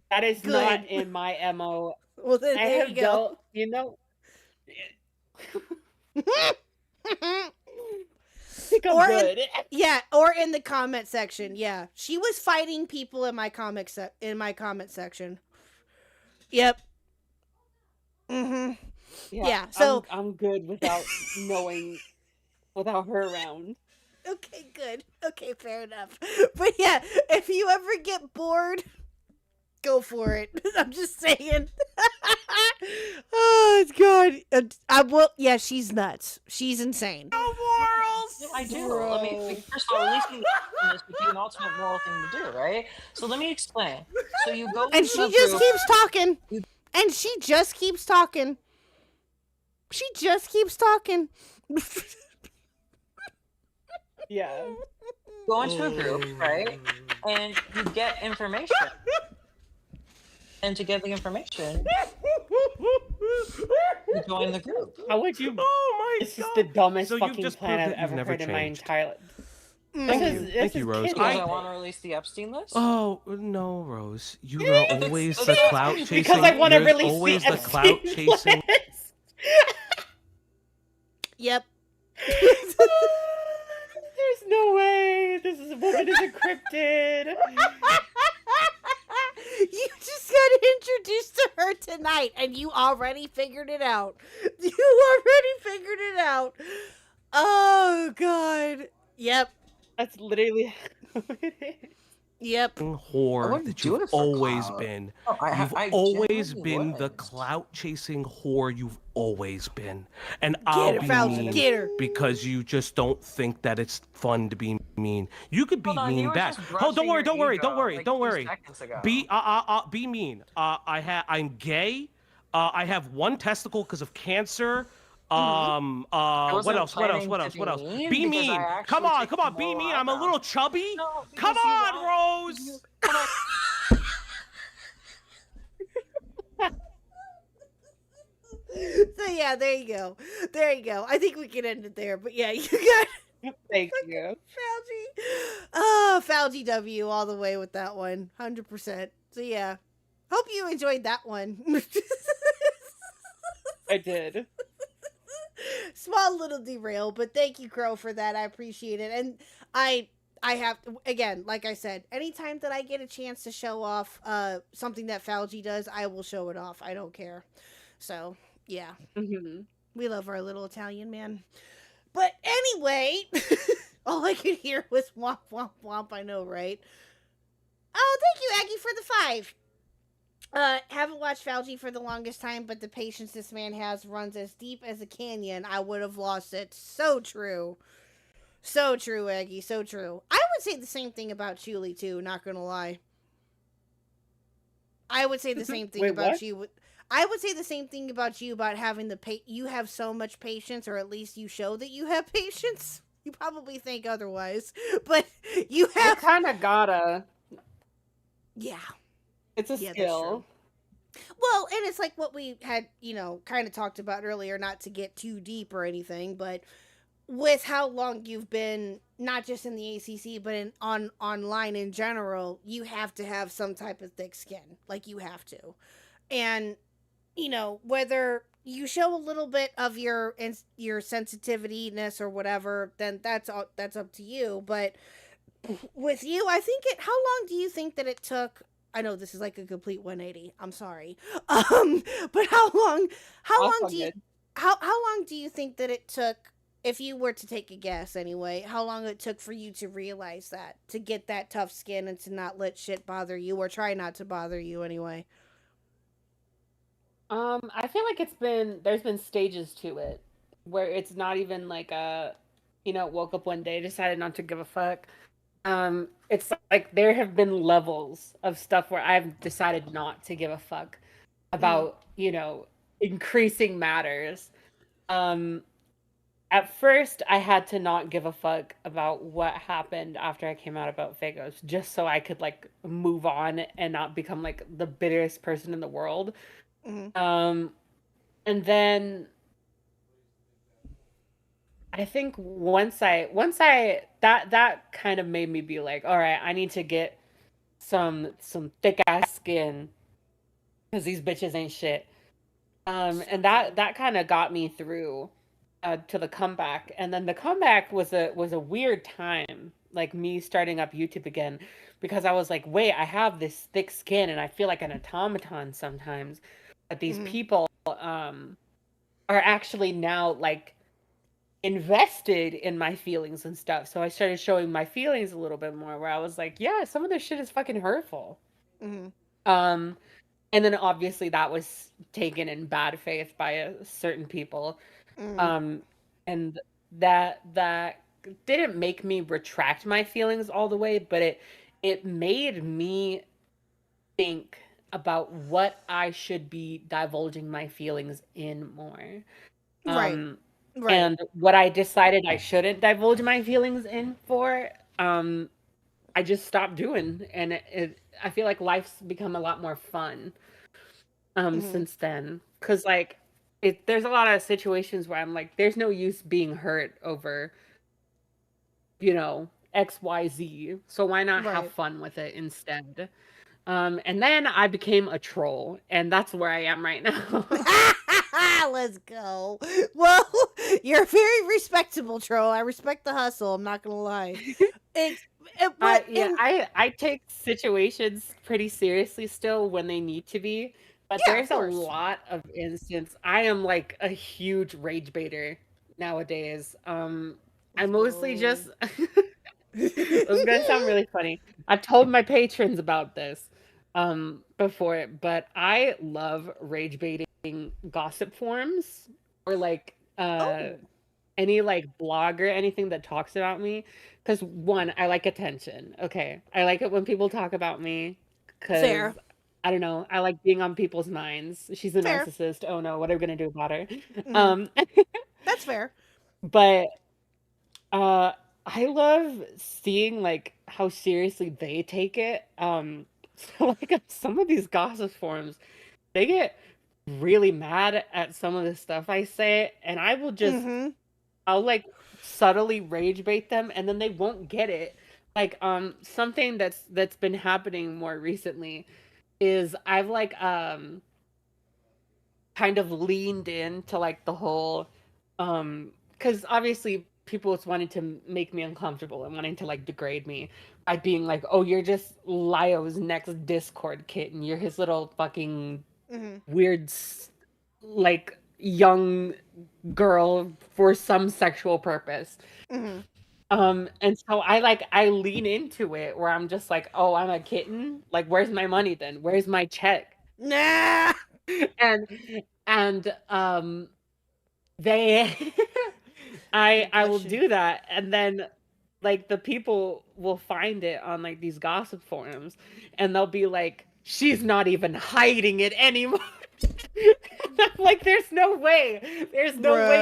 That is not in my MO. Well, then there you go. Or in the comment section. Yeah, she was fighting people in my comment section. Yep. Mm-hmm. Yeah. So I'm good without without her around. Okay, good. Okay, fair enough. But yeah, if you ever get bored, go for it. I'm just saying. Oh God. Yeah, she's nuts. She's insane. No morals. I do. I mean, first of all, at least in this between all ultimate moral thing to do, right? So let me explain. So you go And into she a just group. keeps talking. And she just keeps talking. She just keeps talking. Yeah. Go into a group, right? And you get information. And to get the information, you join the group. How would you? Oh my This god! is the dumbest So you've fucking just plan proved I've that you've ever never heard in my changed. entire life. Thank you. This Thank is you, Rose. Because I kid. want to release the Epstein list. Oh no, Rose! You are always the clout chasing. Because I want to you're release always the the clout Epstein chasing. list. Yep. There's no way. This is a woman is encrypted. You just got introduced to her tonight, and you already figured it out. You already figured it out. Oh, God. Yep. That's literally how it is. Yep. I Whore wouldn't that do you've it for always clout. been. No, You've I always genuinely been the would. clout chasing whore you've always been. And Get I'll her, be Fauci. mean Get her. because you just don't think that it's fun to be mean. You could be Hold on, you mean were back. just Oh, brushing don't worry, your don't worry, ego, don't worry, like, don't 2 worry. seconds ago. Be mean. I'm gay. I have one testicle because of cancer. wasn't What else? planning to be mean Be because mean. I Come actually on, take be moral mean. I'm a eyebrows. little chubby. No, Come because you on, want- Rose. Come on. So, yeah, there you go. There you go. I think we can end it there. But, yeah, you got Thank you. Fauci. Oh, Fauci W all the way with that one. 100%. So, yeah. Hope you enjoyed that one. I did. Small little derail, but thank you, Crow, for that. I appreciate it. And I have, again, like I said, anytime that I get a chance to show off something that Fauci does, I will show it off. I don't care. So, yeah. Mm-hmm. We love our little Italian man. But anyway, all I could hear was womp, womp, womp. I know, right? Oh, thank you, Aggie, for the 5. Haven't watched Fauci for the longest time, but the patience this man has runs as deep as a canyon. I would have lost it. So true. So true, Aggie. So true. I would say the same thing about Chuli, too. Not gonna lie. I would say the same thing Wait, about what? you. I would say the same thing about you, about having you have so much patience, or at least you show that you have patience. You probably think otherwise, but you You have. kind of gotta. Yeah. It's a Yeah, that's skill. Well, and it's like what we had, kind of talked about earlier, not to get too deep or anything, but with how long you've been, not just in the ACC, but online in general, you have to have some type of thick skin. Like, you have to. And, whether you show a little bit of your sensitivityness or whatever, then that's up to you. But with you, I think how long do you think that it took? I know this is like a complete 180. I'm sorry. But how long do you think that it took, if you were to take a guess anyway, how long it took for you to realize that, to get that tough skin and to not let shit bother you, or try not to bother you anyway? I feel like there's been stages to it where it's not even like woke up one day, decided not to give a fuck. It's like there have been levels of stuff where I've decided not to give a fuck about, increasing matters. At first I had to not give a fuck about what happened after I came out about Fagos, just so I could like move on and not become like the bitterest person in the world. Mm-hmm. And then I think once I that kind of made me be like, all right, I need to get some thick ass skin because these bitches ain't shit. And that kind of got me through to the comeback. And then the comeback was a weird time, like me starting up YouTube again, because I was like, wait, I have this thick skin and I feel like an automaton sometimes. But these people are actually now like invested in my feelings and stuff. So I started showing my feelings a little bit more, where I was like, yeah, some of this shit is fucking hurtful. Mm-hmm. And then obviously that was taken in bad faith by certain people. Mm-hmm. And that didn't make me retract my feelings all the way, but it made me think about what I should be divulging my feelings in more. Right. And what I decided I shouldn't divulge my feelings in for, I just stopped doing, and I feel like life's become a lot more fun since then. Because like, there's a lot of situations where I'm like, there's no use being hurt over, XYZ. So why not have fun with it instead? And then I became a troll, and that's where I am right now. Let's go. Well, you're a very respectable troll. I respect the hustle. I'm not gonna lie. I take situations pretty seriously still when they need to be, but there's a lot of instance. I am like a huge rage baiter nowadays. I mostly just. It's gonna sound really funny. I've told my patrons about this before, but I love rage baiting gossip forums or like any like blog or anything that talks about me, because one, I like attention. Okay, I like it when people talk about me because I don't know, I like being on people's minds. She's a narcissist. Oh no, what are we gonna do about her? That's fair. But I love seeing like how seriously they take it. So like some of these gossip forums, they get really mad at some of the stuff I say, and I will just I'll like subtly rage bait them, and then they won't get it. Like something that's been happening more recently is I've like kind of leaned into like the whole because obviously people was wanting to make me uncomfortable and wanting to like degrade me by being like, oh, you're just Lio's next Discord kitten. You're his little fucking weird, like, young girl for some sexual purpose. And so I lean into it where I'm just like, oh, I'm a kitten. Like, where's my money then? Where's my check? Nah. And they I will do that, and then like the people will find it on like these gossip forums, and they'll be like, she's not even hiding it anymore. And I'm like, there's no way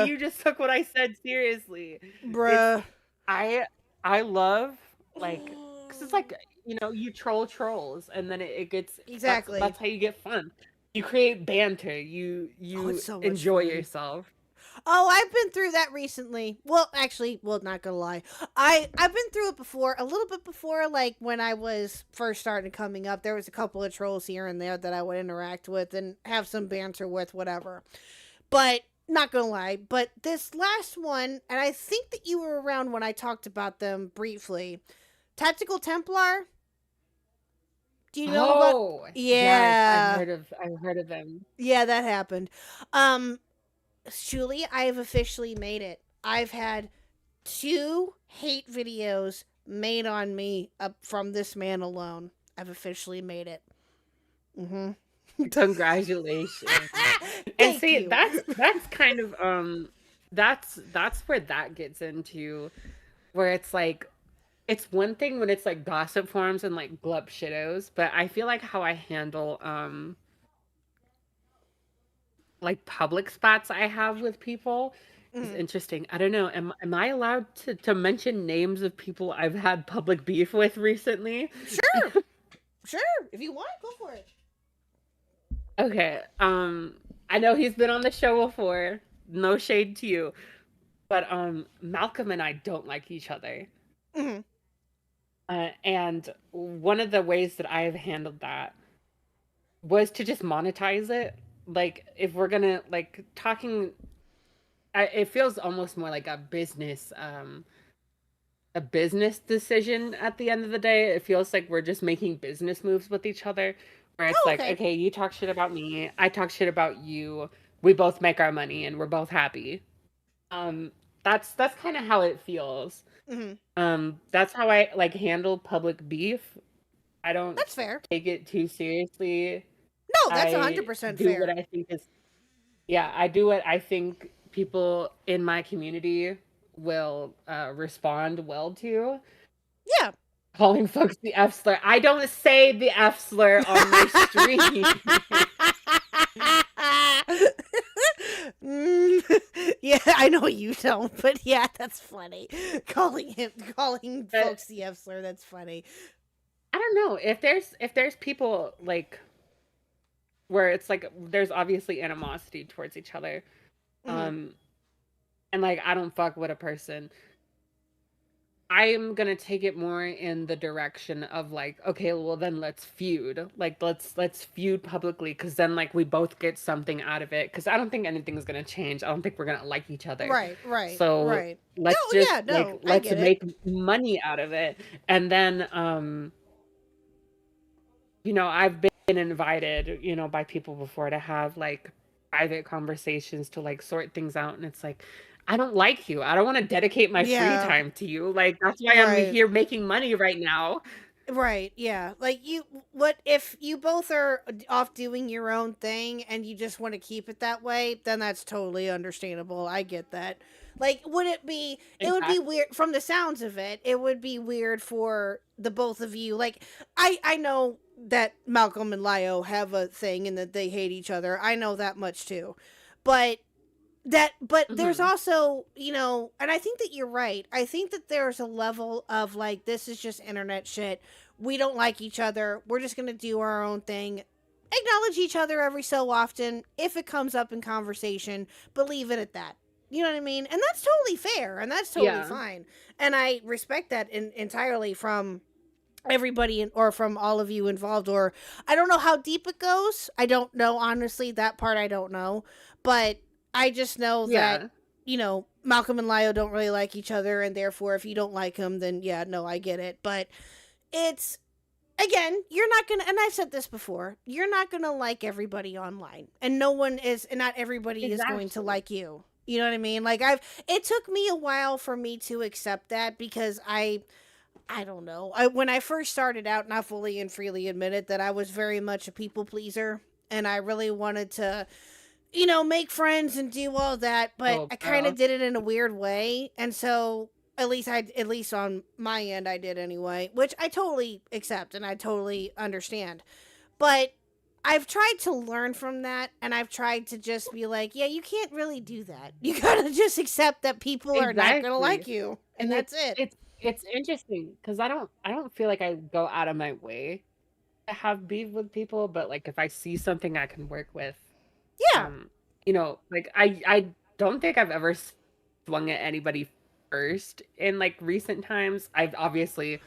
you just took what I said seriously, bruh. I love like, because it's like, you troll trolls, and then it gets exactly that's how you get fun. You create banter. You so enjoy yourself. Oh, I've been through that recently. Well, actually, not gonna lie. I've been through it before, a little bit before, like when I was first starting coming up. There was a couple of trolls here and there that I would interact with and have some banter with, whatever. But not gonna lie, but this last one, and I think that you were around when I talked about them briefly. Tactical Templar. Do you know about? Yeah, yes, I've heard of them. Yeah, that happened. Chuli, I have officially made it. I've had 2 hate videos made on me from this man alone. I've officially made it. Congratulations. And see, you. that's kind of that's where that gets into, where it's like, it's one thing when it's like gossip forums and like glup shittos, but I feel like how I handle like public spots I have with people is interesting. I don't know. Am I allowed to mention names of people I've had public beef with recently? Sure. Sure. If you want, go for it. Okay. I know he's been on the show before. No shade to you. But Malcolm and I don't like each other. And one of the ways that I have handled that was to just monetize it. Like, if we're gonna like talking, it feels almost more like a business decision at the end of the day. It feels like we're just making business moves with each other, where it's like, okay, you talk shit about me, I talk shit about you, we both make our money and we're both happy. That's kind of how it feels. That's how I like handle public beef. I don't That's fair. Take it too seriously. No, that's 100% fair. I do what I think people in my community will respond well to. Yeah. Calling folks the F slur. I don't say the F slur on my stream. Yeah, I know you don't, but yeah, that's funny. Calling folks the F slur, that's funny. I don't know if there's people like where it's like there's obviously animosity towards each other, and like I don't fuck with a person. I'm gonna take it more in the direction of like, okay, well then let's feud. Like let's feud publicly, because then like we both get something out of it. Because I don't think anything's gonna change. I don't think we're gonna like each other. Right. So let's let's make money out of it. And then I've been invited, by people before to have like private conversations to like sort things out, and it's like, I don't like you. I don't want to dedicate my free time to you. Like, that's why I'm here making money right now. Right, yeah. Like, what if you both are off doing your own thing and you just want to keep it that way, then that's totally understandable. I get that. Like, it would be weird, from the sounds of it, it would be weird for the both of you. Like, I know that Malcolm and Lio have a thing and that they hate each other. I know that much too. But there's also, and I think that you're right. I think that there's a level of like, this is just internet shit. We don't like each other. We're just going to do our own thing. Acknowledge each other every so often if it comes up in conversation, but leave it at that. You know what I mean? And that's totally fair, and that's totally fine. And I respect that entirely from everybody or from all of you involved. Or I don't know how deep it goes. I don't know, honestly. That part I don't know. But I just know that, Malcolm and Lio don't really like each other, and therefore, if you don't like them, then I get it. But it's, again, you're not gonna, and I've said this before, you're not gonna like everybody online, and not everybody is going to like you. You know what I mean? Like, it took me a while for me to accept that, because I don't know. When I first started out, and I fully and freely admit it, that I was very much a people pleaser, and I really wanted to, make friends and do all that, but I kind of did it in a weird way. And so at least on my end, I did anyway, which I totally accept and I totally understand. But I've tried to learn from that, and I've tried to just be like, yeah, you can't really do that. You gotta just accept that people are not gonna like you, and that's it. It's interesting because I don't feel like I go out of my way to have beef with people, but like if I see something I can work with. Yeah. Like I don't think I've ever swung at anybody first in like recent times. I've obviously,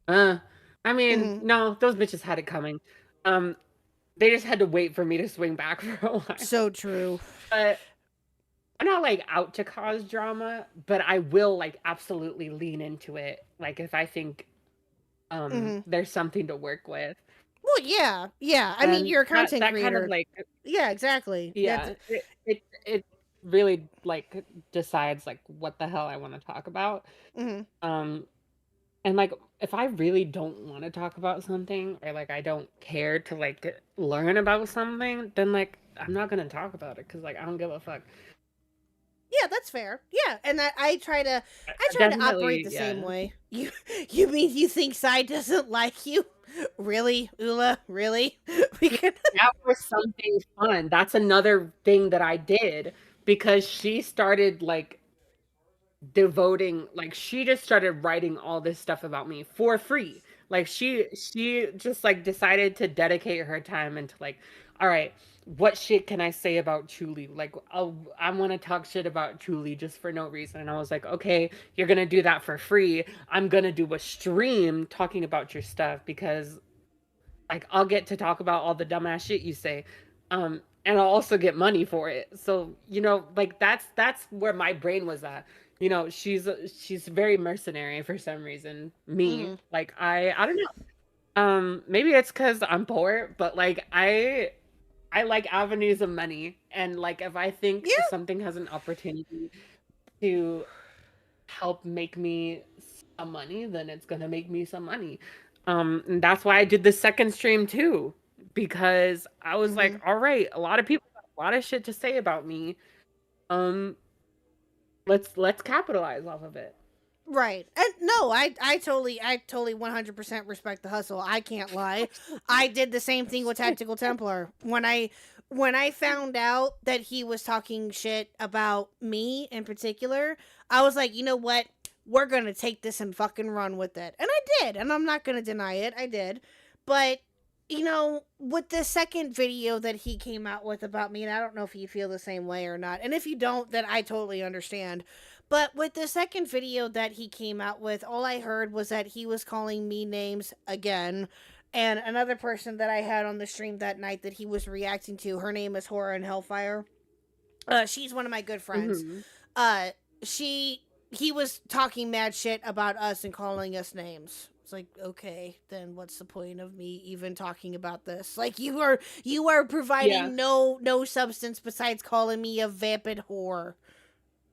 no, those bitches had it coming. They just had to wait for me to swing back for a while. So true. But I'm not like out to cause drama, but I will like absolutely lean into it. Like if I think there's something to work with. Well, yeah. I mean, you're a content that creator. Kind of like, yeah, exactly. Yeah, it really like decides like what the hell I want to talk about. And like if I really don't want to talk about something, or like I don't care to like learn about something, then like I'm not gonna talk about it, because like I don't give a fuck. Yeah, that's fair. Yeah, and I try to operate the same way. You mean you think Sai doesn't like you? Really, Ula? Really? That was something fun. That's another thing that I did, because she started like she just started writing all this stuff about me for free. Like she just like decided to dedicate her time into like, all right, what shit can I say about Chuli? Like, I want to talk shit about Chuli just for no reason. And I was like, okay, you're going to do that for free. I'm going to do a stream talking about your stuff, because like I'll get to talk about all the dumbass shit you say. And I'll also get money for it. So, like that's where my brain was at. She's very mercenary for some reason. Me, like I don't know. Maybe it's because I'm poor, but like I like avenues of money, and like if I think something has an opportunity to help make me some money, then it's gonna make me some money. And that's why I did the second stream too, because I was like, all right, a lot of people have a lot of shit to say about me. let's capitalize off of it. Right. And no, I totally 100% respect the hustle. I can't lie. I did the same thing with Tactical Templar. When I found out that he was talking shit about me in particular, I was like, you know what? We're going to take this and fucking run with it. And I did. And I'm not going to deny it. I did. But, you know, with the second video that he came out with about me, and I don't know if you feel the same way or not. And if you don't, then I totally understand. But with the second video that he came out with, all I heard was that he was calling me names again. And another person that I had on the stream that night that he was reacting to, her name is Horror and Hellfire. She's one of my good friends. He was talking mad shit about us and calling us names. It's like, okay, then what's the point of me even talking about this? Like, you are providing no substance besides calling me a vapid whore.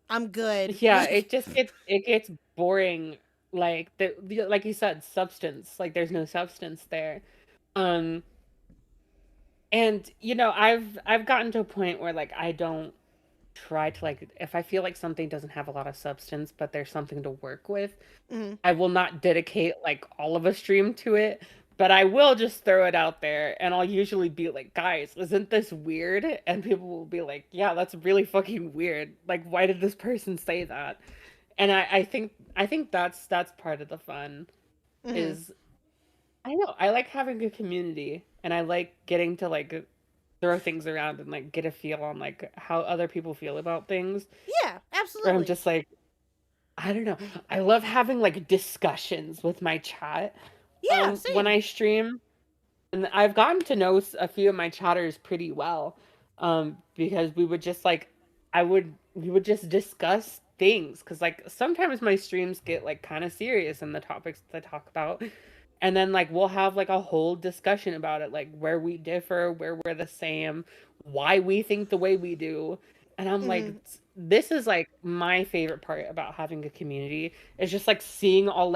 I'm good. Yeah, it gets boring. Like like you said, substance. Like there's no substance there. And you know, I've gotten to a point where like I don't try to like, if I feel like something doesn't have a lot of substance, but there's something to work with, I will not dedicate like all of a stream to it. But I will just throw it out there, and I'll usually be like, guys, isn't this weird? And people will be like, yeah, that's really fucking weird. Like, why did this person say that? And I think that's part of the fun is, I know, I like having a community, and I like getting to like throw things around and like get a feel on like how other people feel about things. Yeah, absolutely. Where I'm just like, I don't know. I love having like discussions with my chat. Yeah, when I stream, and I've gotten to know a few of my chatters pretty well, because we would just like, we would just discuss things, because like sometimes my streams get like kind of serious in the topics that I talk about, and then like we'll have like a whole discussion about it, like where we differ, where we're the same, why we think the way we do, and I'm like, this is like my favorite part about having a community. It's just like seeing all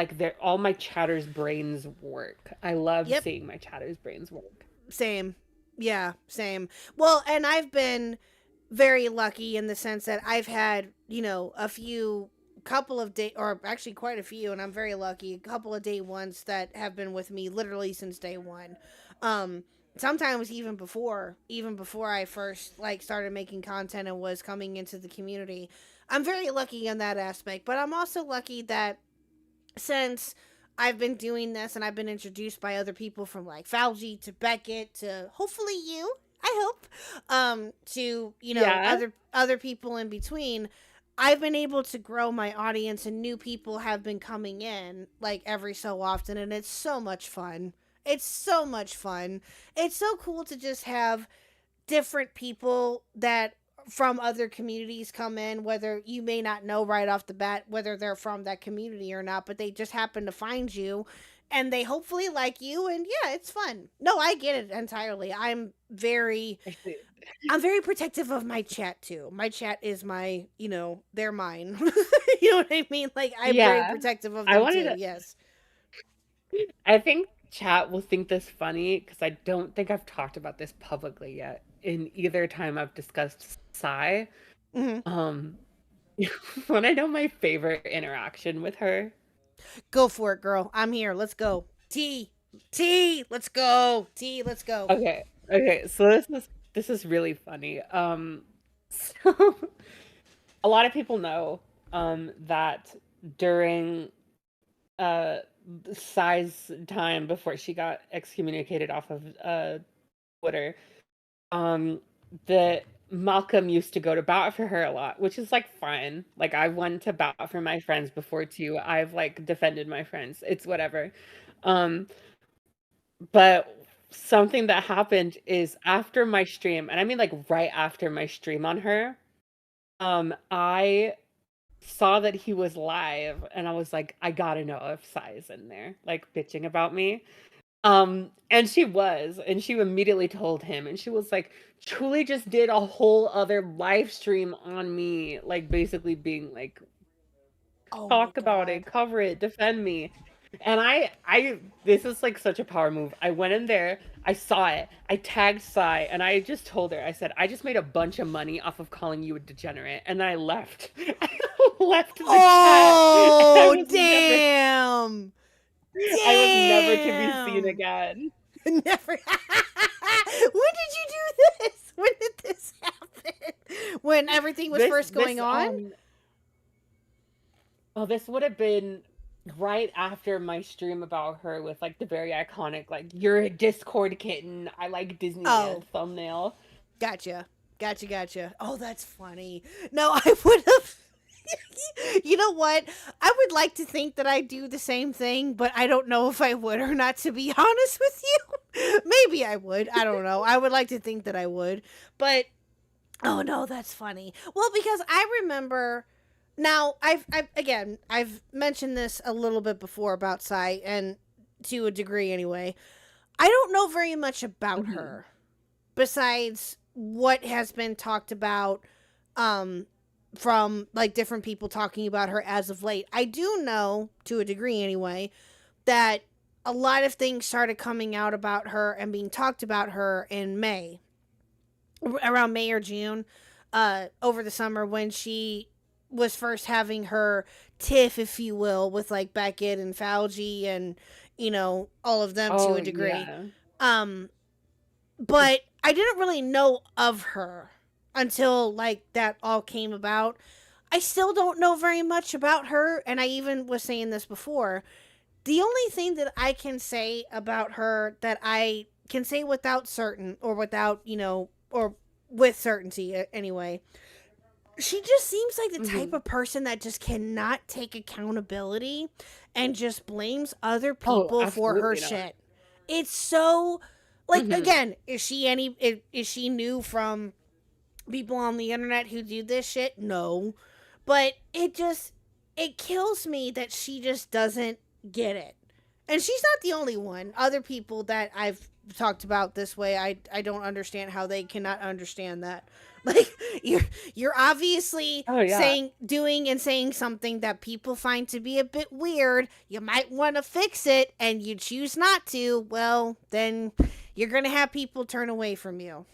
my chatters' brains work. I love seeing my chatters' brains work. Same. Yeah, same. Well, and I've been very lucky in the sense that I've had, you know, couple of day, or actually quite a few, and I'm very lucky, a couple of day ones that have been with me literally since day one. Sometimes even before I first like started making content and was coming into the community. I'm very lucky in that aspect, but I'm also lucky that since I've been doing this and I've been introduced by other people, from like Falgi to Beckett to hopefully you, I hope, to, you know, other people in between, I've been able to grow my audience, and new people have been coming in like every so often, and it's so much fun. It's so much fun. It's so cool to just have different people that from other communities come in, whether you may not know right off the bat whether they're from that community or not, but they just happen to find you and they hopefully like you, and yeah, it's fun. No, I get it entirely. I'm very protective of my chat too. My chat is my, you know, they're mine. You know what I mean? Like, I'm very protective of them too. Yes. I think chat will think this funny because I don't think I've talked about this publicly yet in either time I've discussed Psy. Want to know my favorite interaction with her? Go for it, girl. I'm here. Let's go. T, let's go. Let's go. Okay. So this is really funny. So a lot of people know that during Psy's time before she got excommunicated off of Twitter, that Malcolm used to go to bat for her a lot, which is like fine. Like, I went to bat for my friends before too. I've like defended my friends. It's whatever. But something that happened is after my stream, and I mean like right after my stream on her, I saw that he was live, and I was like, I gotta know if Psy is in there, like bitching about me. And she was, and she immediately told him, and she was like, Chuli just did a whole other live stream on me, like basically being like, talk about it, cover it, defend me. And this is like such a power move. I went in there, I saw it, I tagged Sai, and I just told her, I said, I just made a bunch of money off of calling you a degenerate. And then I left. I left the chat. Oh, damn. I was never to be seen again. Never. When did you do this? When did this happen? When everything was first going on? Well, this would have been right after my stream about her with like the very iconic, like, you're a Discord kitten, I like Disneyland thumbnail. Gotcha. Oh, that's funny. No, I would have. You know what? I would like to think that I do the same thing, but I don't know if I would or not, to be honest with you. Maybe I would. I don't know. I would like to think that I would. But, oh no, that's funny. Well, because I remember... Now, I've mentioned this a little bit before about Sai, and to a degree anyway. I don't know very much about her, besides what has been talked about from like different people talking about her as of late. I do know, to a degree anyway, that a lot of things started coming out about her and being talked about her in May, around May or June, over the summer, when she was first having her tiff, if you will, with like Beckett and Fauci and, you know, all of them to a degree. Yeah. But I didn't really know of her until like that all came about. I still don't know very much about her, and I even was saying this before. The only thing that I can say about her, that I can say without certain, or without, you know, or with certainty anyway, she just seems like the type of person that just cannot take accountability and just blames other people for her shit. It's so, like, again, is she new from people on the internet who do this shit? No. But it kills me that she just doesn't get it. And she's not the only one. Other people that I've talked about this way, I don't understand how they cannot understand that. Like, you're obviously doing and saying something that people find to be a bit weird. You might want to fix it, and you choose not to. Well, then you're going to have people turn away from you.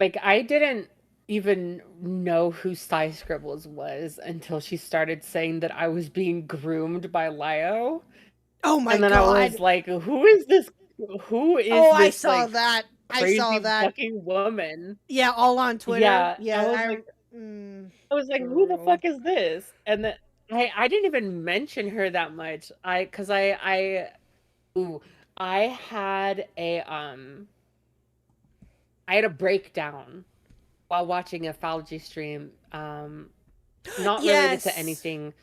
Like, I didn't even know who Sai Scribbles was until she started saying that I was being groomed by Lio. Oh my God. And then I was like, who is this? Who is this? Oh, I saw that. Crazy I saw that fucking woman. Yeah, all on Twitter. Yeah. I was like, who the fuck is this? And then I didn't even mention her that much. I had a breakdown while watching a Fauci stream. Not related to anything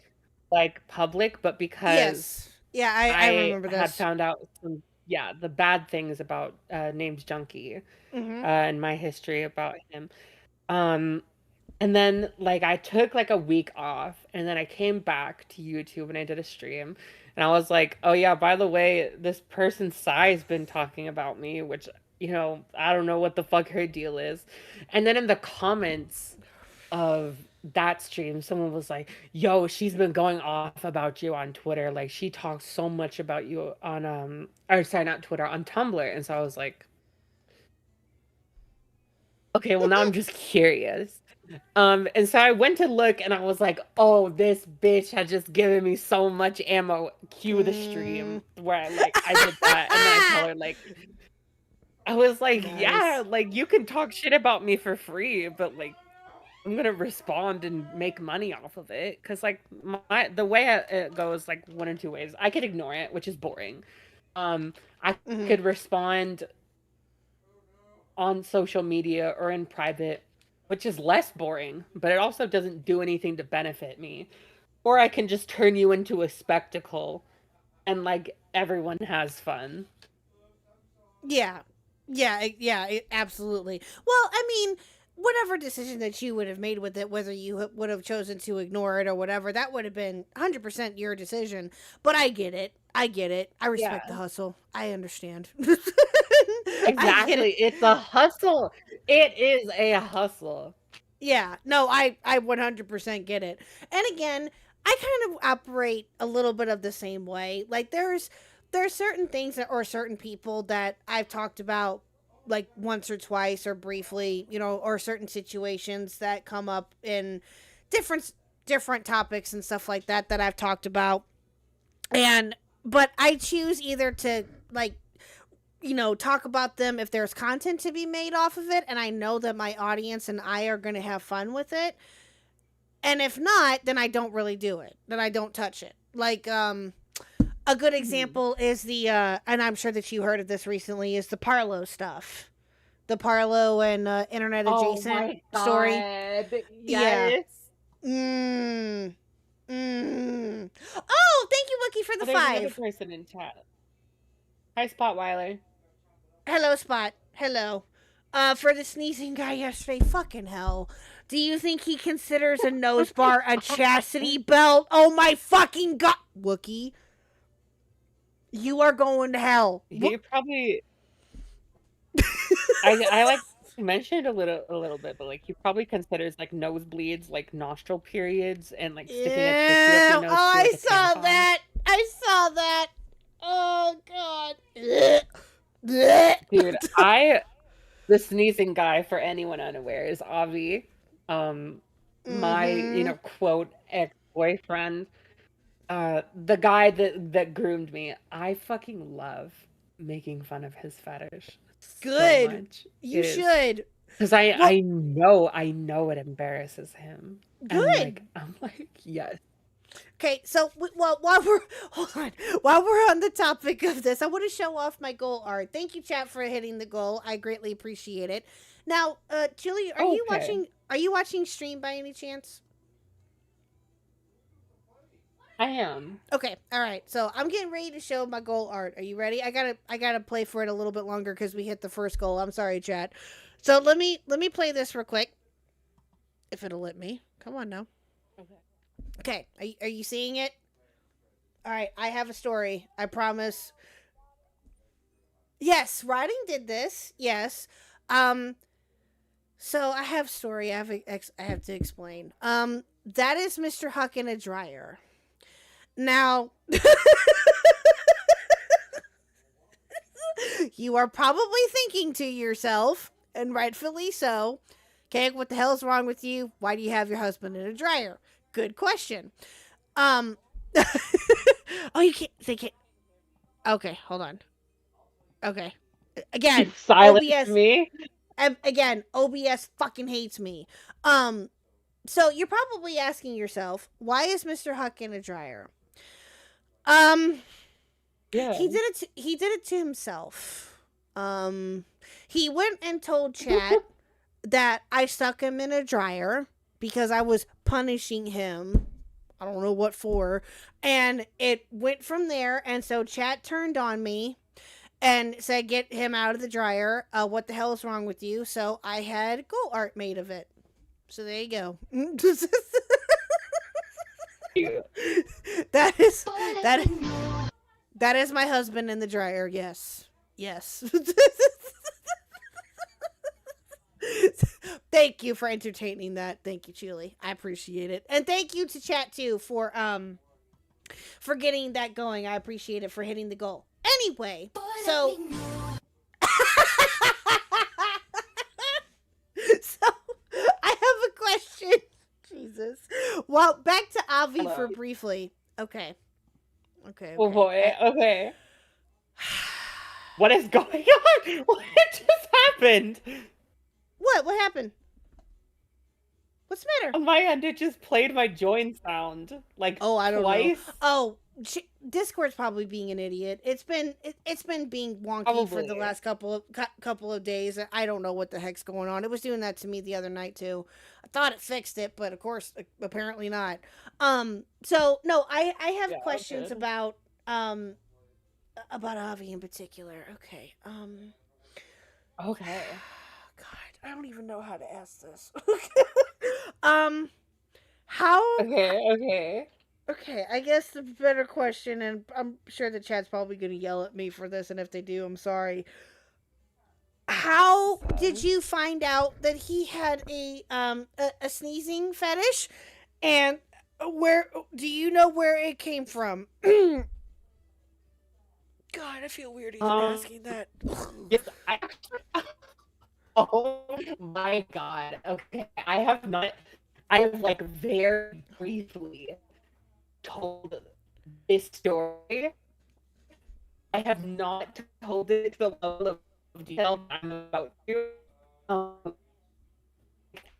like public, but because I remember this. had found out some the bad things about Named Junkie and my history about him. And then like I took like a week off, and then I came back to YouTube and I did a stream, and I was like, oh yeah, by the way, this person Sai's been talking about me, which, you know, I don't know what the fuck her deal is. And then in the comments of that stream, someone was like, yo, she's been going off about you on Twitter, like she talks so much about you on not Twitter, on Tumblr. And so I was like, okay, well now I'm just curious. And so I went to look, and I was like, oh, this bitch had just given me so much ammo. Cue the stream where I did that, and then I tell her, like, I was like, yeah, like you can talk shit about me for free, but like I'm gonna respond and make money off of it, because like the way it goes, like one or two ways. I could ignore it, which is boring. I could respond on social media or in private, which is less boring, but it also doesn't do anything to benefit me. Or I can just turn you into a spectacle, and like everyone has fun. Yeah, absolutely. Well, I mean, whatever decision that you would have made with it, whether you would have chosen to ignore it or whatever, that would have been 100% your decision. But I get it. I respect the hustle. I understand. Exactly. It's a hustle. It is a hustle. Yeah. No, I 100% get it. And again, I kind of operate a little bit of the same way. Like there's certain things that, or certain people that I've talked about like once or twice or briefly, you know, or certain situations that come up in different topics and stuff like that that I've talked about. But I choose either to like, you know, talk about them if there's content to be made off of it and I know that my audience and I are going to have fun with it. And if not, then I don't really do it. Then I don't touch it. Like, a good example is the, and I'm sure that you heard of this recently, is the Parlo stuff. The Parlo and internet adjacent story. Yes. Yeah. Oh, thank you, Wookie, for the There's 5. another person in chat. Hi, Spotweiler. Hello, Spot. Hello. For the sneezing guy yesterday, fucking hell. Do you think he considers a nose bar a chastity belt? Oh my fucking god, Wookie. You are going to hell. He probably. I like mentioned a little bit, but like he probably considers like nosebleeds, like nostril periods, and like sticking a tissue up your nose. Oh, through, I like, a saw tampon. that. I saw that. Oh god. Dude, the sneezing guy, for anyone unaware, is Avi. My, you know, quote, ex-boyfriend. The guy that groomed me. I fucking love making fun of his fetish. Good. So much. You should. Because I know it embarrasses him. Good. And I'm like, yes. Okay, so while we're on the topic of this, I want to show off my goal art. Thank you, chat, for hitting the goal. I greatly appreciate it. Now, Julie, are you watching stream by any chance? I am. Okay, all right. So I'm getting ready to show my goal art. Are you ready? I gotta play for it a little bit longer because we hit the first goal. I'm sorry, chat. So let me play this real quick, if it'll let me. Come on now. Okay, are you seeing it? All right, I have a story. I promise. Yes, Riding did this. Yes. So I have a story. I have to explain. That is Mr. Khuck in a dryer. Now, you are probably thinking to yourself, and rightfully so, okay, what the hell is wrong with you? Why do you have your husband in a dryer? Good question. Oh, you can't. They can't. Okay, hold on. Okay, again, Silence OBS. me. Again, OBS fucking hates me. So you're probably asking yourself, why is Mr. Khuck in a dryer? Yeah. He did it to himself. He went and told chat that I stuck him in a dryer because I was punishing him. I don't know what for. And it went from there. And so chat turned on me and said, get him out of the dryer. What the hell is wrong with you? So I had goal art made of it. So there you go. That is my husband in the dryer. Yes. Thank you for entertaining that. Thank you, Julie. I appreciate it. And thank you to chat too for getting that going. I appreciate it, for hitting the goal. Anyway, so I have a question. Jesus. Well, back to Avi for briefly. Okay. Oh boy. Okay. What is going on? What just happened? What happened? What's the matter? On my end, it just played my join sound like I don't twice. know. Oh, Discord's probably being an idiot. It's been being wonky for the last couple of days. I don't know what the heck's going on. It was doing that to me the other night too. I thought it fixed it, but of course, apparently not. So no, I have questions about Avi in particular. Okay. Okay. God, I don't even know how to ask this. How? Okay, I guess the better question, and I'm sure the chat's probably going to yell at me for this, and if they do, I'm sorry. How did you find out that he had a sneezing fetish? And Where do you know where it came from? God, I feel weird even asking that. Yes, I actually. Oh my god. Okay, I have like very briefly told this story. I have not told it to the level of detail that I'm about to.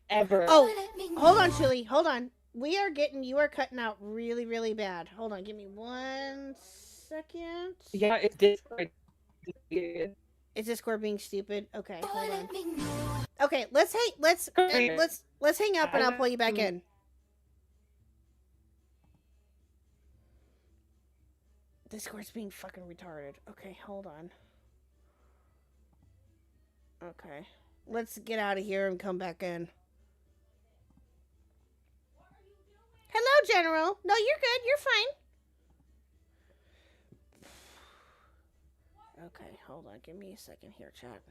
Ever. Oh, hold on, Chili. Hold on. You are cutting out really, really bad. Hold on, give me 1 second. Yeah, it's Discord. Is Discord being stupid? Okay, hold on. Okay, let's hang up and I'll pull you back in. Discord's being fucking retarded. Okay, hold on. Okay. Let's get out of here and come back in. Hello, General. No, you're good. You're fine. Okay, hold on. Give me a second here, chat.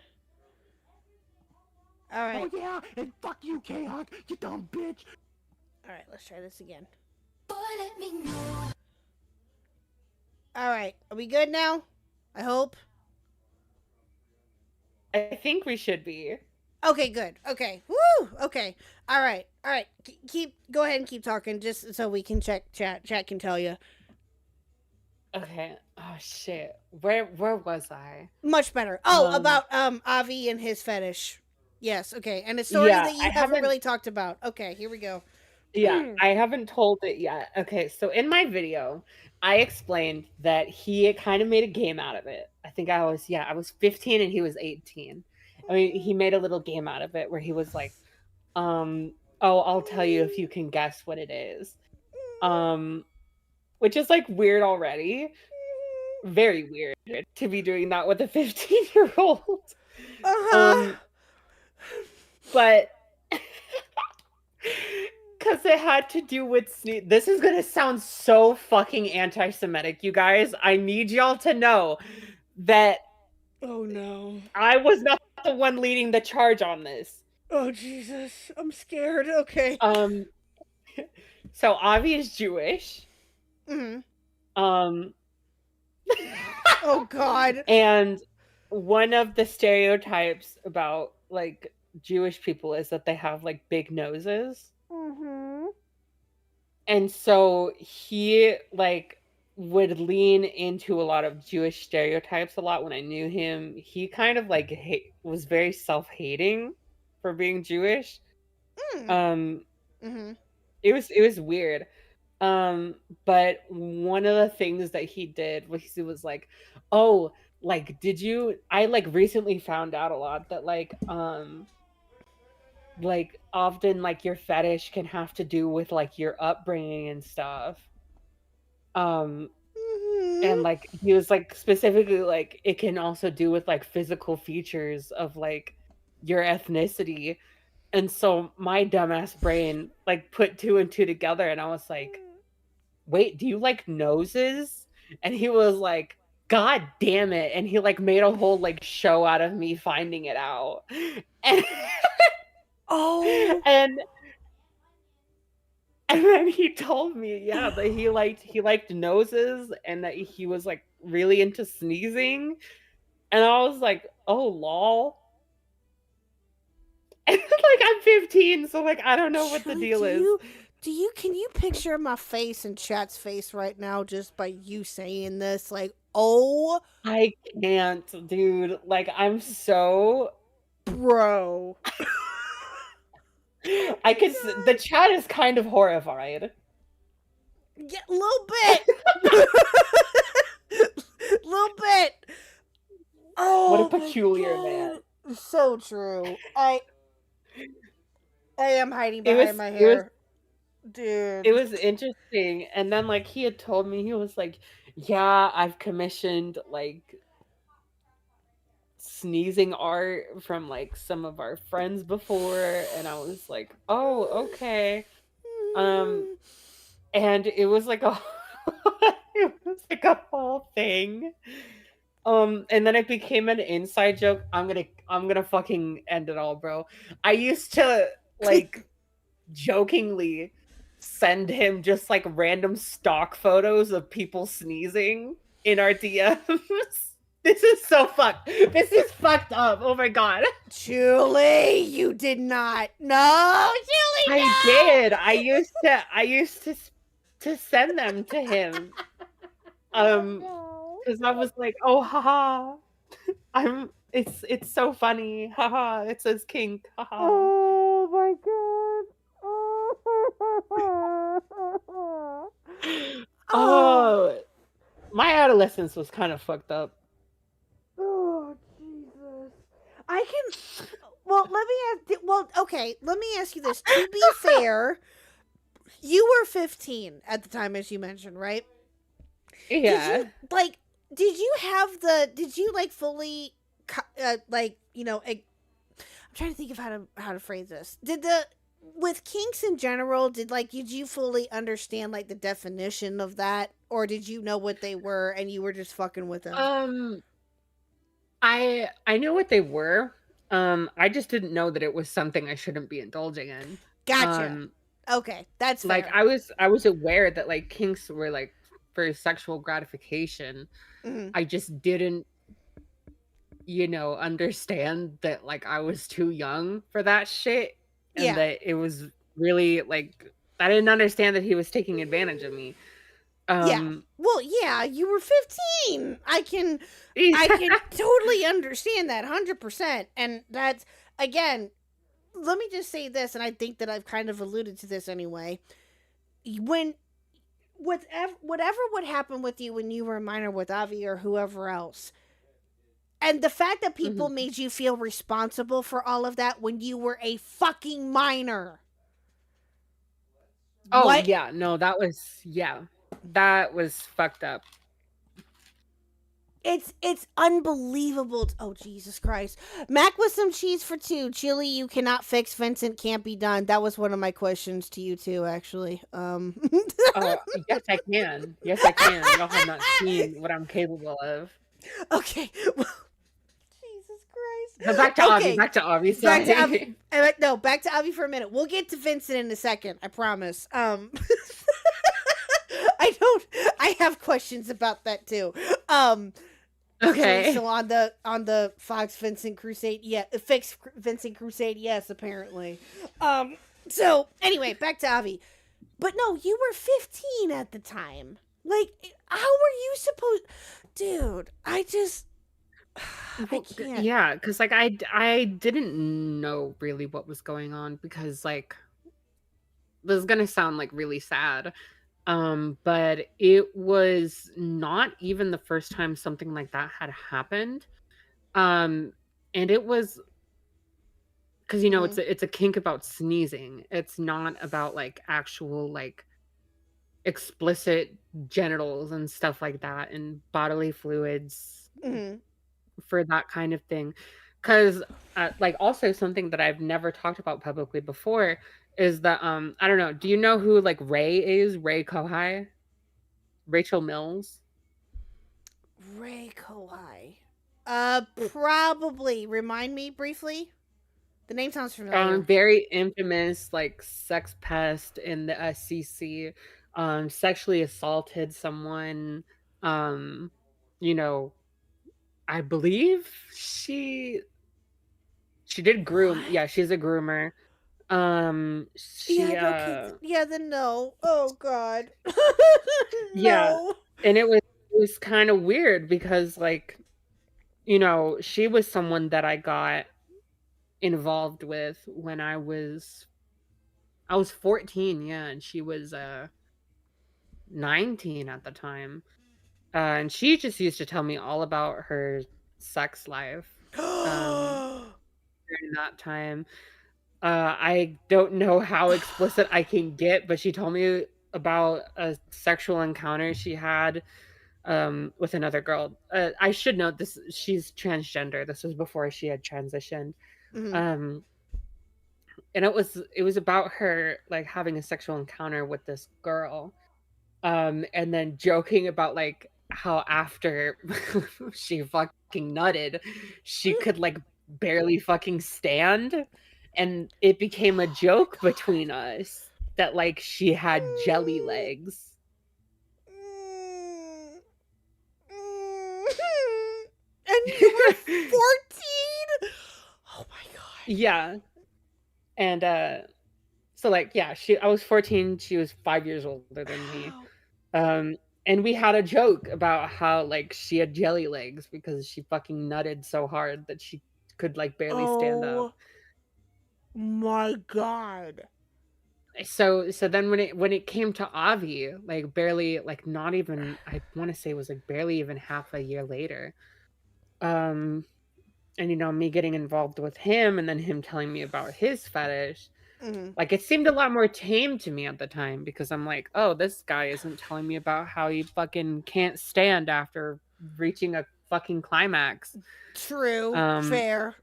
Alright. Oh yeah, and fuck you, Khuck, you dumb bitch. Alright, let's try this again. Alright, are we good now? I hope. I think we should be. Okay, good. Okay. Woo! Okay. Alright. Alright. Go ahead and keep talking just so we can check chat. Chat can tell you. Okay. Oh shit. Where was I? Much better. Oh, about Avi and his fetish. Yes, okay. And a story that you haven't really talked about. Okay, here we go. Yeah, I haven't told it yet. Okay, so in my video, I explained that he kind of made a game out of it. I think I was 15 and he was 18. I mean, he made a little game out of it where he was like, oh, I'll tell you if you can guess what it is. Which is like weird already. Very weird to be doing that with a 15-year-old. But because it had to do with this is gonna sound so fucking anti-Semitic, you guys. I need y'all to know that. Oh no! I was not the one leading the charge on this. Oh Jesus! I'm scared. Okay. So Avi is Jewish. Mm-hmm. Oh God. And one of the stereotypes about like Jewish people is that they have like big noses. Mm-hmm. And so he like would lean into a lot of Jewish stereotypes a lot. When I knew him, he kind of like was very self-hating for being Jewish. Mm-hmm. It was weird. But one of the things that he did was he was like, oh, like, I like recently found out a lot that like often like your fetish can have to do with like your upbringing and stuff. And like he was like specifically like it can also do with like physical features of like your ethnicity. And so my dumbass brain like put 2 and 2 together and I was like, wait, do you like noses? And he was like, God damn it. And he like made a whole like show out of me finding it out. And and then he told me, yeah, that he liked noses and that he was like really into sneezing. And I was like, oh lol. And like I'm 15, so like I don't know what the deal is. Can you picture my face and chat's face right now just by you saying this? Like, oh, I can't, dude. Like I'm so bro. The chat is kind of horrified. Yeah, a little bit. Little bit. Oh, what a peculiar man. So true. I am hiding behind my hair. Dude. It was interesting. And then like he had told me, he was like, yeah, I've commissioned like sneezing art from like some of our friends before. And I was like, oh, okay. And it was like a whole thing. And then it became an inside joke. I'm gonna fucking end it all, bro. I used to like jokingly send him just like random stock photos of people sneezing in our DMs. This is so fucked. This is fucked up. Oh my god. Julie, you did not. No, Julie, no! I did. I used to send them to him. Because I was like, oh haha. It's so funny. Haha. It says kink. Haha. Oh my god. Oh, my adolescence was kind of fucked up. Oh, Jesus. I can. Well, let me ask. Well, okay. Let me ask you this. To be fair, you were 15 at the time, as you mentioned, right? Yeah. Did you have the? Did you like fully, like I'm trying to think of how to phrase this. With kinks in general, did you fully understand like the definition of that, or did you know what they were and you were just fucking with them? I knew what they were. I just didn't know that it was something I shouldn't be indulging in. Gotcha. Okay, that's fair. Like I was aware that like kinks were like for sexual gratification. Mhm. I just didn't understand that like I was too young for that shit, and that it was really like I didn't understand that he was taking advantage of me. Yeah. Well, yeah, you were 15. I can totally understand that 100%. And that's, again, let me just say this, and I think that I've kind of alluded to this anyway. Whatever would happen with you when you were a minor with Avi or whoever else, and the fact that people made you feel responsible for all of that when you were a fucking minor. Oh, yeah. No, that was fucked up. It's unbelievable. Oh, Jesus Christ. Mac with some cheese for 2. Chili you cannot fix. Vincent can't be done. That was one of my questions to you too, actually. Yes, I can. Yes, I can. Y'all have not seen what I'm capable of. Okay. Well, Jesus Christ. But back to Avi. Back to Avi. Sorry. Back to Avi. No, back to Avi for a minute. We'll get to Vincent in a second. I promise. I have questions about that too. Okay. So on the Fox Vincent Crusade, fix Vincent Crusade, yes, apparently. So anyway, back to Avi. But no, you were 15 at the time. Like, how were you supposed, dude? I can't. Yeah, because like I didn't know really what was going on, because like this is gonna sound like really sad. But it was not even the first time something like that had happened. And it was because it's a kink about sneezing. It's not about like actual like explicit genitals and stuff like that and bodily fluids for that kind of thing. Because like also something that I've never talked about publicly before is that I don't know, do you know who like Ray is? Ray Kohai? Rachel Mills? Ray Kohai. Probably. Remind me briefly. The name sounds familiar. Very infamous like sex pest in the SCC. Sexually assaulted someone. I believe she did groom. Yeah, she's a groomer. No. Oh God. Yeah. And it was kind of weird because like, she was someone that I got involved with when I was 14, yeah, and she was 19 at the time. And she just used to tell me all about her sex life during that time. I don't know how explicit I can get, but she told me about a sexual encounter she had with another girl. I should note this: she's transgender. This was before she had transitioned. And it was about her like having a sexual encounter with this girl, and then joking about like how after she fucking nutted, she could like barely fucking stand, and it became a joke between us. that like she had jelly legs. And you were 14? Oh my god. Yeah. And so like yeah, I was 14, she was 5 years older than me. And we had a joke about how like she had jelly legs because she fucking nutted so hard that she could like barely stand up. My god. So then when it came to Avi, like barely, like not even, I want to say it was like barely even half a year later. And you know, me getting involved with him and then him telling me about his fetish, like it seemed a lot more tame to me at the time because I'm like, oh, this guy isn't telling me about how he fucking can't stand after reaching a fucking climax. True. Fair.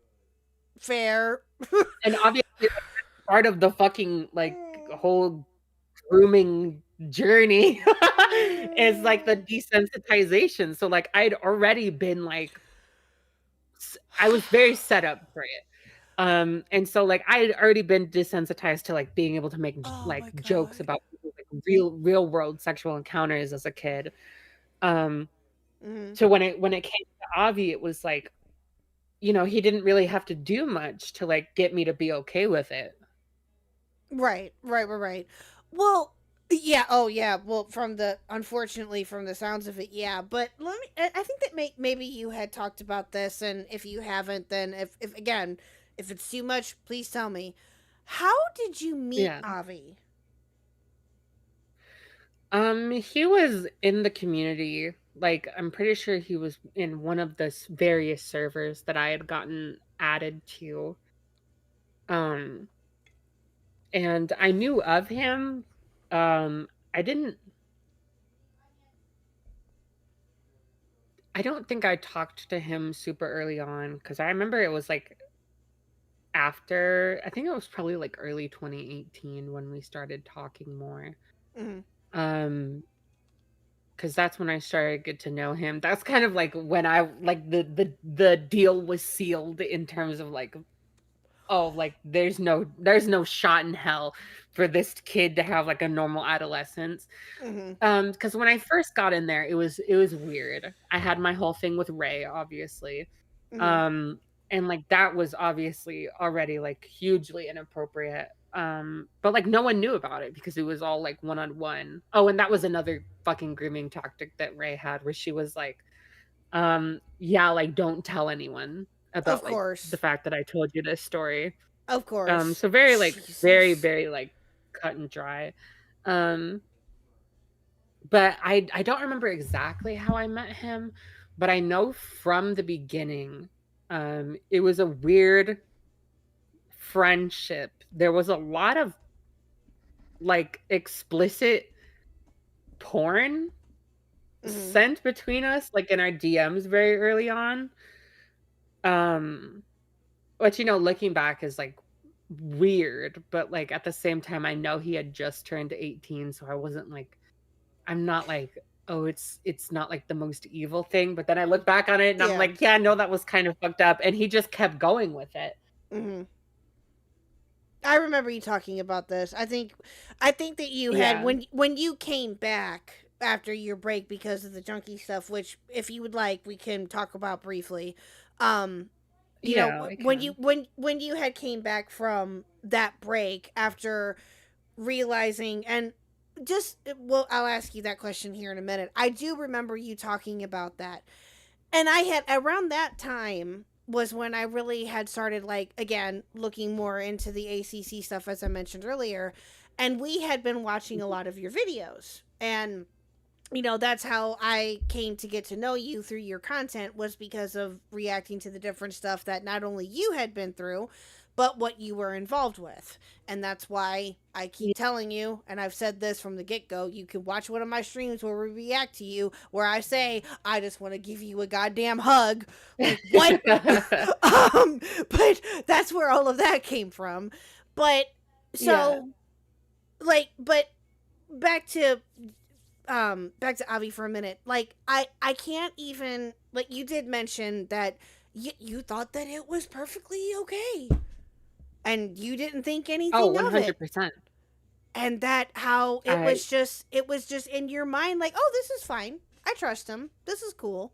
And obviously part of the fucking like whole grooming journey is like the desensitization. So like I'd already been like, I was very set up for it. And so like I had already been desensitized to like being able to make like jokes about like, real world sexual encounters as a kid. So when it came to Avi, it was like, you know, he didn't really have to do much to like get me to be okay with it. Right. Well, yeah. Oh, yeah. Well, unfortunately, from the sounds of it, yeah. But I think that maybe you had talked about this, and if you haven't, then if it's too much, please tell me. How did you meet Avi? He was in the community. Like, I'm pretty sure he was in one of the various servers that I had gotten added to. And I knew of him. I don't think I talked to him super early on because I remember it was like after, I think it was probably like early 2018 when we started talking more. Because that's when I started to get to know him. That's kind of like when I like the deal was sealed in terms of like, oh, like there's no shot in hell for this kid to have like a normal adolescence. Because when I first got in there, it was weird. I had my whole thing with Ray, obviously. And like that was obviously already like hugely inappropriate. But like no one knew about it because it was all like one-on-one. Oh, and that was another fucking grooming tactic that Ray had where she was like, yeah, like don't tell anyone about like the fact that I told you this story. Of course. So very like very, very like cut and dry. But I don't remember exactly how I met him, but I know from the beginning, it was a weird friendship. There was a lot of like explicit porn sent between us, like in our DMs very early on. Which, you know, looking back is like weird, but like at the same time, I know he had just turned 18, so I wasn't like, I'm not like, oh, it's not like the most evil thing. But then I look back on it and I'm like, yeah, no, that was kind of fucked up. And he just kept going with it. I remember you talking about this. I think that you had when you came back after your break because of the junkie stuff, which if you would like, we can talk about briefly. You know, when you had came back from that break after realizing and just, well, I'll ask you that question here in a minute. I do remember you talking about that. And I had, around that time was when I really had started, like, again, looking more into the ACC stuff, as I mentioned earlier. And we had been watching a lot of your videos. And, you know, that's how I came to get to know you through your content, was because of reacting to the different stuff that not only you had been through, but what you were involved with. And that's why I keep telling you, and I've said this from the get-go, you can watch one of my streams where we react to you, where I say, I just want to give you a goddamn hug. Like, what? But that's where all of that came from. But, so, like, but back to Avi for a minute. Like, I can't even, like, you did mention that you thought that it was perfectly okay. And you didn't think anything of it. 100%. and that how it I was just in your mind like, oh, this is fine. I trust him. This is cool.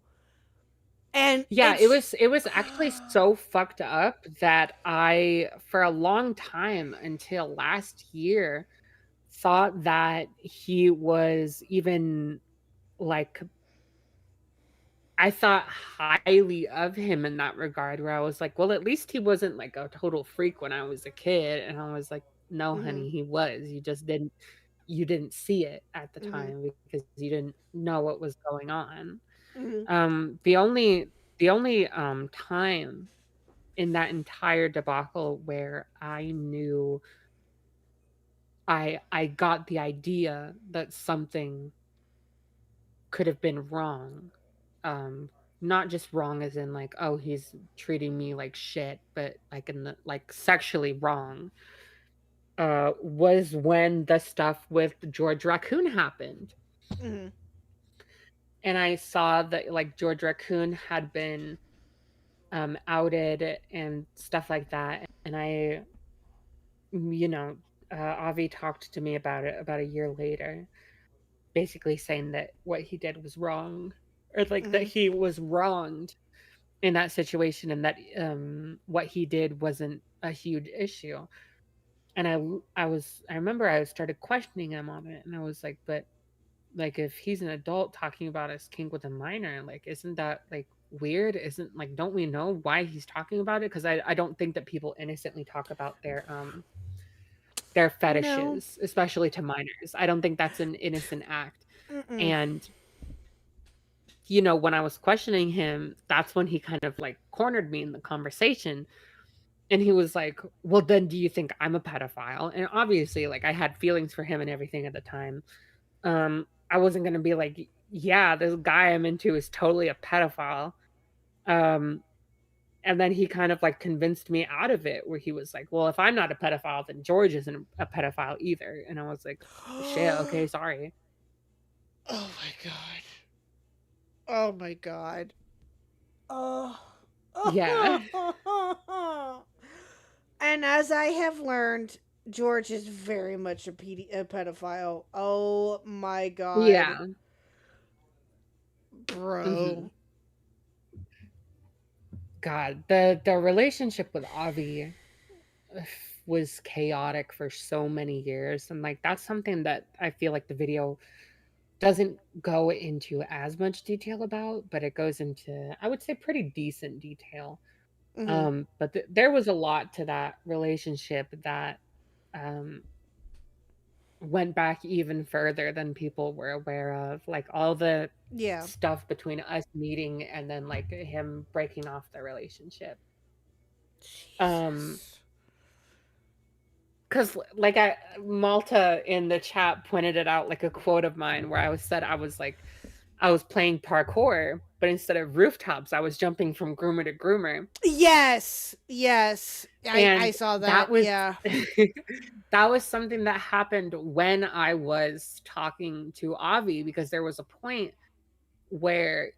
And Yeah, it was actually so fucked up that I, for a long time until last year, thought that he was even like, I thought highly of him in that regard, where I was like, well, at least he wasn't like a total freak when I was a kid. And I was like, no, honey, he was. You just you didn't see it at the time because you didn't know what was going on. The only time in that entire debacle where I knew I got the idea that something could have been wrong, not just wrong as in like, oh, he's treating me like shit, but like in the like sexually wrong, was when the stuff with George Raccoon happened. And I saw that like George Raccoon had been outed and stuff like that. And I, Avi talked to me about it about a year later, basically saying that what he did was wrong, or like that he was wronged in that situation, and that what he did wasn't a huge issue. And I remember I started questioning him on it, and I was like, but like if he's an adult talking about his kink with a minor, like isn't that like weird? Isn't like, don't we know why he's talking about it? Because I don't think that people innocently talk about their fetishes, especially to minors. I don't think that's an innocent act. And when I was questioning him, that's when he kind of like cornered me in the conversation. And he was like, well, then do you think I'm a pedophile? And obviously, like, I had feelings for him and everything at the time. I wasn't going to be like, yeah, this guy I'm into is totally a pedophile. And then he kind of like convinced me out of it, where he was like, well, if I'm not a pedophile, then George isn't a pedophile either. And I was like, shit, okay, sorry. Oh my God. Oh my God. Oh. Yeah. And as I have learned, George is very much a pedophile. Oh my God. Yeah. Bro. God, the relationship with Avi was chaotic for so many years. And like, that's something that I feel like the video doesn't go into as much detail about, but it goes into, I would say, pretty decent detail. But there was a lot to that relationship that went back even further than people were aware of, like all the stuff between us meeting and then like him breaking off the relationship. Because like Malta in the chat pointed it out, like a quote of mine where I was playing parkour, but instead of rooftops, I was jumping from groomer to groomer. Yes. I saw that. That was, that was something that happened when I was talking to Avi, because there was a point where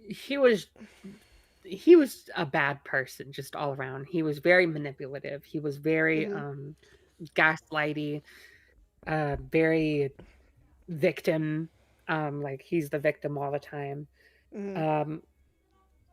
he was a bad person just all around. He was very manipulative. He was very gaslighty, very victim. Like he's the victim all the time.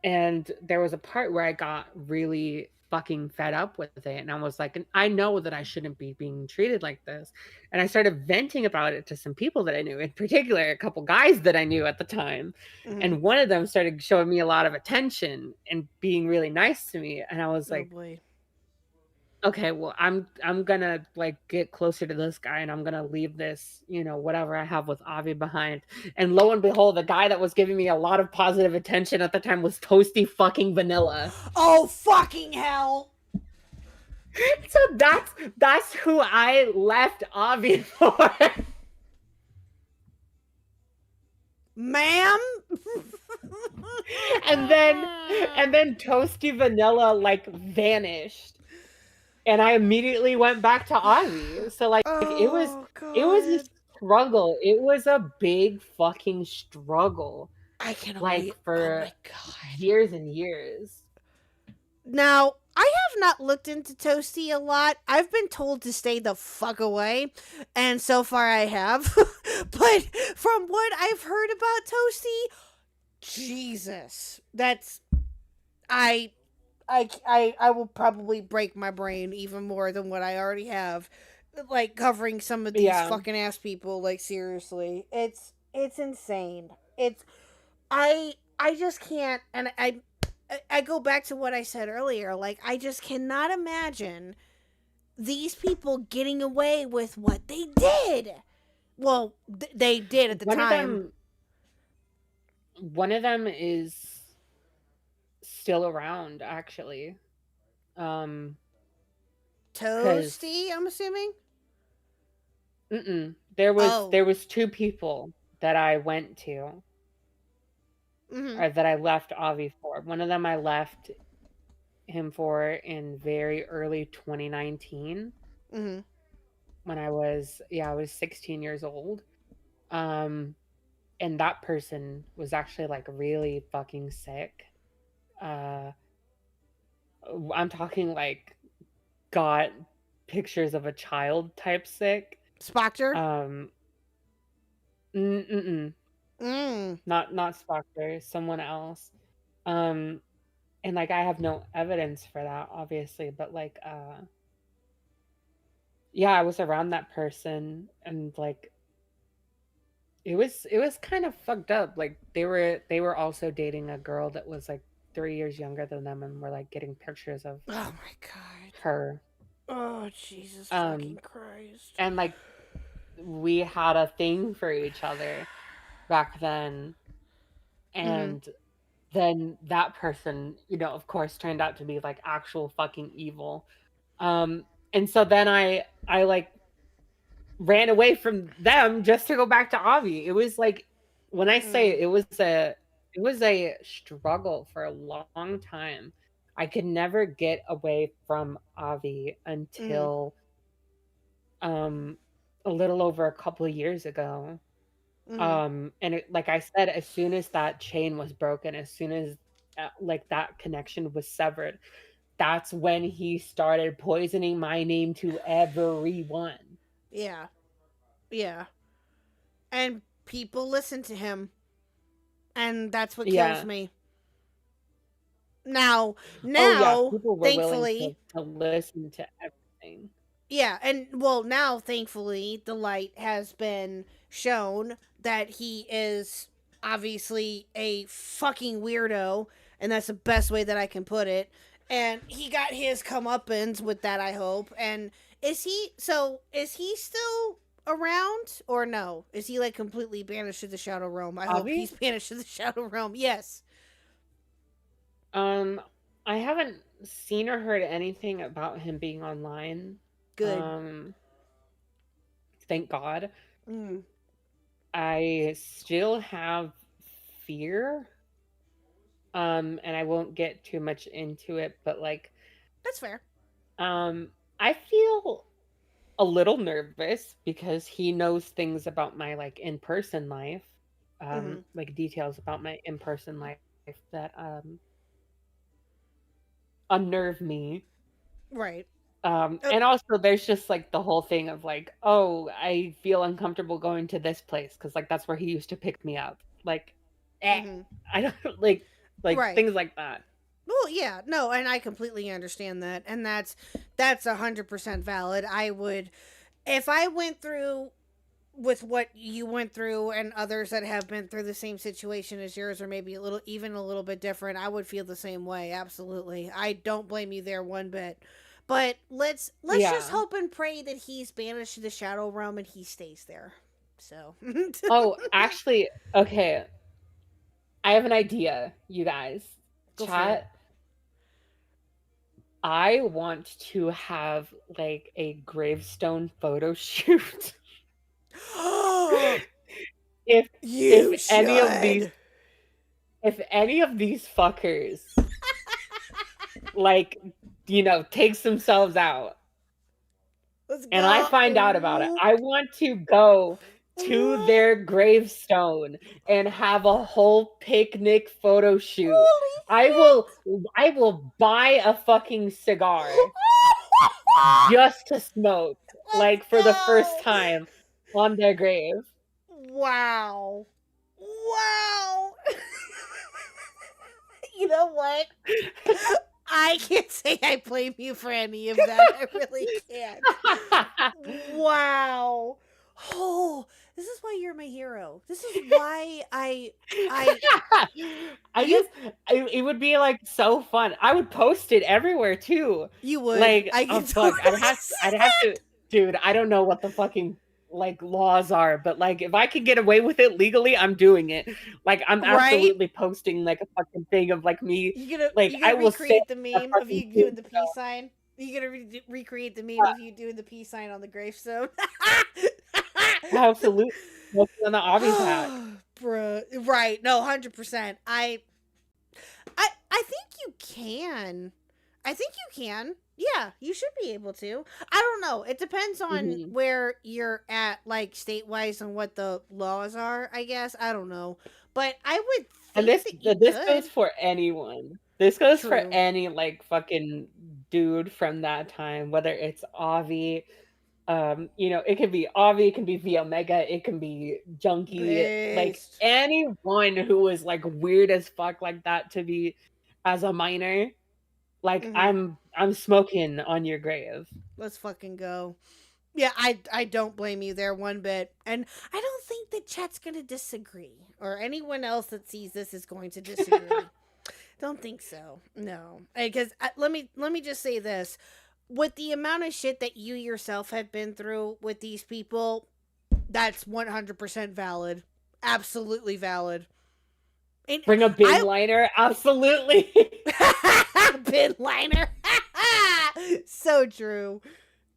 And there was a part where I got really fucking fed up with it, and I was like, I know that I shouldn't be being treated like this. And I started venting about it to some people that I knew, in particular a couple guys that I knew at the time. And one of them started showing me a lot of attention and being really nice to me, and I was like, okay, well, I'm gonna like get closer to this guy, and I'm gonna leave this, whatever I have with Avi behind. And lo and behold, the guy that was giving me a lot of positive attention at the time was Toasty fucking Vanilla. Oh fucking hell! So that's who I left Avi for. Ma'am. and then Toasty Vanilla like vanished. And I immediately went back to Avi. So like it was a struggle. It was a big fucking struggle. I can like wait. for years and years. Now, I have not looked into Toasty a lot. I've been told to stay the fuck away, and so far I have. But from what I've heard about Toasty, Jesus, that's I will probably break my brain even more than what I already have, like covering some of these Yeah. fucking ass people. Like seriously, it's insane. I just can't, and I go back to what I said earlier. Like I just cannot imagine these people getting away with what they did. Well, they did at the time. One of them is still around, actually. Toasty, I'm assuming. There Oh. was two people that I went to, Mhm. or that I left Avi for. One of them I left him for in very early 2019 Mhm. when I was 16 years old. And that person was actually like really fucking sick. I'm talking like got pictures of a child type sick. Spoctor. Not Spoctor, someone else. And like I have no evidence for that, obviously, but like yeah, I was around that person, and like it was kind of fucked up. Like they were also dating a girl that was like 3 years younger than them, and were like getting pictures of Oh my god. her. Oh Jesus fucking Christ. And like we had a thing for each other back then, and then that person, of course, turned out to be like actual fucking evil. And so then I like ran away from them just to go back to Avi. It was like, when I say it was a struggle for a long time. I could never get away from Avi until a little over a couple of years ago. And it, like I said, as soon as that chain was broken, as soon as like that connection was severed, that's when he started poisoning my name to everyone. Yeah. Yeah. And people listen to him. And that's what kills me. Now, people were thankfully, willing to listen to everything. Yeah, and well, now thankfully the light has been shown that he is obviously a fucking weirdo, and that's the best way that I can put it. And he got his comeuppance with that, I hope. And is he still around or no? Is he like completely banished to the Shadow Realm? I hope he's banished to the Shadow Realm. Yes. I haven't seen or heard anything about him being online. Good. Thank God. I still have fear. And I won't get too much into it, but like that's fair. I feel a little nervous because he knows things about my like in-person life. Like details about my in-person life that unnerve me. Right. And also there's just like the whole thing of like, oh, I feel uncomfortable going to this place because like that's where he used to pick me up. Like I don't like right. Things like that. Well, yeah, no, and I completely understand that, and that's 100% valid. I would, if I went through with what you went through and others that have been through the same situation as yours, or maybe a little bit different, I would feel the same way. Absolutely, I don't blame you there one bit. But let's just hope and pray that he's banished to the Shadow Realm and he stays there. So. Oh, actually, okay. I have an idea, you guys. Chat. I want to have like a gravestone photo shoot. if any of these fuckers like takes themselves out and I find out about it, I want to go to their gravestone and have a whole picnic photo shoot. I will buy a fucking cigar just to smoke, like for the first time on their grave. Wow. You know what? I can't say I blame you for any of that. I really can't. Wow. Oh, this is why you're my hero. This is why it would be like so fun. I would post it everywhere too. You would. Like, I can fuck, totally I'd have to, dude. I don't know what the fucking like laws are, but like if I can get away with it legally, I'm doing it. Like I'm absolutely posting like a fucking thing of like me. I will recreate the meme of you doing the peace sign. You gonna recreate the meme of you doing the peace sign on the gravestone? Absolutely. On the obvious hat. Bruh. Right. No, 100%. I think you can. Yeah, you should be able to. I don't know. It depends on where you're at, like, state-wise and what the laws are, I guess. I don't know. But I would think and this goes for anyone. This goes for any, like, fucking dude from that time, whether it's Avi, it can be Avi, it can be V Omega, it can be Junkie, like anyone who was like weird as fuck like that to be as a minor, like I'm smoking on your grave. Let's fucking go. Yeah, I don't blame you there one bit. And I don't think that chat's gonna disagree, or anyone else that sees this is going to disagree. Don't think so. No. Because let me just say this. With the amount of shit that you yourself have been through with these people, that's 100% valid. Absolutely valid. And bring a bin liner. Absolutely. Bin liner. So true.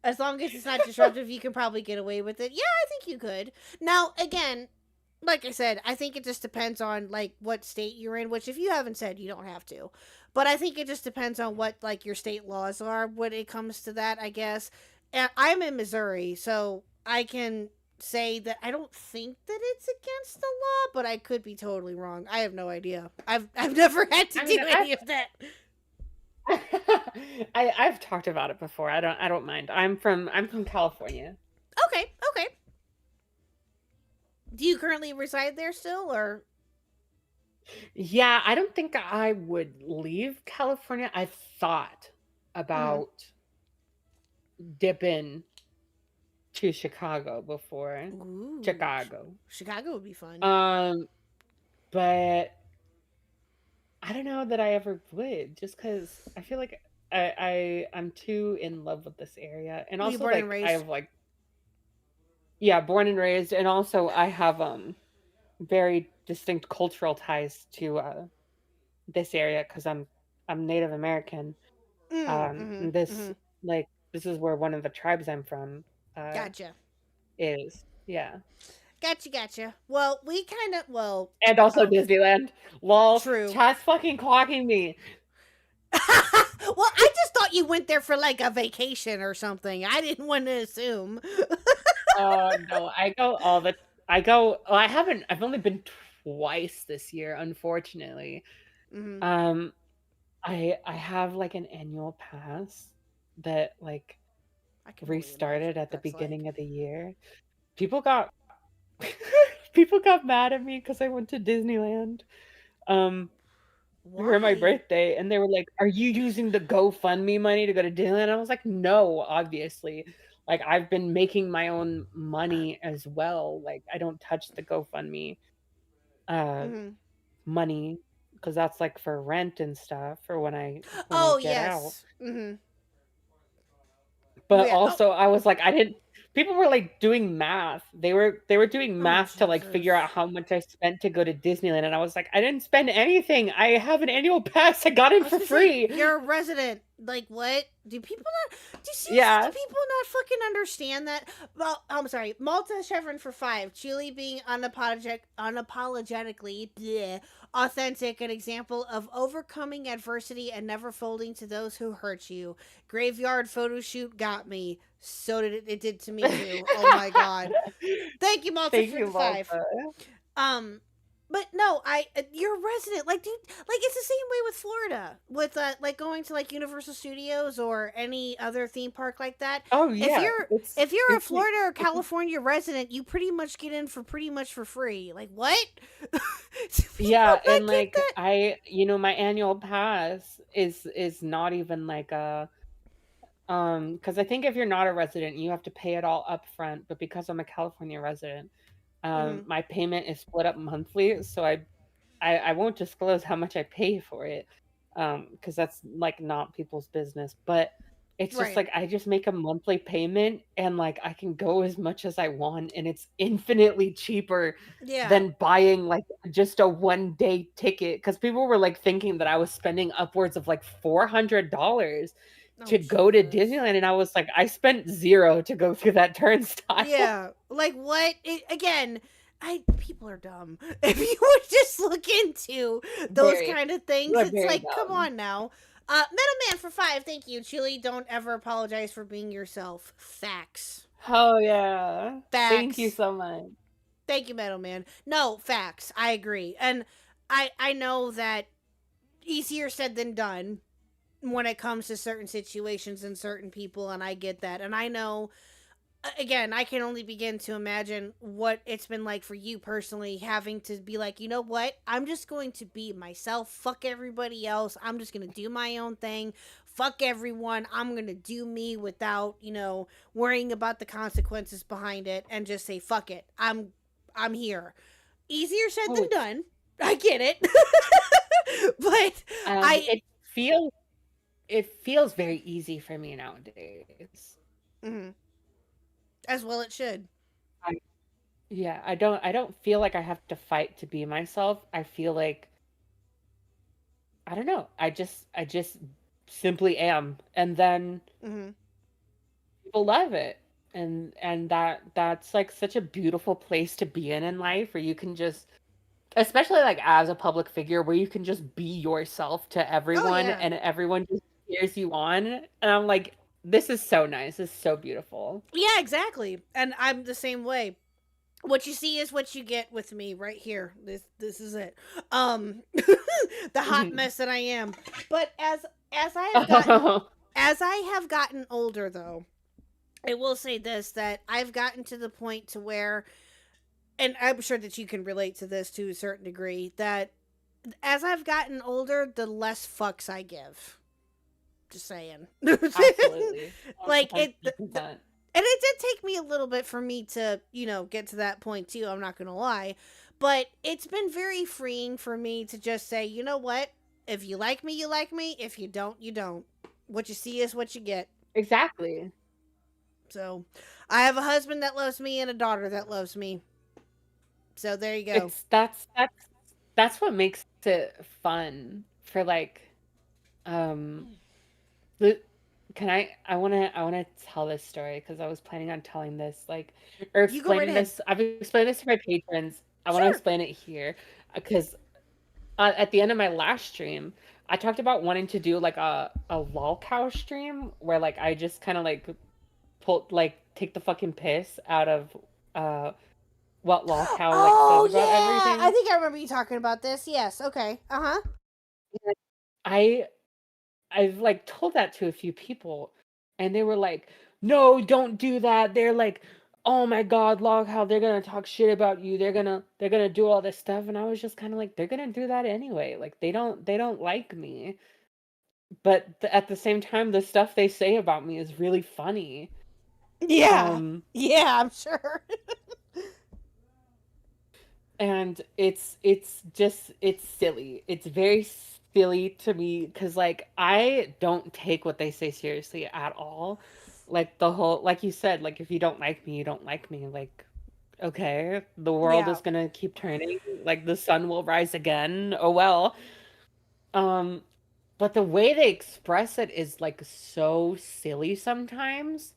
As long as it's not disruptive, you can probably get away with it. Yeah, I think you could. Now, again, like I said, I think it just depends on, like, what state you're in, which if you haven't said, you don't have to. But I think it just depends on what, like, your state laws are when it comes to that, I guess. And I'm in Missouri, so I can say that I don't think that it's against the law, but I could be totally wrong. I have no idea. I've never had to do any of that. I've talked about it before. I don't mind. I'm from California. Okay. Do you currently reside there still, or? Yeah, I don't think I would leave California. I've thought about dipping to Chicago before. Ooh, Chicago would be fun. But I don't know that I ever would, just because I feel like I'm too in love with this area, and also like I have like. Yeah, born and raised, and also I have very distinct cultural ties to this area because I'm Native American. This is where one of the tribes I'm from. Gotcha. Is Gotcha. Well, we kind of and also Disneyland. Lol. True. Chat's fucking clocking me. Well, I just thought you went there for like a vacation or something. I didn't want to assume. Oh no, I've only been twice this year, unfortunately. I have like an annual pass that like restarted at the beginning of the year. People got mad at me because I went to Disneyland for my birthday, and they were like, "Are you using the GoFundMe money to go to Disneyland?" I was like, "No, obviously. Like, I've been making my own money as well. Like, I don't touch the GoFundMe money because that's like for rent and stuff for when I get out. But also, I was like, people were like doing math. They were doing math to like figure out how much I spent to go to Disneyland, and I was like, I didn't spend anything. I have an annual pass. I got it for free. You're a resident. Like, what? Do people not fucking understand that? Well, I'm sorry. Malta Chevron for 5. Chili being unapologetically authentic, an example of overcoming adversity and never folding to those who hurt you. Graveyard photo shoot got me. So did it did to me too. Oh my god. Thank you, Malta, Thank for you, the 5. Malta. But no, you're a resident. Like, dude, like it's the same way with Florida, with like going to like Universal Studios or any other theme park like that. Oh yeah. If you're a it's like- Florida or California resident, you pretty much get in for pretty much for free. Like what? Yeah, People and not get like that? my annual pass is not even like a because I think if you're not a resident, you have to pay it all up front. But because I'm a California resident, Mhm. my payment is split up monthly, so I won't disclose how much I pay for it, because that's like not people's business. But it's just Right. like I just make a monthly payment, and like I can go as much as I want, and it's infinitely cheaper Yeah. than buying like just a 1-day ticket. Because people were like thinking that I was spending upwards of like $400 to go to Jesus. Disneyland, and I was like, I spent 0 to go through that turnstile. Yeah, like what? Again, people are dumb. If you would just look into those Very. kind of things, You're it's very like, come dumb. on now. Middleman for 5, thank you. Chili, don't ever apologize for being yourself. Facts. Oh yeah. Thank you Facts. so much. Thank you, Middleman. No, facts. I agree. And I know that easier said than done when it comes to certain situations and certain people, and I get that. And I know, again, I can only begin to imagine what it's been like for you personally, having to be like, you know what? I'm just going to be myself. Fuck everybody else. I'm just going to do my own thing. Fuck everyone. I'm going to do me without, worrying about the consequences behind it, and just say, fuck it. I'm here. Easier said Oh, than done. I get it. But it feels very easy for me nowadays. Mhm. As well it should. Yeah, I don't feel like I have to fight to be myself. I feel like I don't know. I just simply am, and then Mhm. people love it. And that's like such a beautiful place to be in life, where you can just, especially like as a public figure, where you can just be yourself to everyone, yeah. and everyone just cheers you on. And I'm like, this is so nice. This is so beautiful. Yeah, exactly. And I'm the same way. What you see is what you get with me right here. This is it. The hot mess that I am. But as I have gotten older, though, I will say this, that I've gotten to the point to where, and I'm sure that you can relate to this to a certain degree, that as I've gotten older, the less fucks I give. Just saying. Absolutely. Like it 100%. And it did take me a little bit for me to, get to that point too. I'm not going to lie. But it's been very freeing for me to just say, you know what? If you like me, you like me. If you don't, you don't. What you see is what you get. Exactly. So I have a husband that loves me and a daughter that loves me. So there you go. That's what makes it fun for like I want to tell this story, because I was planning on telling this, like, or You go right explaining ahead. this. I've explained this to my patrons. I want to Sure. explain it here, because at the end of my last stream, I talked about wanting to do like a lolcow stream, where like I just kind of like take the fucking piss out of what lolcow Oh, says about yeah. everything. I think I remember you talking about this. Yes. Okay. Uh-huh. I've like told that to a few people, and they were like, "No, don't do that." They're like, "Oh my God, log how they're gonna talk shit about you. They're gonna do all this stuff." And I was just kind of like, they're gonna do that anyway. Like they don't like me, but at the same time, the stuff they say about me is really funny. Yeah. Yeah, I'm sure. And it's silly. It's very silly to me, because like I don't take what they say seriously at all. Like the whole, like you said, like if you don't like me, you don't like me. Like, okay, the world Yeah. is gonna keep turning. Like the sun will rise again. Oh well. But the way they express it is like so silly sometimes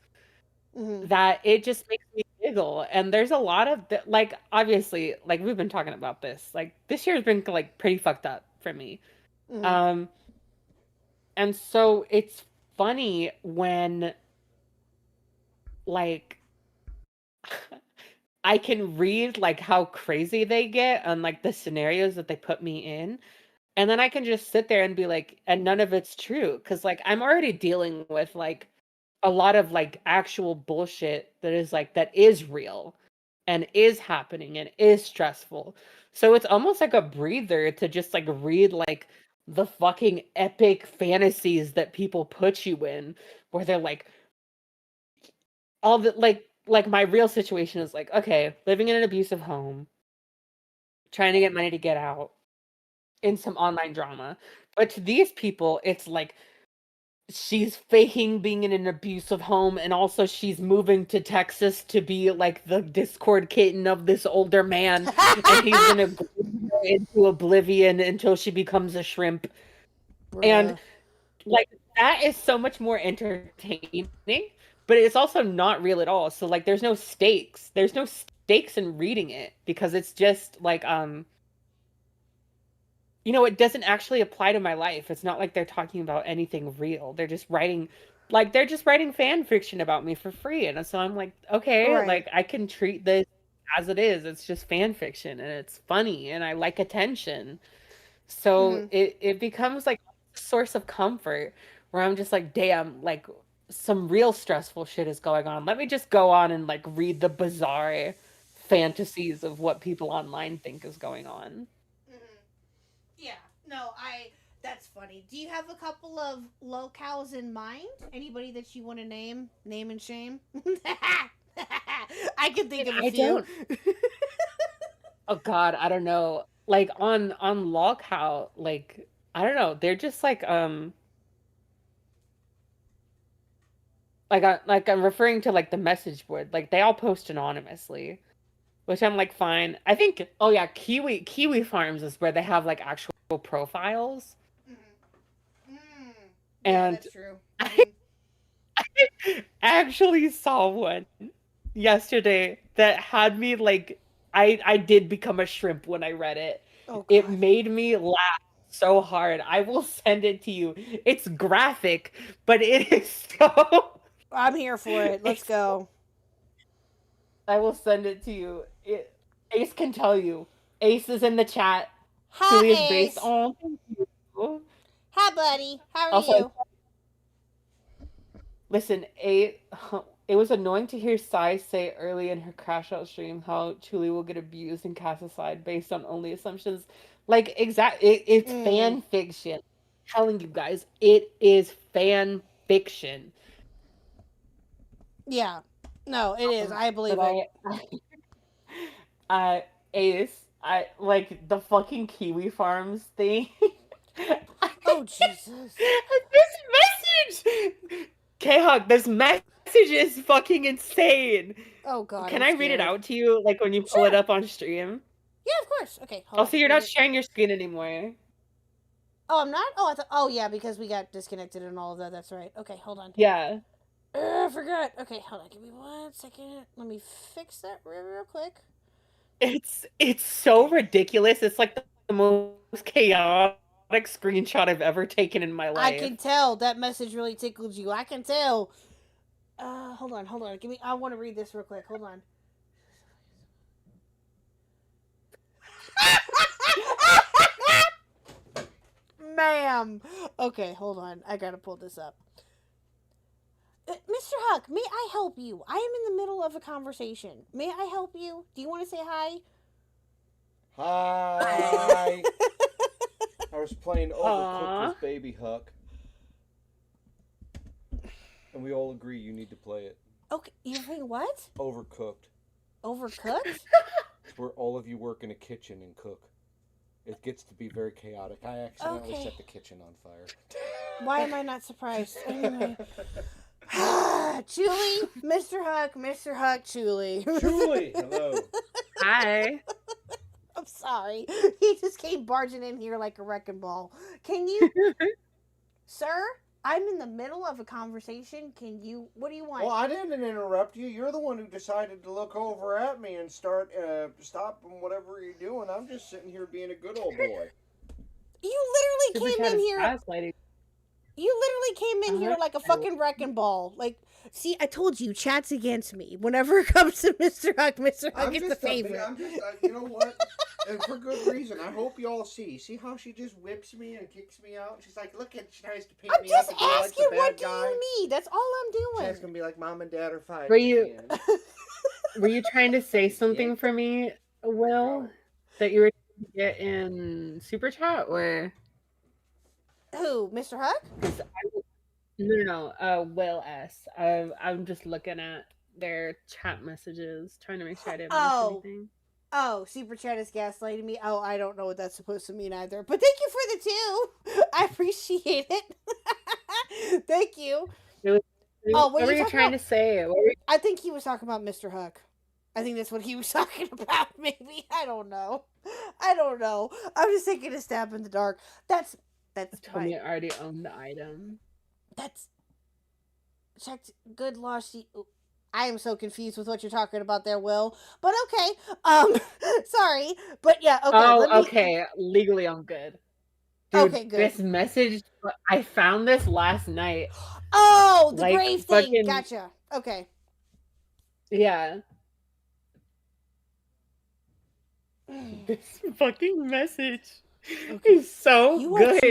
Mhm. that it just makes me wiggle. And there's a lot of like, obviously, like we've been talking about this. Like this year's been like pretty fucked up for me. Mhm. And so it's funny when like I can read like how crazy they get and like the scenarios that they put me in. And then I can just sit there and be like, and none of it's true. Cause like I'm already dealing with like a lot of like actual bullshit that is real and is happening and is stressful. So it's almost like a breather to just like read like the fucking epic fantasies that people put you in where they're like all the like my real situation is like, okay, living in an abusive home, trying to get money to get out in some online drama. But to these people, it's like she's faking being in an abusive home, and also she's moving to Texas to be like the Discord kitten of this older man, and he's gonna go into oblivion until she becomes a shrimp. And Bruh. like that is so much more entertaining, but it's also not real at all. So like there's no stakes. There's no stakes in reading it because it's just like it doesn't actually apply to my life. It's not like they're talking about anything real. They're just writing fan fiction about me for free. And so I'm like, okay, Right. like I can treat this as it is. It's just fan fiction and it's funny and I like attention. So it becomes like a source of comfort where I'm just like, damn, like some real stressful shit is going on. Let me just go on and like read the bizarre fantasies of what people online think is going on. Yeah, no, that's funny. Do you have a couple of locales in mind? Anybody that you want to name and shame? I can think of a I few. don't. Oh God, I don't know. Like on Loghow, like I don't know. They're just like I'm referring to like the message board. Like they all post anonymously, which I'm like fine. I think Kiwi Farms is where they have like actual profiles. Yeah, And that's true. I actually saw one yesterday that had me like I did become a shrimp when I read it. Oh, It God. made me laugh so hard. I will send it to you. It's graphic, but it is so I'm here for it. Let's go. I will send it to you. Ace can tell you. Ace is in the chat. Hi, Julie is Ace. based on. Thank you. Hi, buddy. How are Also, you? listen, it was annoying to hear Sai say early in her crash out stream how Chuli will get abused and cast aside based on only assumptions. Like it's fan fiction. I'm telling you guys, it is fan fiction. Yeah. No, it is. I believe it. Ace, I like the fucking Kiwi Farms thing. Oh, Jesus. This message! Khuck, this message is fucking insane. Oh, God. Can I'm I read it scared. out to you, like when you pull it up on stream? Yeah, of course. Okay, hold on. Also, you're not sharing your screen anymore. Oh, I'm not? Oh, I thought. Oh, yeah, because we got disconnected and all of that. That's right. Okay, hold on. Yeah. I forgot. Okay, hold on. Give me 1 second. Let me fix that real quick. It's so ridiculous. It's like the most chaotic screenshot I've ever taken in my life. I can tell that message really tickled you. I can tell. Hold on. Give me. I want to read this real quick. Hold on. Ma'am. Okay, hold on. I gotta pull this up. Mr. Huck, may I help you? I am in the middle of a conversation. May I help you? Do you want to say hi? Hi. I was playing Overcooked with Baby Huck. And we all agree you need to play it. Okay, you're playing what? Overcooked. Overcooked? It's where all of you work in a kitchen and cook. It gets to be very chaotic. I accidentally set the kitchen on fire. Why am I not surprised? Anyway. Chuli, Mr. Huck, Chuli. Chuli, hello. Hi. I'm sorry. He just came barging in here like a wrecking ball. Can you... Sir, I'm in the middle of a conversation. What do you want? Well, I didn't interrupt you. You're the one who decided to look over at me and stop whatever you're doing. I'm just sitting here being a good old boy. You literally came in here. Gaslighting. You literally came in here like a fucking wrecking ball. Like, see, I told you, chat's against me. Whenever it comes to Mr. Huck is the favorite. You know what? And for good reason. I hope you all see. See how she just whips me and kicks me out? She's like, look at, she tries to paint me up and be like the bad what guy. do you need? That's all I'm doing. She's gonna be like, Mom and Dad are fighting. Were you trying to say something for me, Will? That you were trying to get in Super Chat, or? Who, Mr. Huck? No, Will S. I'm just looking at their chat messages, trying to make sure I didn't miss anything. Oh, Super Chat is gaslighting me. Oh, I don't know what that's supposed to mean either. But thank you for the 2. I appreciate it. Thank you. What were you trying to say? I think he was talking about Mr. Huck. I think that's what he was talking about, maybe. I don't know. I'm just taking a stab in the dark. That's Tell me I already own the item. That's checked. Good law. I am so confused with what you're talking about there, Will. But okay. Sorry. But yeah, okay. Okay. Legally I'm good. Dude, okay, good. This message, I found this last night. Oh, the grave thing. Gotcha. Okay. Yeah. This fucking message is so good.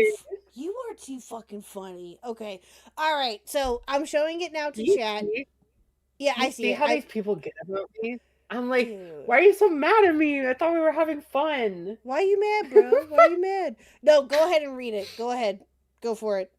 You are too fucking funny. Okay. All right. So I'm showing it now to chat. Yeah, I see how these people get about me? I'm like, why are you so mad at me? I thought we were having fun. Why are you mad, bro? Why are you mad? No, go ahead and read it. Go ahead. Go for it.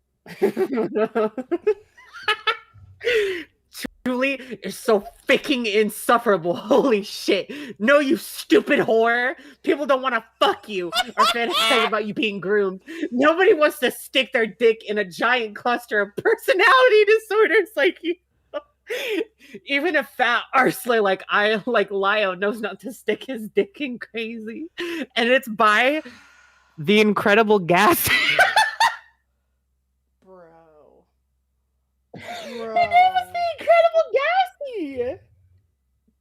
Julie is so fucking insufferable. Holy shit. No, you stupid whore. People don't want to fuck you or fantasize about you being groomed. Nobody wants to stick their dick in a giant cluster of personality disorders like you. Even a fat arsehole like Lio knows not to stick his dick in crazy. And it's by the Incredible Gas. Bro. Her name is the Incredible Gassy.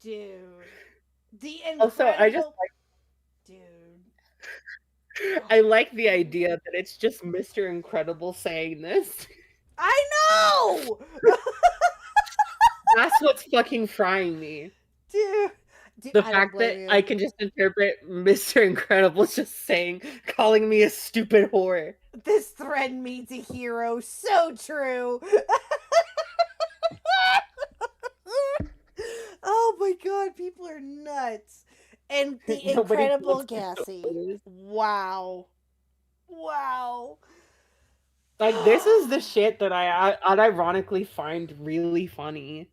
Dude. The Incredible... Also, I just like... Dude. I like the idea that it's just Mr. Incredible saying this. I know! That's what's fucking frying me. Dude. The fact that I can just interpret Mr. Incredible just calling me a stupid whore. This thread means a hero. So true. Oh my god, people are nuts. And the Incredible Gassy. Wow. Like, this is the shit that I unironically find really funny.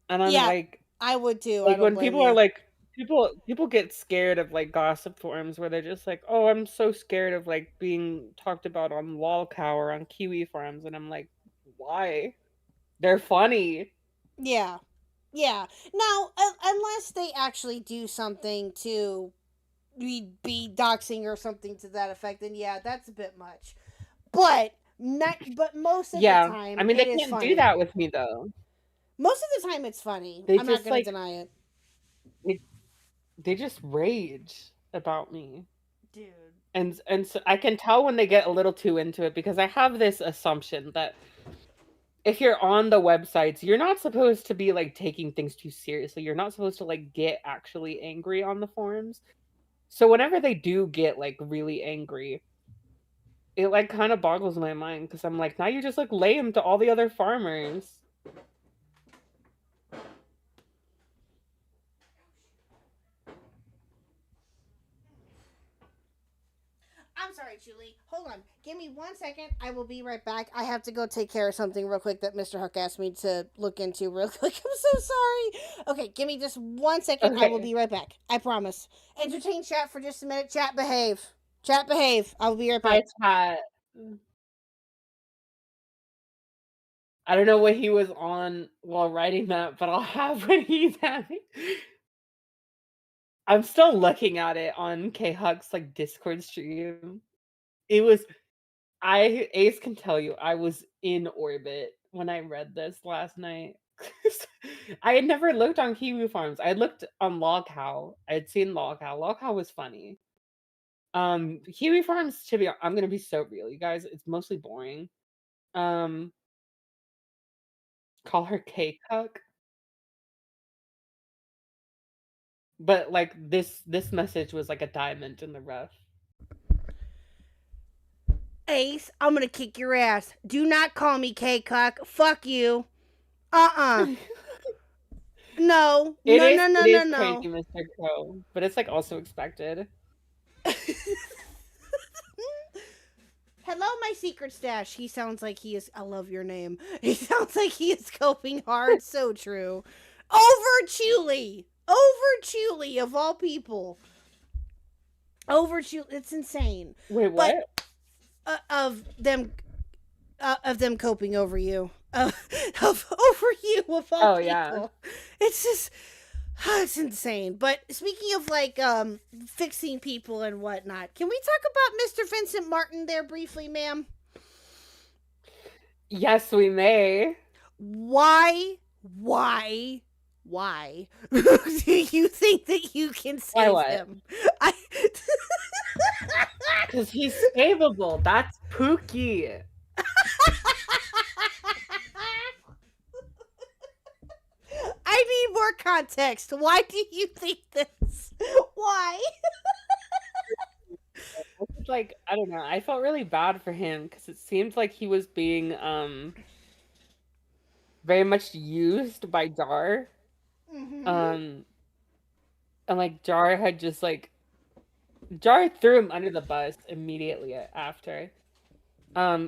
And I'm like... I would too. Like, when people are like... People get scared of, like, gossip forums where they're just like, oh, I'm so scared of, like, being talked about on LolCow or on Kiwi forums. And I'm like, why? They're funny. Yeah. Now, unless they actually do something to be doxing or something to that effect, then yeah, that's a bit much. But most of the time, I mean, they can't do that with me though. Most of the time, it's funny. I'm not going to deny it. They just rage about me, dude. And so I can tell when they get a little too into it, because I have this assumption that if you're on the websites, you're not supposed to be like taking things too seriously. You're not supposed to like get actually angry on the forums. So whenever they do get like really angry, it like kind of boggles my mind, because I'm like, now you're just like lame to all the other farmers. I'm sorry, Julie. Hold on. Give me 1 second. I will be right back. I have to go take care of something real quick that Mr. Huck asked me to look into real quick. I'm so sorry. Okay, give me just 1 second. Okay. I will be right back. I promise. Entertain chat for just a minute. Chat, behave. Chat, behave. I will be right back. Hi, chat. I don't know what he was on while writing that, but I'll have what he's having. I'm still looking at it on Khuck's like Discord stream. It was Ace can tell you, I was in orbit when I read this last night. I had never looked on Kiwi Farms. I looked on Loghow. I had seen Loghow. Loghow was funny. Kiwi Farms, I'm gonna be so real, you guys. It's mostly boring. Um, call her Khuck. But like this message was like a diamond in the rough. Ace, I'm gonna kick your ass. Do not call me Khuck. Fuck you. No. No. It is No. crazy, Mr. Crow, but it's like also expected. Hello, my secret stash. He sounds like he is. I love your name. He sounds like he is coping hard. So true. Over Chuli, of all people. Over Chuli. It's insane. Wait, what? But, of them coping over you. Over you of all people. Yeah. It's just. It's insane. But speaking of like fixing people and whatnot, can we talk about Mr. Vincent Martin there briefly, ma'am? Yes, we may. Why do you think that you can save him? Because he's savable. That's Pookie. I need more context. Why do you think this? Why? Like, I don't know. I felt really bad for him because it seemed like he was being very much used by Jar. Mm-hmm. And like Jar had just like Jar threw him under the bus immediately after.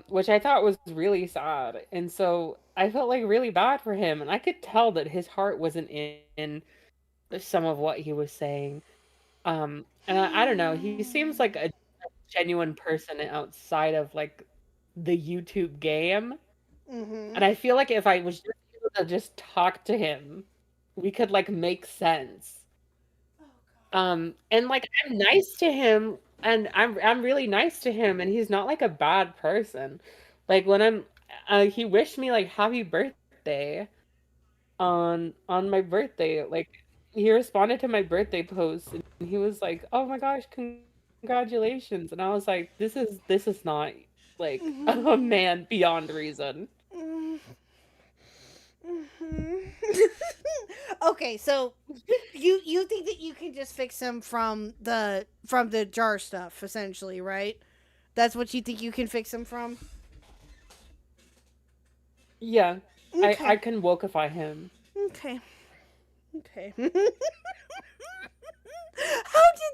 Which I thought was really sad. And so I felt like really bad for him, and I could tell that his heart wasn't in some of what he was saying. And I don't know, he seems like a genuine person outside of like the YouTube game. Mm-hmm. And I feel like if I was just able to just talk to him, we could like make sense. And like I'm nice to him, and I'm really nice to him, and he's not like a bad person. Like when he wished me like happy birthday on my birthday. Like he responded to my birthday post, and he was like, "Oh my gosh, congratulations!" And I was like, "This is not like a man beyond reason." Mm-hmm. Okay, so you think that you can just fix him from the Jar stuff, essentially, right? That's what you think you can fix him from? Yeah. Okay. I can wokeify him. Okay. How did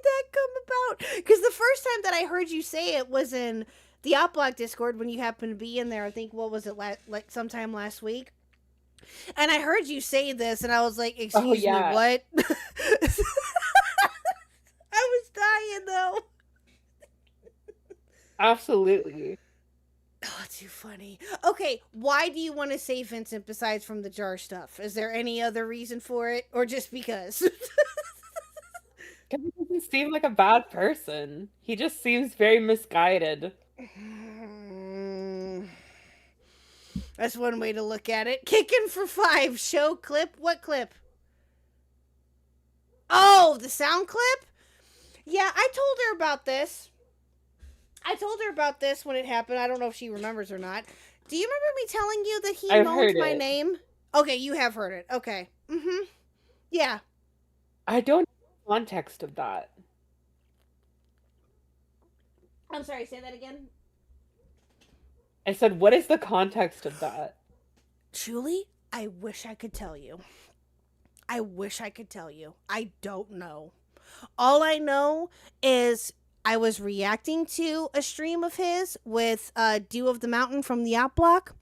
that come about? Because the first time that I heard you say it was in the Outblock Discord when you happened to be in there. I think, what was it, like sometime last week? And I heard you say this, and I was like, excuse me, what? I was dying, though. Absolutely. Oh, too funny. Okay, why do you want to save Vincent besides from the Jar stuff? Is there any other reason for it, or just because? Because he doesn't seem like a bad person. He just seems very misguided. That's one way to look at it. Kicking for 5. Show clip. What clip? Oh, the sound clip? Yeah, I told her about this. When it happened. I don't know if she remembers or not. Do you remember me telling you that he moaned my name? Okay, you have heard it. Okay. Mm-hmm. Yeah. I don't know the context of that. I'm sorry, say that again. I said, what is the context of that? Truly, I wish I could tell you. I don't know. All I know is I was reacting to a stream of his with Dew of the Mountain from the Outblock,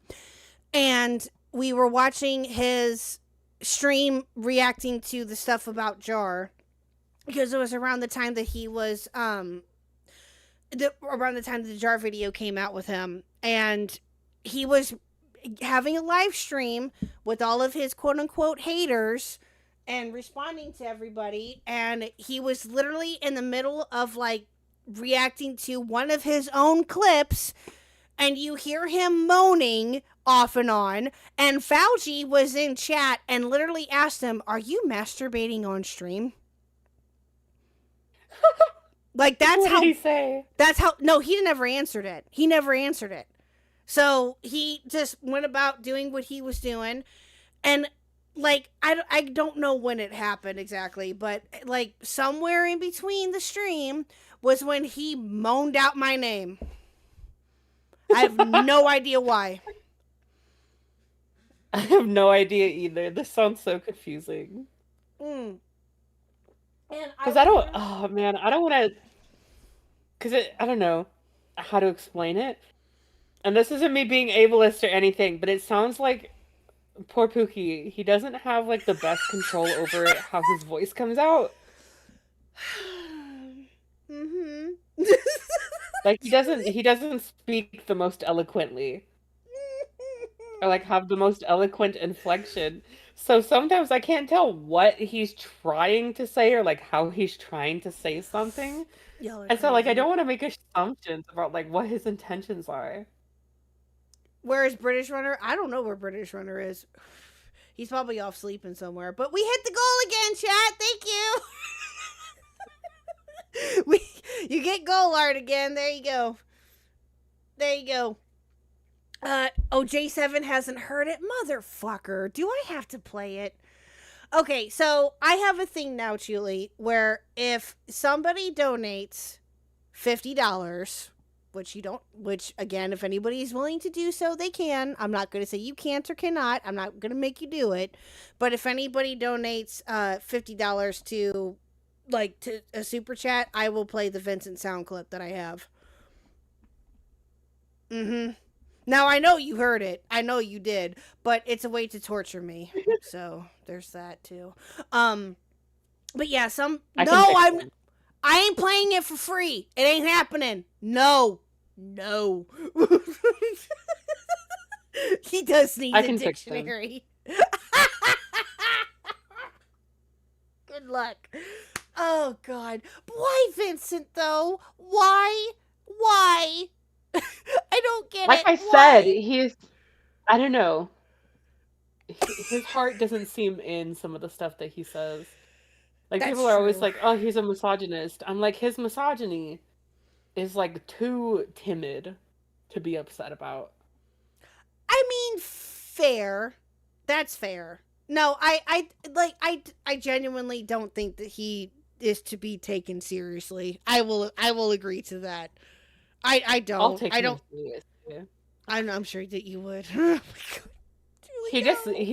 and we were watching his stream reacting to the stuff about Jar, because it was around the time that he was around the time that the Jar video came out with him, and he was having a live stream with all of his quote-unquote haters and responding to everybody, and he was literally in the middle of like reacting to one of his own clips and you hear him moaning off and on, and Fauci was in chat and literally asked him, "Are you masturbating on stream?" Like, that's What how did he say? That's how. No, he never answered it. He never answered it. So he just went about doing what he was doing, and like I don't know when it happened exactly, but like somewhere in between the stream was when he moaned out my name. I have no idea why. I have no idea either. This sounds so confusing. And Because I don't. Oh man, I don't want to. Because I don't know how to explain it. And this isn't me being ableist or anything, but it sounds like poor Pookie. He doesn't have like the best control over how his voice comes out. Like he doesn't speak the most eloquently. Or like have the most eloquent inflection. So sometimes I can't tell what he's trying to say or like how he's trying to say something. And so like I don't want to make assumptions about like what his intentions are. Where is British Runner? I don't know where British Runner is. He's probably off sleeping somewhere. But we hit the goal again, chat. Thank you. You get goal art again. There you go. There you go. J7 hasn't heard it. Motherfucker. Do I have to play it? Okay, so I have a thing now, Chuli, where if somebody donates $50, which again, if anybody is willing to do so, they can. I'm not going to say you can't or cannot. I'm not going to make you do it. But if anybody donates $50 to a super chat, I will play the Vincent sound clip that I have. Now, I know you heard it. I know you did. But it's a way to torture me. So, there's that, too. But yeah, I ain't playing it for free. It ain't happening. No. He does need a dictionary. Good luck. Oh, God. Why, Vincent, though? Why? I don't get like it. Like I said, I don't know. His heart doesn't seem in some of the stuff that he says. Like, That's people are always true. like, oh, he's a misogynist. I'm like, his misogyny is like too timid to be upset about. I mean, fair. That's fair. No, I genuinely don't think that he is to be taken seriously. I will agree to that. I don't. I'll take him seriously. I'm sure that you would. Oh my God. He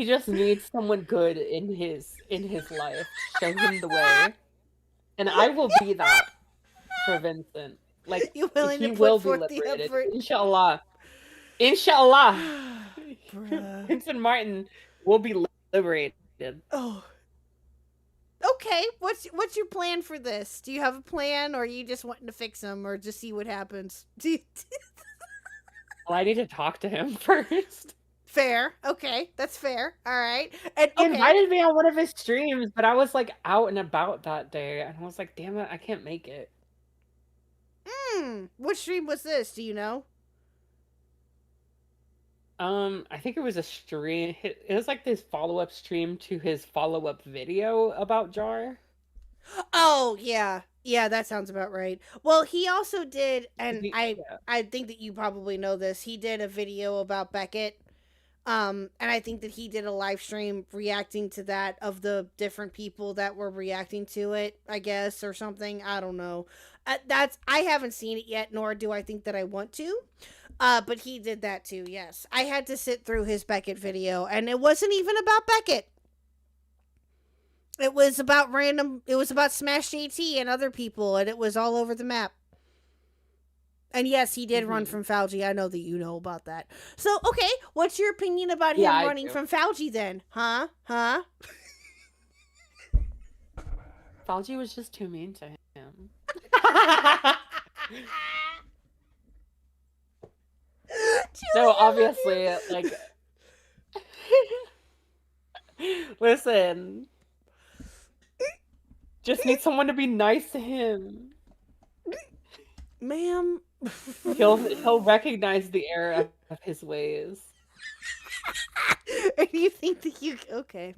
just needs someone good in his life. Show him the way. And I will be that for Vincent. Like, you willing he to will put be forth the liberated. effort? Inshallah. Bruh. Vincent Martin will be liberated. Oh. Okay, what's your plan for this? Do you have a plan, or are you just wanting to fix him, or just see what happens? Well, I need to talk to him first. Fair. Okay, that's fair. All right. And He invited me on one of his streams, but I was like out and about that day, and I was like, damn it, I can't make it. What stream was this? Do you know? I think it was a stream. It was like this follow-up stream to his follow-up video about Jar. Oh, yeah. Yeah, that sounds about right. Well, he also did, and I think that you probably know this, he did a video about Beckett. And I think that he did a live stream reacting to that, of the different people that were reacting to it, I guess, or something. I don't know. I haven't seen it yet, nor do I think that I want to. But he did that too, yes. I had to sit through his Beckett video, and it wasn't even about Beckett. It was about Smash JT and other people, and it was all over the map. And yes, he did run from Fauci. I know that you know about that. So, okay, what's your opinion about him running from Fauci then? Huh? Fauci was just too mean to him. No, obviously, like... Listen. Just need someone to be nice to him. Ma'am, He'll recognize the error of his ways. And you think that you okay?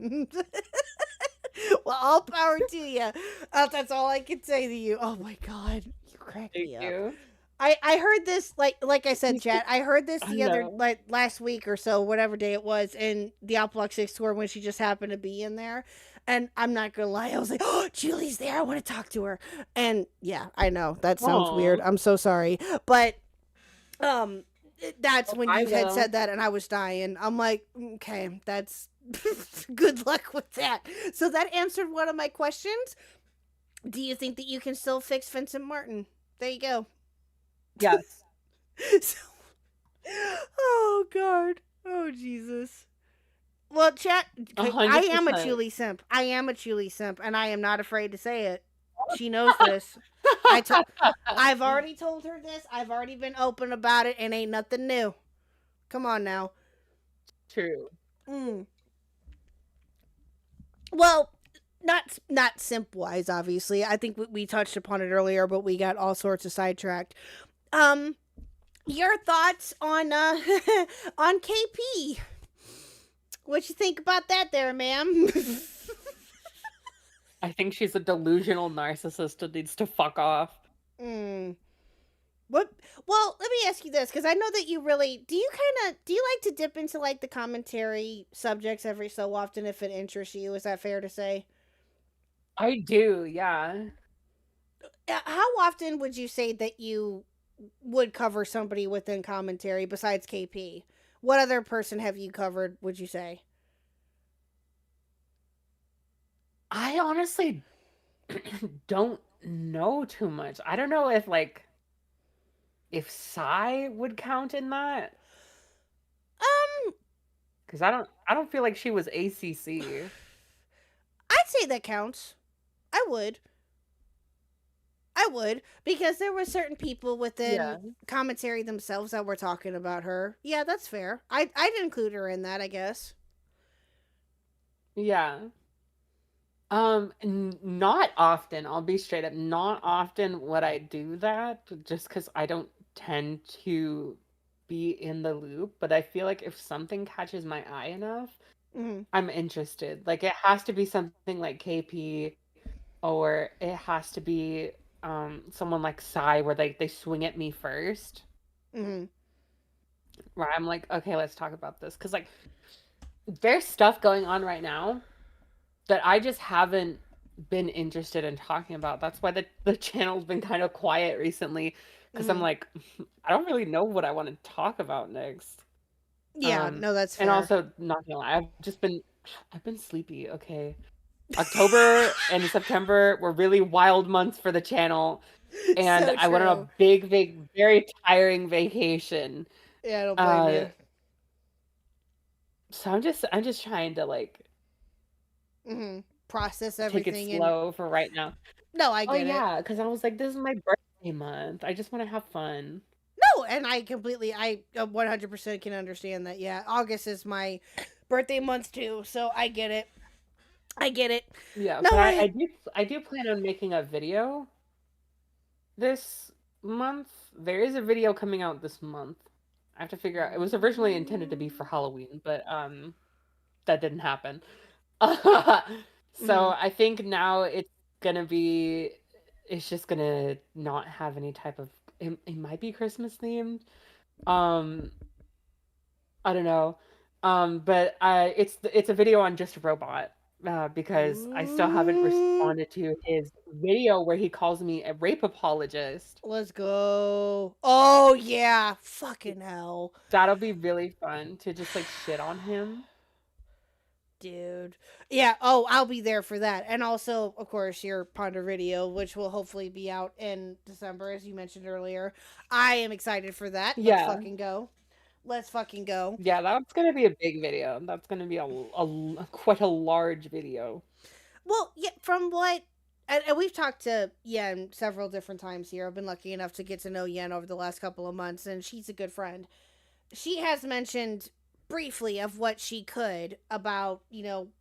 Well, all power to you. That's all I can say to you. Oh my god, you crack Thank me up. you. I heard this like I said, chat. I heard this I the other know. like last week or so, whatever day it was, in the Outblock 6 tour when she just happened to be in there. And I'm not gonna lie, I was like, "Oh, Julie's there. I want to talk to her." And yeah, I know that sounds weird. Aw. I'm so sorry, but that's when I you had will. said that, and I was dying. I'm like, okay, that's good luck with that. So that answered one of my questions. Do you think that you can still fix Vincent Martin? There you go. Yes. So, oh god, oh Jesus. Well, chat. I am a 100%. Chuli simp. I am a Chuli simp, and I am not afraid to say it. She knows this. I've already told her this. I've already been open about it, and ain't nothing new. Come on now. True. Well, not simp wise, obviously. I think we touched upon it earlier, but we got all sorts of sidetracked. Your thoughts on on KP? What you think about that, there, ma'am? I think she's a delusional narcissist that needs to fuck off. What? Well, let me ask you this, because I know that you really do you like to dip into like the commentary subjects every so often if it interests you? Is that fair to say? I do, yeah. How often would you say that you would cover somebody within commentary besides KP? What other person have you covered, would you say? I honestly don't know too much. I don't know if Psy would count in that. Because I don't feel like she was ACC. I'd say that counts. I would, because there were certain people within commentary themselves that were talking about her. Yeah, that's fair. I'd include her in that, I guess. Yeah. Not often. I'll be straight up. Not often would I do that, just because I don't tend to be in the loop. But I feel like if something catches my eye enough, I'm interested. Like, it has to be something like KP, or it has to be someone like Psy, where they swing at me first. Where I'm like, okay, let's talk about this, because like there's stuff going on right now that I just haven't been interested in talking about. That's why the channel's been kind of quiet recently, because I'm like, I don't really know what I want to talk about next. Yeah, no, that's fair. And also, not gonna lie, I've been sleepy, okay? October and September were really wild months for the channel, and So I went on a big, very tiring vacation. Yeah, I don't blame you. So I'm just trying to like process take everything it slow for right now. No, I get it. Yeah, because I was like, this is my birthday month. I just want to have fun. No, and I 100% can understand that. Yeah, August is my birthday month too, so I get it. Yeah, No, but I do plan on making a video this month. There is a video coming out this month. I have to figure out. It was originally intended to be for Halloween, but that didn't happen. So I think now it's just gonna not have any type of. It might be Christmas themed. I don't know. But it's a video on Just a Robot. Because I still haven't responded to his video where he calls me a rape apologist. Let's go. Oh yeah, fucking hell. That'll be really fun to just like shit on him. Dude. Yeah, oh, I'll be there for that. And also, of course, your Ponder video, which will hopefully be out in December, as you mentioned earlier. I am excited for that. Yeah. Let's fucking go. Yeah, that's gonna be a big video. That's gonna be quite a large video. Well, yeah, from what, and we've talked to Yen several different times here. I've been lucky enough to get to know Yen over the last couple of months, and she's a good friend. She has mentioned briefly of what she could about,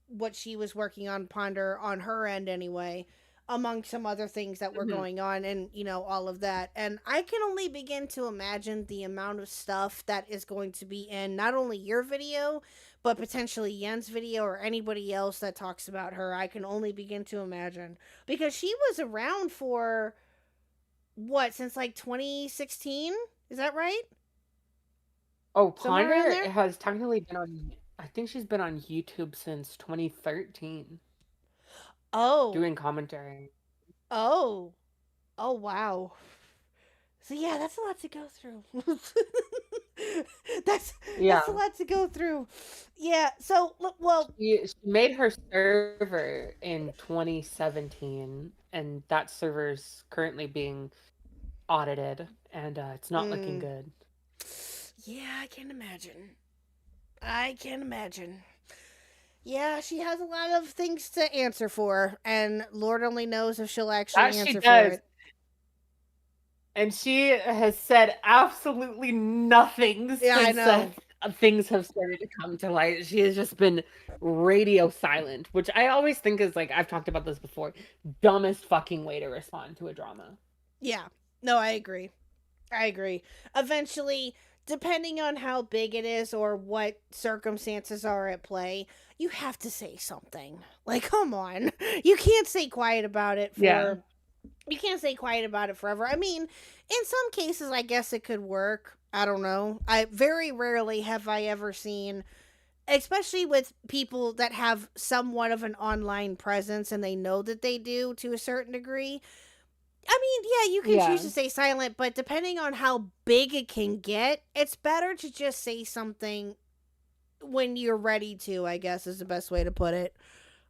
what she was working on Ponder on her end anyway. among some other things that were going on and, you know, all of that. And I can only begin to imagine the amount of stuff that is going to be in not only your video, but potentially Yen's video or anybody else that talks about her. I can only begin to imagine. Because she was around for, what, since like 2016? Is that right? Oh, Somewhere around Ponder there? has technically been on, I think she's been on YouTube since 2013 Oh. doing commentary. Oh. Oh, wow. So yeah, that's a lot to go through. that's a lot to go through. Yeah. So well, She made her server in 2017, and that server's currently being audited, and it's not looking good. yeah, I can imagine. I can imagine. Yeah, she has a lot of things to answer for, and Lord only knows if she'll actually That she answer for does. it. And she has said absolutely nothing Yeah, I since know. things have started to come to light. She has just been radio silent, which I always think is, like, I've talked about this before, dumbest fucking way to respond to a drama. Yeah. No, I agree. I agree. Eventually, depending on how big it is or what circumstances are at play, you have to say something. Like, come on. You can't stay quiet about it for... You can't stay quiet about it forever. I mean, in some cases, I guess it could work. I don't know. I very rarely have I ever seen, especially with people that have somewhat of an online presence and they know that they do to a certain degree. I mean, yeah, you can choose to stay silent, but depending on how big it can get, it's better to just say something when you're ready to, I guess is the best way to put it.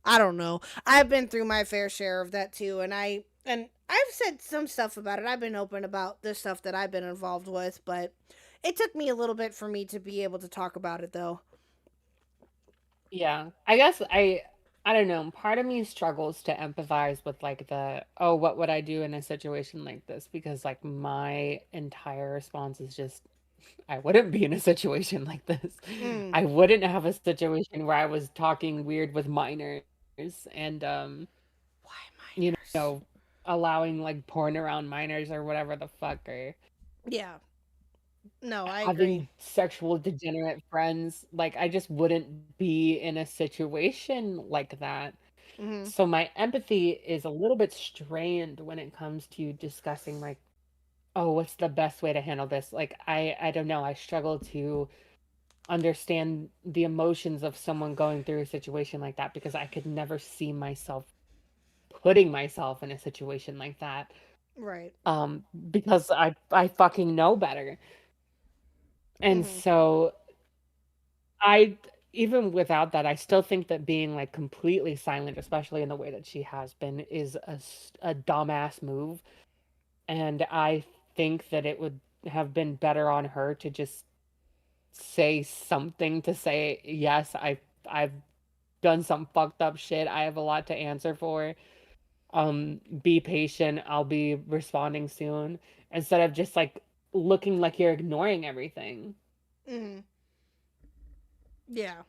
I don't know. I've been through my fair share of that too, and I've said some stuff about it. I've been open about the stuff that I've been involved with, but it took me a little bit for me to be able to talk about it though. Yeah. I guess I don't know. Part of me struggles to empathize with, like, what would I do in a situation like this? Because, like, my entire response is just, I wouldn't be in a situation like this. I wouldn't have a situation where I was talking weird with minors and Why minors? you know, allowing, like, porn around minors or whatever the fuck, or Yeah. No, I having agree. sexual degenerate friends. Like, I just wouldn't be in a situation like that. Mhm. So my empathy is a little bit strained when it comes to discussing, like, oh, what's the best way to handle this? Like, I don't know. I struggle to understand the emotions of someone going through a situation like that because I could never see myself putting myself in a situation like that. Right. Because I fucking know better. And so even without that, I still think that being, like, completely silent, especially in the way that she has been, is a dumbass move. And I think that it would have been better on her to just say something, to say, yes, I've done some fucked up shit. I have a lot to answer for. Be patient. I'll be responding soon. Instead of just, like, looking like you're ignoring everything. Yeah.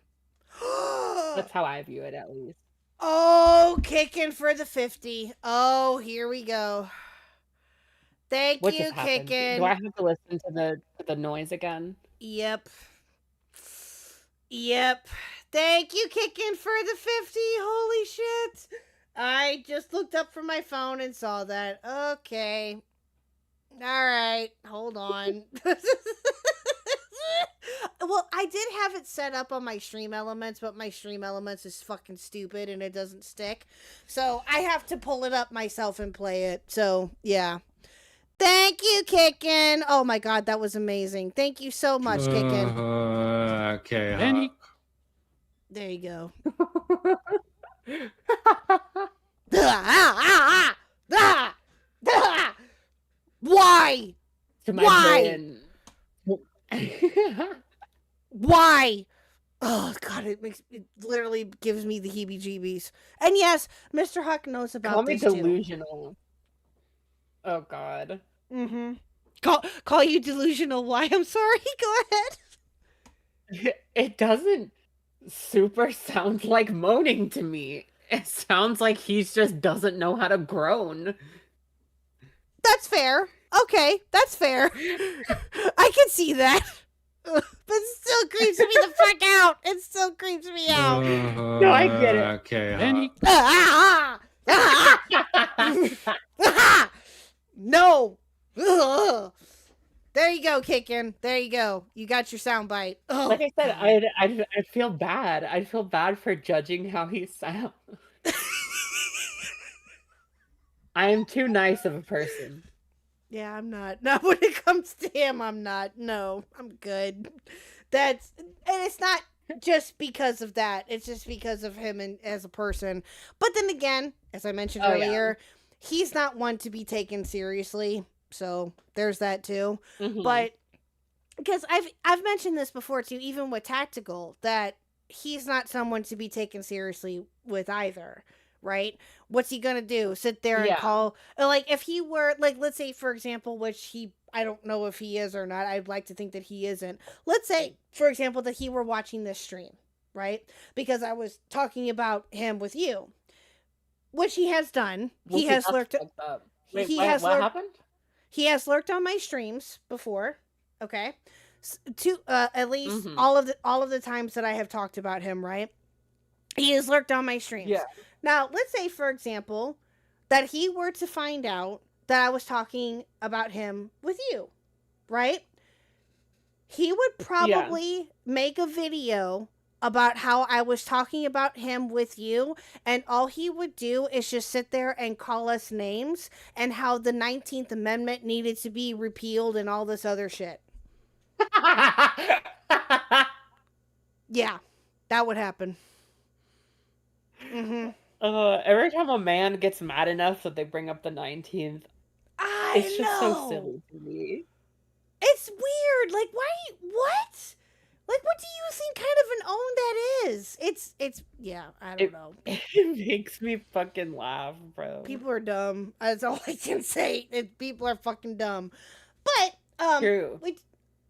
That's how I view it, at least. Oh, kicking for the 50. Oh, here we go. Thank What you, just happened? kicking. Do I have to listen to the noise again? Yep. Thank you, kicking for the 50. Holy shit. I just looked up from my phone and saw that. Okay. All right. Hold on. Well, I did have it set up on my Stream Elements, but my Stream Elements is fucking stupid and it doesn't stick. So I have to pull it up myself and play it. So, yeah. Thank you, Kickin. Oh my god, that was amazing. Thank you so much, Kickin. Okay. Benny. There you go. Why? To my Why? brain. Why? Oh god, it literally gives me the heebie-jeebies. And yes, Mr. Huck knows about Call me this too. delusional. Oh god. Call you delusional. Why? I'm sorry. Go ahead. It doesn't super sound like moaning to me. It sounds like he just doesn't know how to groan. That's fair. Okay, that's fair. I can see that. But it still creeps me the fuck out. It still creeps me out. No, I get it. Okay. No. Ugh. There you go, Kickin. There you go. You got your soundbite. Like I said, I'd feel bad. I'd feel bad for judging how he sounds. I am too nice of a person. Yeah, I'm not. Not when it comes to him, I'm not. No, I'm good. And it's not just because of that. It's just because of him as a person. But then again, as I mentioned earlier, he's not one to be taken seriously. So there's that too. Mm-hmm. But because I've mentioned this before too, even with Tactical, that he's not someone to be taken seriously with either. Right? What's he gonna do? Sit there and call? Like, if he were, like, let's say, for example, which I don't know if he is or not. I'd like to think that he isn't. Let's say, for example, that he were watching this stream, right? Because I was talking about him with you, which he has done. He has lurked. Wait, what happened? He has lurked on my streams before. Okay, at least all of the times that I have talked about him, right? He has lurked on my streams. Yeah. Now, let's say, for example, that he were to find out that I was talking about him with you, right? He would probably make a video about how I was talking about him with you, and all he would do is just sit there and call us names and how the 19th Amendment needed to be repealed and all this other shit. Yeah, that would happen. Mm-hmm. Every time a man gets mad enough that they bring up the 19th, it's just so silly to me. It's weird. Like, why? What? Like, what do you think kind of an own that is? It's yeah, I don't know. It makes me fucking laugh, bro. People are dumb. That's all I can say. People are fucking dumb. But true.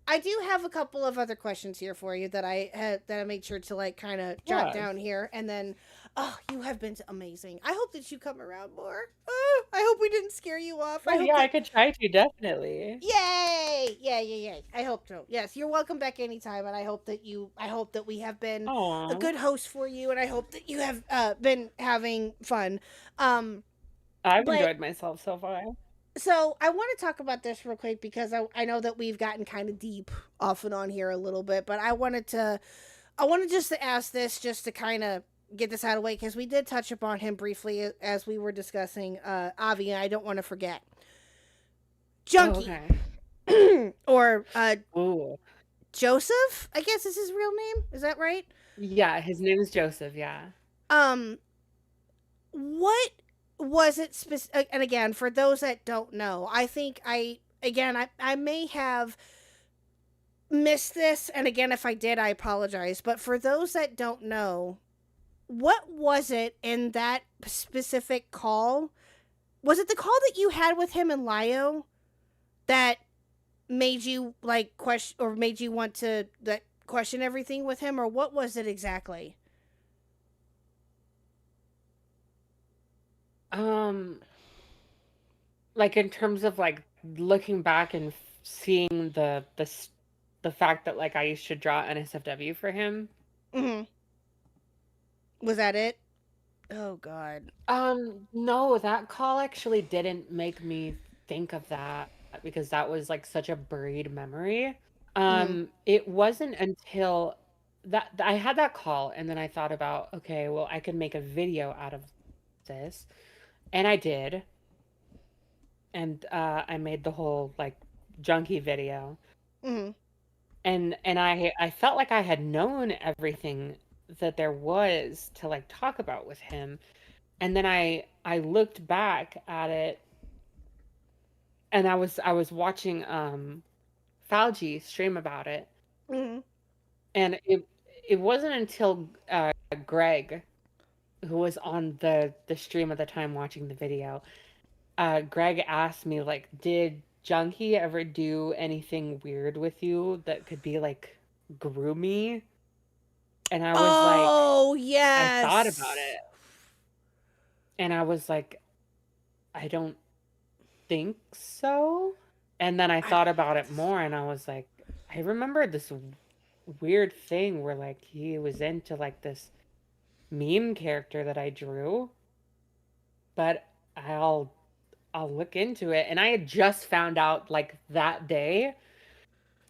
I do have a couple of other questions here for you that I made sure to like kind of jot down here, and then. Oh, you have been amazing. I hope that you come around more. I hope we didn't scare you off. I could try to, definitely. Yay! Yeah. I hope so. Yes, you're welcome back anytime, and I hope that we have been a good host for you, and I hope that you have been having fun. I've enjoyed myself so far. So I want to talk about this real quick because I know that we've gotten kind of deep off and on here a little bit, but I wanted just to ask this just to kind of get this out of the way because we did touch upon him briefly as we were discussing Avi, and I don't want to forget Junkie. Or Joseph, I guess is his real name. Is that right? Yeah, his name is Joseph. Yeah. What was it and again, for those that don't know, I think I may have missed this, and again, if I did, I apologize, but for those that don't know, what was it in that specific call? Was it the call that you had with him and Lio that made you like question, or made you want to question everything with him, or what was it exactly? Like in terms of like looking back and seeing the fact that like I used to draw NSFW for him. Mm-hmm. Was that it? Oh God. No, that call actually didn't make me think of that because that was like such a buried memory. It wasn't until that I had that call and then I thought about, okay, well, I could make a video out of this, and I did, and I made the whole like junkie video, and I felt like I had known everything that there was to like talk about with him, and then I looked back at it, and I was watching Falgi stream about it, and it wasn't until Greg, who was on the stream at the time watching the video, Greg asked me like, did Junkie ever do anything weird with you that could be like groomy? And I was like, oh yes, I thought about it. And I was like, I don't think so. And then I thought about it more and I was like, I remember this weird thing where like he was into like this meme character that I drew, but I'll look into it. And I had just found out like that day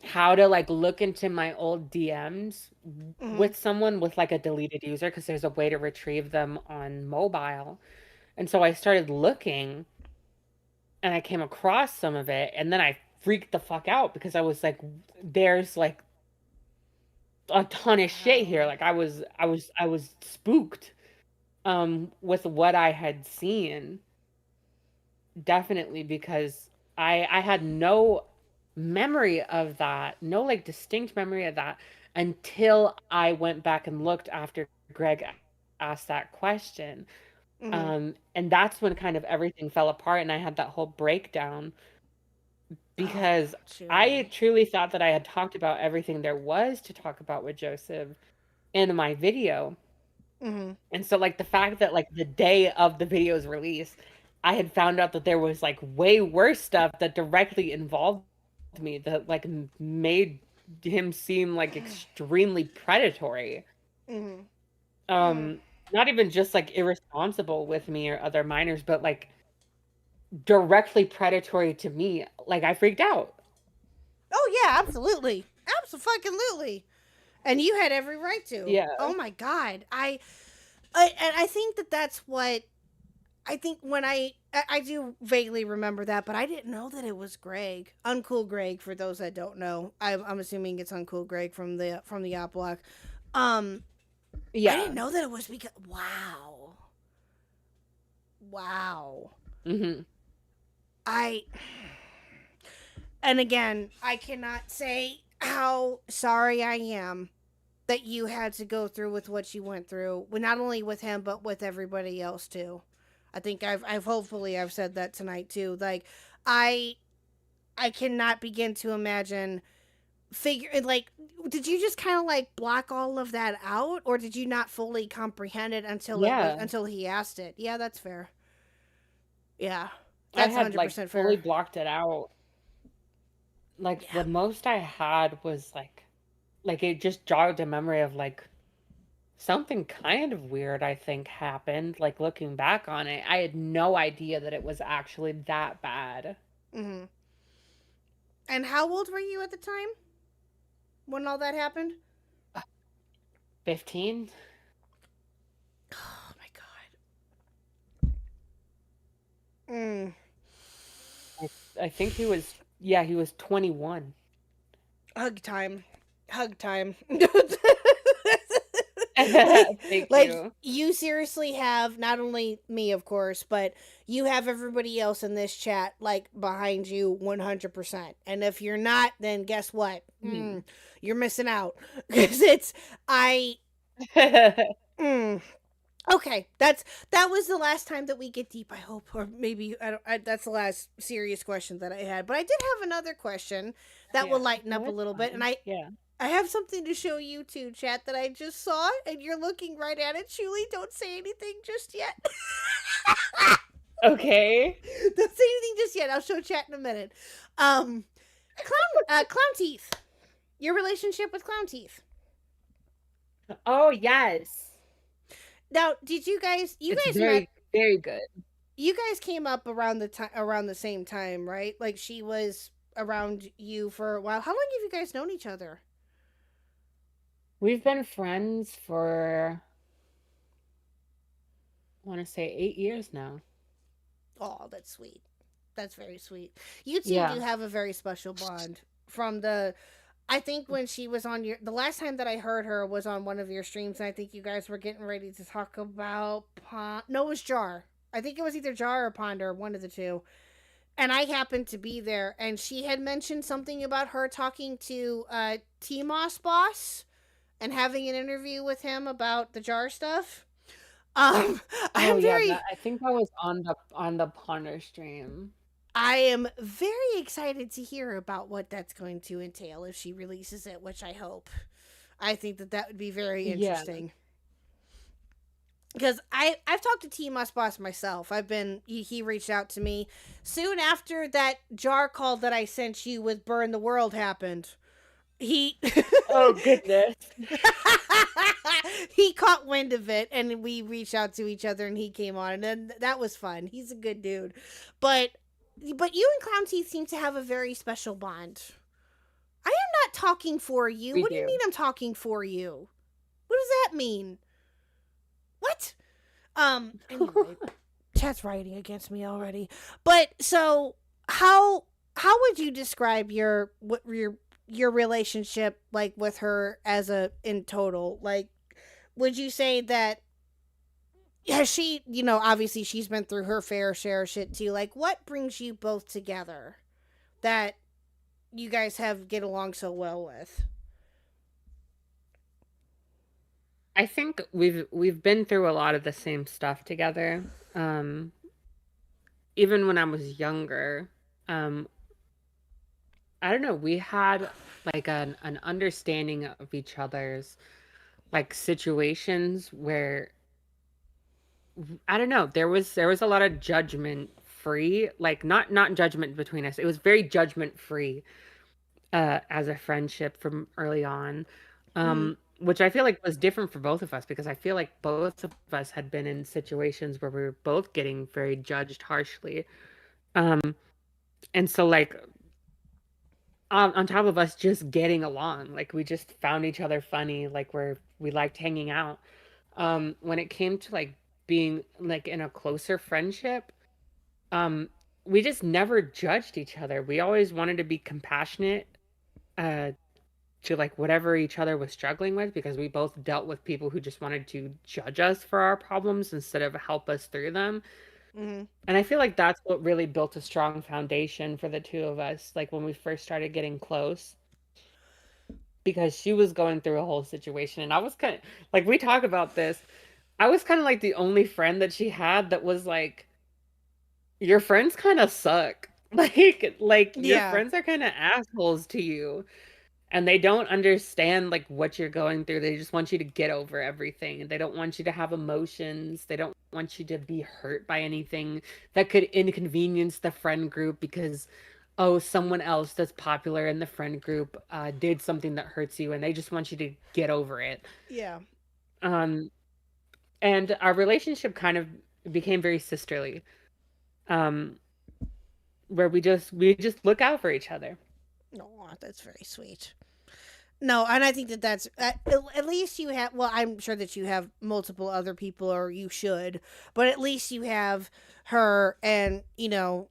how to like look into my old DMs with someone with like a deleted user because there's a way to retrieve them on mobile. And so I started looking and I came across some of it and then I freaked the fuck out because I was like there's like a ton of shit here. Like I was spooked with what I had seen. Definitely because I had no memory of that, no like distinct memory of that until I went back and looked after Greg asked that question. And that's when kind of everything fell apart and I had that whole breakdown because I truly thought that I had talked about everything there was to talk about with Joseph in my video. And so like the fact that like the day of the video's release, I had found out that there was like way worse stuff that directly involved me that like made him seem like extremely predatory. Not even just like irresponsible with me or other minors, but like directly predatory to me. Like I freaked out. Oh yeah, absolutely. Absolutely. And you had every right to. Yeah. Oh my God. I think that's what I think when I do vaguely remember that, but I didn't know that it was Greg. Uncool Greg, for those that don't know. I'm assuming it's Uncool Greg from the Op Block. Yeah. I didn't know that it was because wow. And again, I cannot say how sorry I am that you had to go through with what you went through, not only with him but with everybody else too. I think I've hopefully I've said that tonight too. Like I cannot begin to imagine did you just kind of like block all of that out, or did you not fully comprehend it until until he asked it? Yeah, that's fair. Yeah, that's I had 100% like fair. fully blocked it out. Like the most I had was like it just jogged a memory of like something kind of weird I think happened. Like looking back on it, I had no idea that it was actually that bad. And how old were you at the time when all that happened? 15. Oh my God. I think he was 21. Hug time. Thank Like you. you seriously have not only me, of course, but you have everybody else in this chat like behind you 100%. And if you're not, then guess what? You're missing out because Okay, that was the last time that we get deep, I hope, or maybe that's the last serious question that I had. But I did have another question that will lighten up a little bit, and I have something to show you too, chat, that I just saw, and you're looking right at it. Chuli, don't say anything just yet. Okay. Don't say anything just yet. I'll show chat in a minute. Clown Teeth. Your relationship with Clown Teeth. Oh yes. Now, did you guys? You It's guys very very good. You guys came up around the same time, right? Like she was around you for a while. How long have you guys known each other? We've been friends for I want to say 8 years now. Oh, that's sweet. That's very sweet. You two do have a very special bond. I think when she was on the last time that I heard her was on one of your streams, and I think you guys were getting ready to talk about no, it was Jar. I think it was either Jar or Ponder, one of the two. And I happened to be there, and she had mentioned something about her talking to T-Moss Boss and having an interview with him about the Jar stuff. I think I was on the Ponder stream. I am very excited to hear about what that's going to entail if she releases it, which I hope. I think that would be very interesting. because I've talked to T Mus Boss myself. He reached out to me soon after that jar call that I sent you with Burn the World happened. He Oh goodness. he caught wind of it, and we reached out to each other, and he came on, and then that was fun. He's a good dude, but you and Clown Teeth seem to have a very special bond. I am not talking for you. What do you mean I'm talking for you? What does that mean? What? Anyway, chat's writing against me already. But so how would you describe your relationship like with her as in total? Like, would you say that has she, obviously she's been through her fair share of shit too. Like, what brings you both together that you guys get along so well with? I think we've been through a lot of the same stuff together. Even when I was younger, I don't know, we had like an understanding of each other's like situations where I don't know, there was a lot of judgment free, like not judgment between us. It was very judgment free as a friendship from early on. Which I feel like was different for both of us, because I feel like both of us had been in situations where we were both getting very judged harshly. And so like on top of us just getting along, like we just found each other funny, like we liked hanging out. When it came to like being like in a closer friendship, we just never judged each other. We always wanted to be compassionate to like whatever each other was struggling with, because we both dealt with people who just wanted to judge us for our problems instead of help us through them. And I feel like that's what really built a strong foundation for the two of us, like when we first started getting close, because she was going through a whole situation and I was kind of like, we talk about this, I was kind of like the only friend that she had that was like, your friends kind of suck. Like your friends are kind of assholes to you. And they don't understand like what you're going through. They just want you to get over everything. They don't want you to have emotions. They don't want you to be hurt by anything that could inconvenience the friend group because, oh, someone else that's popular in the friend group did something that hurts you, and they just want you to get over it. Yeah. And our relationship kind of became very sisterly, where we just look out for each other. Oh, that's very sweet. No, and I think that's at least you have. Well, I'm sure that you have multiple other people, or you should, but at least you have her, and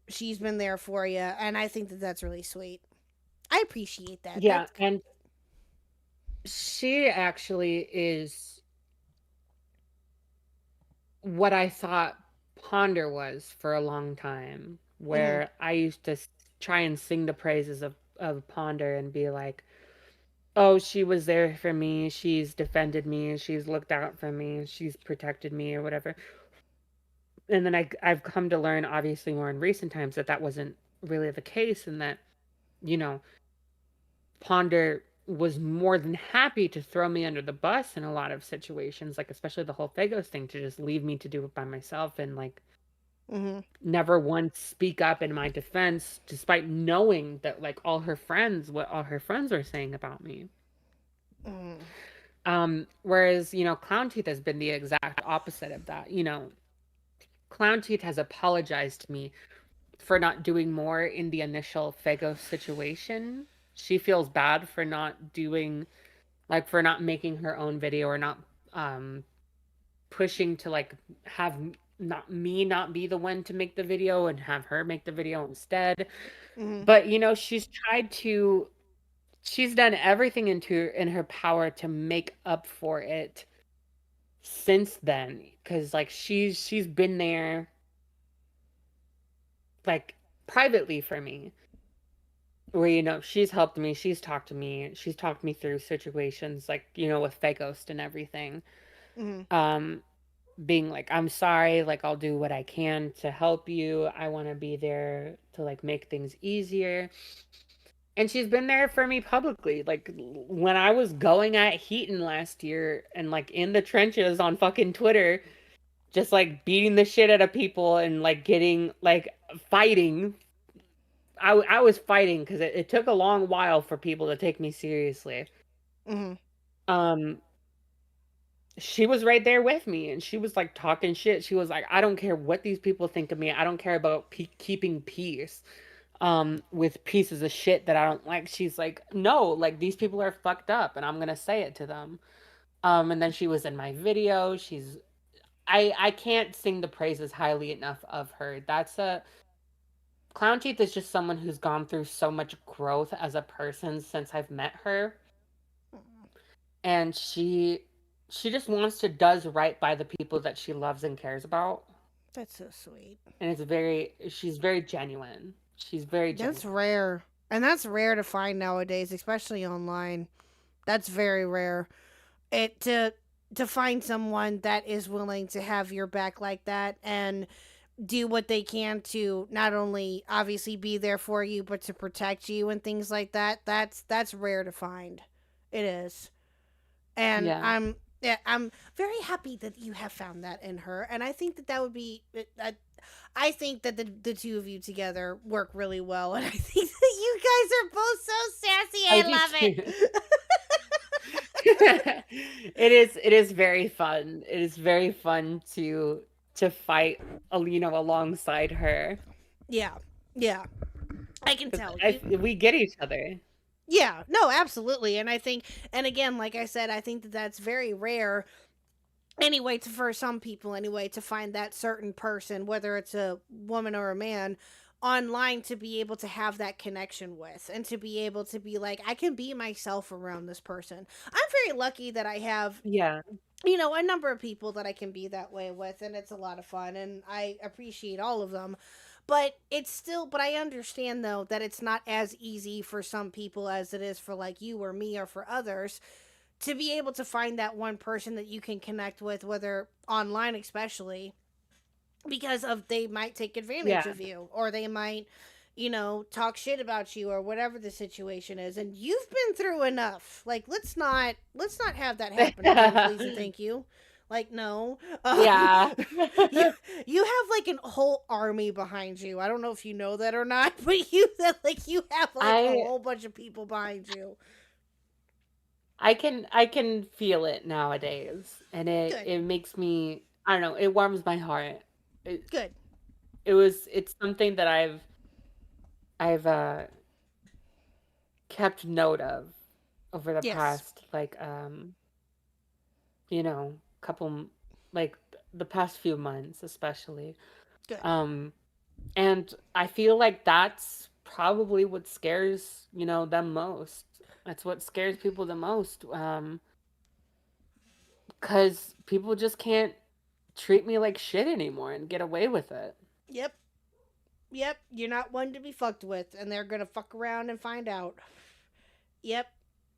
she's been there for you, and I think that that's really sweet. I appreciate that. Yeah, and she actually is what I thought Ponder was for a long time, where I used to try and sing the praises of Ponder and be like, oh, she was there for me, she's defended me, she's looked out for me, she's protected me, or whatever. And then I've come to learn, obviously more in recent times, that wasn't really the case, and that Ponder was more than happy to throw me under the bus in a lot of situations, like especially the whole Fagos thing, to just leave me to do it by myself, and like never once speak up in my defense, despite knowing that like what all her friends were saying about me. Whereas Clown Teeth has been the exact opposite of that. Clown Teeth has apologized to me for not doing more in the initial Fagos situation. She feels bad for not making her own video, or not pushing to like have not be the one to make the video and have her make the video instead. But she's done everything in her power to make up for it since then, because like she's been there like privately for me, where she's helped me, she's talked me through situations like with Fagos and everything. Being like, I'm sorry, like I'll do what I can to help you, I want to be there to like make things easier. And she's been there for me publicly, like when I was going at Heaton last year and like in the trenches on fucking Twitter, just like beating the shit out of people and like getting like fighting. I was fighting because it took a long while for people to take me seriously. Mm-hmm. She was right there with me, and she was like talking shit. She was like, I don't care what these people think of me. I don't care about keeping peace with pieces of shit that I don't like. She's like, no, like these people are fucked up and I'm gonna say it to them. And then she was in my video. I can't sing the praises highly enough of her. Clown Teeth is just someone who's gone through so much growth as a person since I've met her. And she just does right by the people that she loves and cares about. That's so sweet. And she's very genuine. She's very genuine. That's rare. And that's rare to find nowadays, especially online. That's very rare. To find someone that is willing to have your back like that and do what they can to not only obviously be there for you, but to protect you and things like that. That's rare to find. It is. And I'm very happy that you have found that in her. And I think that would be, I think that the two of you together work really well. And I think that you guys are both so sassy. I love it. It is very fun. It is very fun to fight, alongside her. Yeah. I can tell. We get each other. Yeah, no, absolutely. And I think, and again, like I said, I think that that's very rare anyway, for some people anyway, to find that certain person, whether it's a woman or a man, online to be able to have that connection with and to be able to be like, I can be myself around this person. I'm very lucky that I have, a number of people that I can be that way with, and it's a lot of fun, and I appreciate all of them. But I understand though that it's not as easy for some people as it is for like you or me or for others to be able to find that one person that you can connect with, whether online especially, because they might take advantage of you, or they might, talk shit about you, or whatever the situation is. And you've been through enough. Like, let's not have that happen again, please and thank you. Like, no. You have like a whole army behind you. I don't know if you know that or not, but you have a whole bunch of people behind you. I can feel it nowadays, and it makes me, I don't know, it warms my heart. Good. It's something that I've kept note of over the past couple, like the past few months especially. Good. And I feel like that's probably what scares them most. That's what scares people the most, because people just can't treat me like shit anymore and get away with it. Yep, you're not one to be fucked with, and they're gonna fuck around and find out. Yep,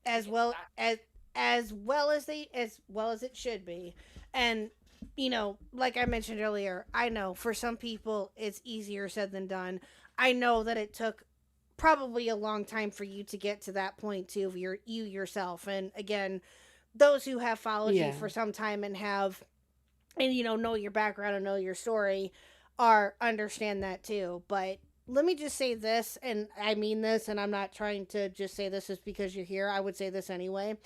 as well as it should be. And like I mentioned earlier, I know for some people it's easier said than done. I know that it took probably a long time for you to get to that point too, of you yourself. And again, those who have followed you for some time and know your background and know your story understand that too. But let me just say this, and I mean this, and I'm not trying to just say this just because you're here. I would say this anyway.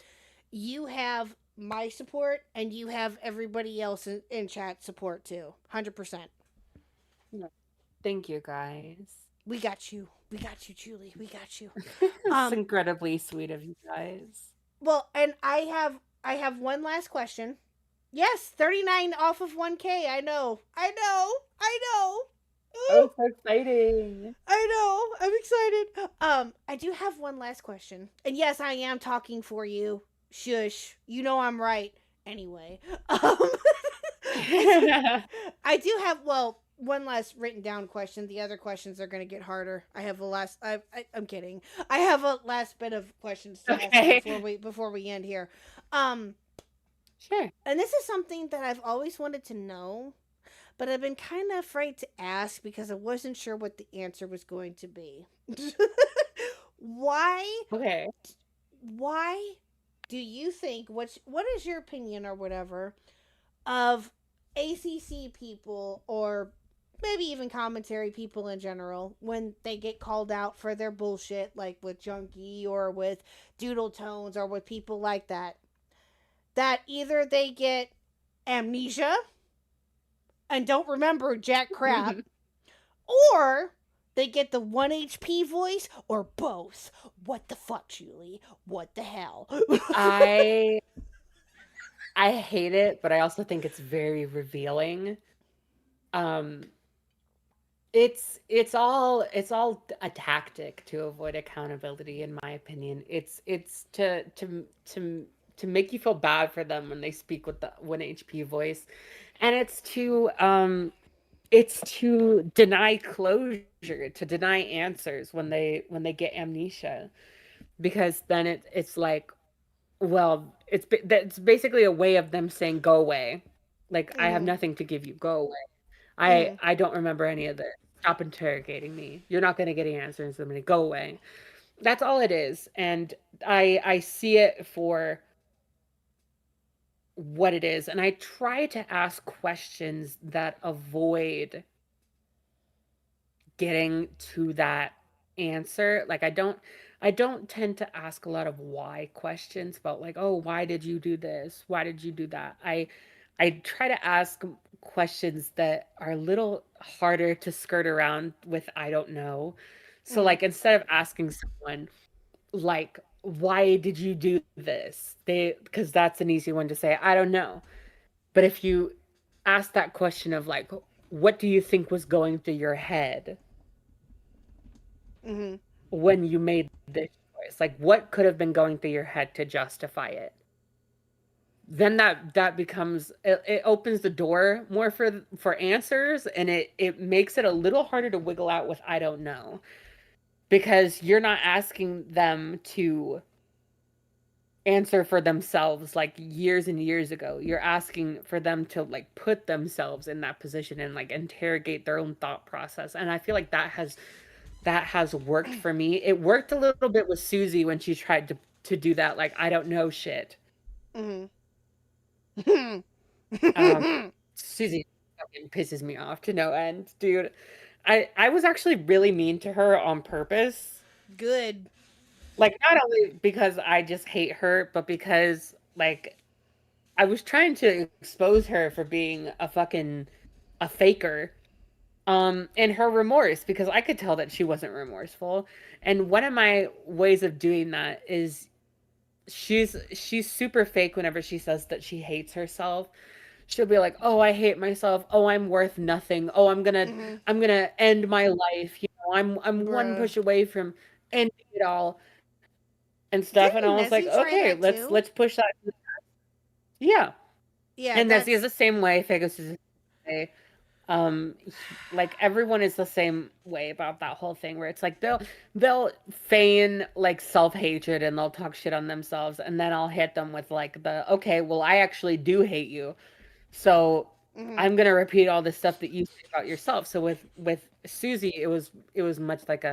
You have my support, and you have everybody else in chat support too. 100%. Thank you, guys. We got you, Julie. We got you. It's incredibly sweet of you guys. Well, and I have one last question. Yes, 39 off of 1K. I know. Oh, so exciting. I know. I'm excited. I do have one last question. And yes, I am talking for you. Shush. You know I'm right. Anyway. I do have, one last written down question. The other questions are going to get harder. I have I'm kidding. I have a last bit of questions to ask before we end here. Sure. And this is something that I've always wanted to know, but I've been kind of afraid to ask because I wasn't sure what the answer was going to be. Why? Okay. Why do you think, what is your opinion or whatever of ACC people, or maybe even commentary people in general, when they get called out for their bullshit, like with Junkie or with Doodle Tones or with people like that, that either they get amnesia and don't remember jack crap, or they get the 1 HP voice, or both. What the fuck, Julie? What the hell? I hate it, but I also think it's very revealing. It's all a tactic to avoid accountability, in my opinion. It's to make you feel bad for them when they speak with the 1 HP voice, and it's to deny closure, to deny answers when they get amnesia, because then it's like, well, it's basically a way of them saying go away, like I have nothing to give you, go away. I don't remember any of this. Stop interrogating me. You're not going to get any answers. I'm going to go away. That's all it is, and I see it for what it is, and I try to ask questions that avoid getting to that answer. Like I don't tend to ask a lot of why questions about, like, oh, why did you do this? Why did you do that? I try to ask questions that are a little harder to skirt around with I don't know. So like, instead of asking someone like, why did you do this? Because that's an easy one to say, I don't know. But if you ask that question of like, what do you think was going through your head when you made this choice? Like, what could have been going through your head to justify it? Then that becomes, it opens the door more for answers, and it makes it a little harder to wiggle out with I don't know, because you're not asking them to answer for themselves like years and years ago. You're asking for them to like put themselves in that position and like interrogate their own thought process. And I feel like that has worked for me. It worked a little bit with Susie when she tried to do that, like I don't know shit. Susie fucking pisses me off to no end, dude. I was actually really mean to her on purpose. Good. Like, not only because I just hate her, but because like I was trying to expose her for being a faker. And her remorse, because I could tell that she wasn't remorseful. And one of my ways of doing that is she's super fake whenever she says that she hates herself. She'll be like, "Oh, I hate myself. Oh, I'm worth nothing. Oh, I'm gonna end my life. You know, I'm one push away from ending it all and stuff." Didn't And I was like, Nessie try "Okay, that too? let's push that." Yeah, Yeah, and Nessie is that's the same way. Fagos is the same way. Like everyone is the same way about that whole thing, where it's like they'll feign like self-hatred and they'll talk shit on themselves, and then I'll hit them with like okay, well, I actually do hate you. So I'm gonna repeat all the stuff that you say about yourself. So with Susie, it was much like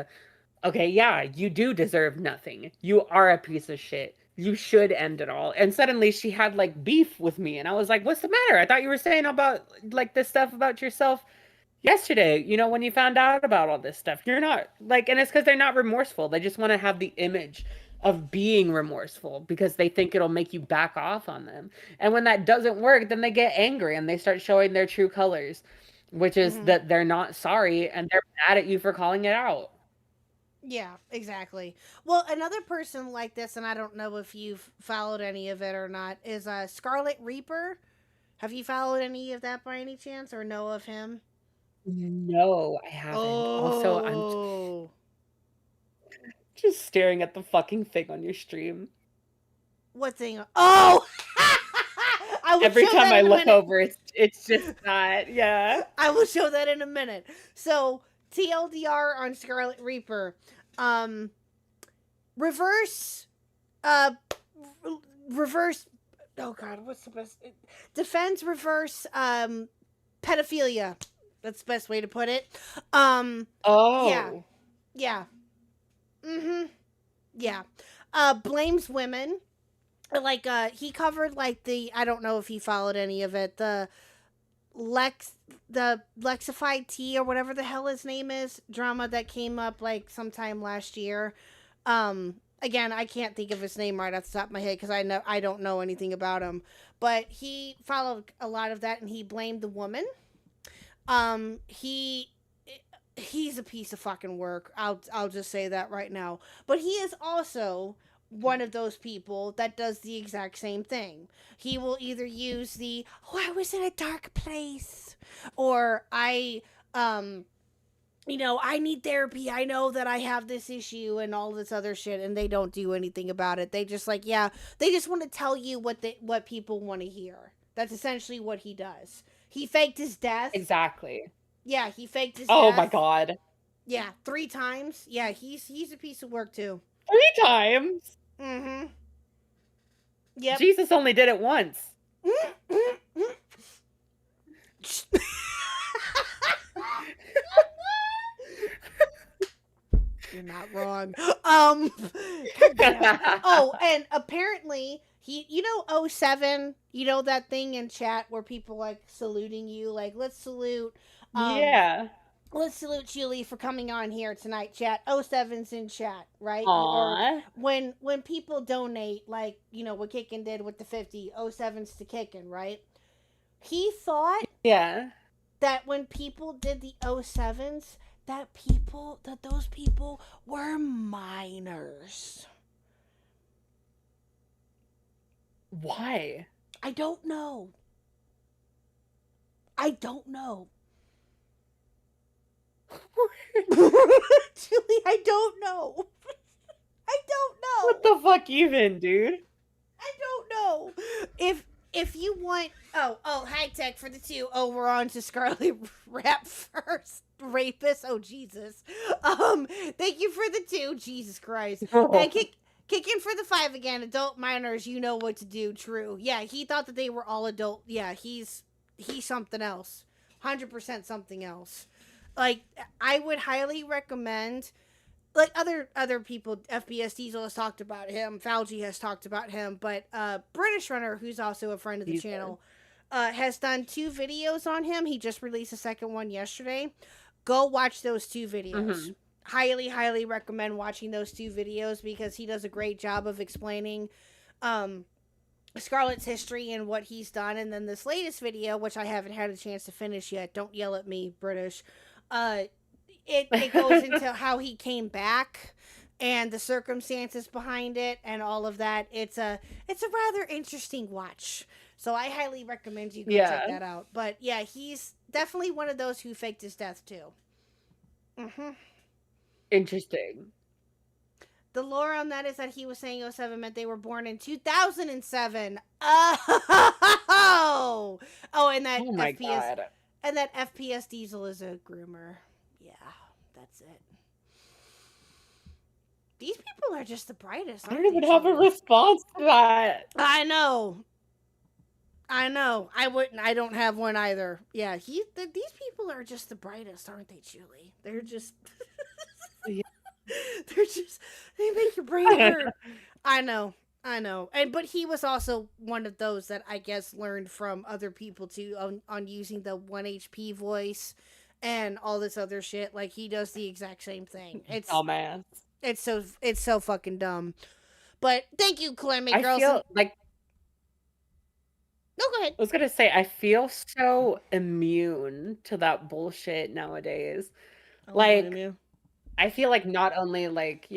okay, yeah, you do deserve nothing. You are a piece of shit. You should end it all. And suddenly she had like beef with me, and I was like, what's the matter? I thought you were saying about like this stuff about yourself yesterday, you know, when you found out about all this stuff. You're not like, and it's because they're not remorseful. They just want to have the image of being remorseful because they think it'll make you back off on them. And when that doesn't work, then they get angry and they start showing their true colors, which is that they're not sorry and they're mad at you for calling it out. Yeah, exactly. Well, another person like this, and I don't know if you've followed any of it or not, is Scarlet Reaper. Have you followed any of that by any chance, or know of him? No, I haven't. Also, I'm just staring at the fucking thing on your stream. What thing? Oh! Every time I look over, it's just that. Yeah. I will show that in a minute. So, TLDR on Scarlet Reaper. Reverse. Oh God, what's the best? Defends reverse pedophilia. That's the best way to put it. Oh. Yeah. Yeah. Blames women. Like he covered like I don't know if he followed any of it. the Lexified T or whatever the hell his name is drama that came up like sometime last year. Again, I can't think of his name right off the top of my head because I don't know anything about him. But he followed a lot of that and he blamed the woman. He's a piece of fucking work. I'll just say that right now. But he is also one of those people that does the exact same thing. He will either use I was in a dark place, or I need therapy. I know that I have this issue and all this other shit, and they don't do anything about it. They just they just want to tell you what people want to hear. That's essentially what he does. He faked his death. Exactly. Yeah, he faked his Oh death. my God. Yeah, 3 times. Yeah, he's a piece of work too. 3 times? Mm-hmm. Yep. Jesus only did it once. You're not wrong. Oh, and apparently he, 07, that thing in chat where people like saluting you, like let's salute. Yeah. Let's salute Chuli for coming on here tonight, chat. 07's in chat, right? Aww. Or when people donate, like, what Kickin did with the 50, 07's to Kickin, right? He thought that when people did the 07's, that those people were minors. Why? I don't know. Julie, I don't know. What the fuck even, dude? I don't know. If you want high tech for the 2. Oh, we're on to Scarlet Rap first. Rapist. Oh Jesus. Thank you for the 2. Jesus Christ. And kick in for the 5 again. Adult minors, you know what to do. True. Yeah, he thought that they were all adult. Yeah, he's something else. 100% something else. Like, I would highly recommend, like, other people, FPS Diesel has talked about him, Fauci has talked about him, but British Runner, who's also a friend of the channel, has done 2 videos on him. He just released a second one yesterday. Go watch those 2 videos. Mm-hmm. Highly, highly recommend watching those 2 videos because he does a great job of explaining Scarlett's history and what he's done. And then this latest video, which I haven't had a chance to finish yet, don't yell at me, British, it goes into how he came back and the circumstances behind it and all of that. It's a rather interesting watch. So I highly recommend you go check that out. But yeah, he's definitely one of those who faked his death too. Mm-hmm. Interesting. The lore on that is that he was saying 07 meant they were born in 2007. Oh, and that FPS. God. And that FPS Diesel is a groomer. Yeah, that's it. These people are just the brightest. I don't even have a response to that. I know. I wouldn't. I don't have one either. Yeah, these people are just the brightest, aren't they, Julie? They're just. They make your brain hurt. I know. But he was also one of those that I guess learned from other people too on using the 1 HP voice and all this other shit. Like he does the exact same thing. It's dumbass. It's so fucking dumb. But thank you, Calamity Girls. I feel like. No, go ahead. I was gonna say I feel so immune to that bullshit nowadays. I feel like not only like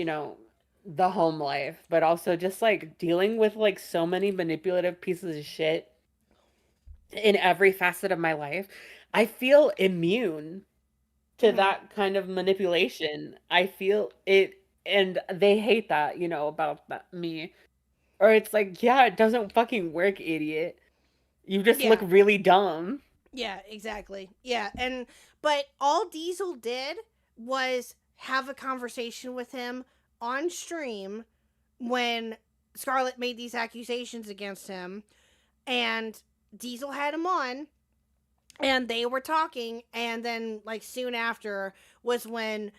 the home life, but also just like dealing with like so many manipulative pieces of shit in every facet of my life. I feel immune to that kind of manipulation. I feel it, and they hate that, about me. Or it's like, yeah, it doesn't fucking work, idiot. You just look really dumb. Yeah, exactly. Yeah, but all Diesel did was have a conversation with him on stream when Scarlett made these accusations against him, and Diesel had him on, and they were talking, and then like soon after was when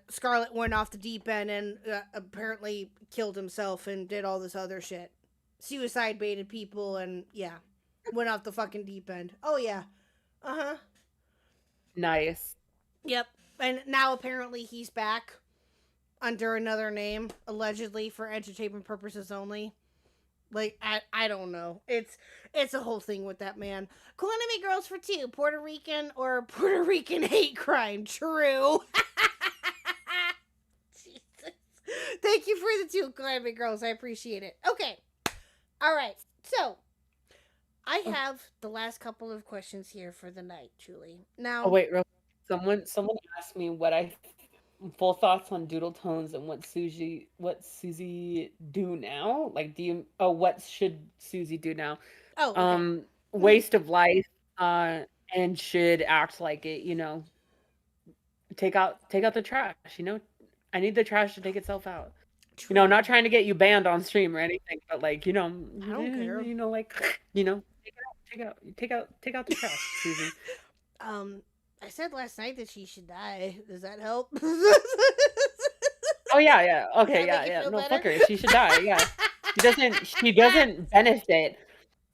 Scarlett went off the deep end and apparently killed himself and did all this other shit, suicide baited people, and went off the fucking deep end. Oh yeah, Uh-huh. Nice. Yep. And now apparently he's back under another name, allegedly for entertainment purposes only. Like, I don't know. It's a whole thing with that man. Cool Enemy Girls for 2. Puerto Rican or Puerto Rican hate crime. True. Jesus. Thank you for the 2, Cool Enemy Girls. I appreciate it. Okay. All right. So, I have the last couple of questions here for the night, Julie. Now. Oh wait, someone asked me what I full thoughts on doodle tones and what Susie do now. Like, what should Susie do now? Oh, okay. Waste of life, and should act like it. You know, take out the trash. You know, I need the trash to take itself out. True. You know, not trying to get you banned on stream or anything, but like, you know, I don't care. You know, like, you know, take out the trash, Susie. I said last night that she should die. Does that help? Oh yeah. Okay, yeah. No, fuck her. She should die. Yeah. She doesn't benefit.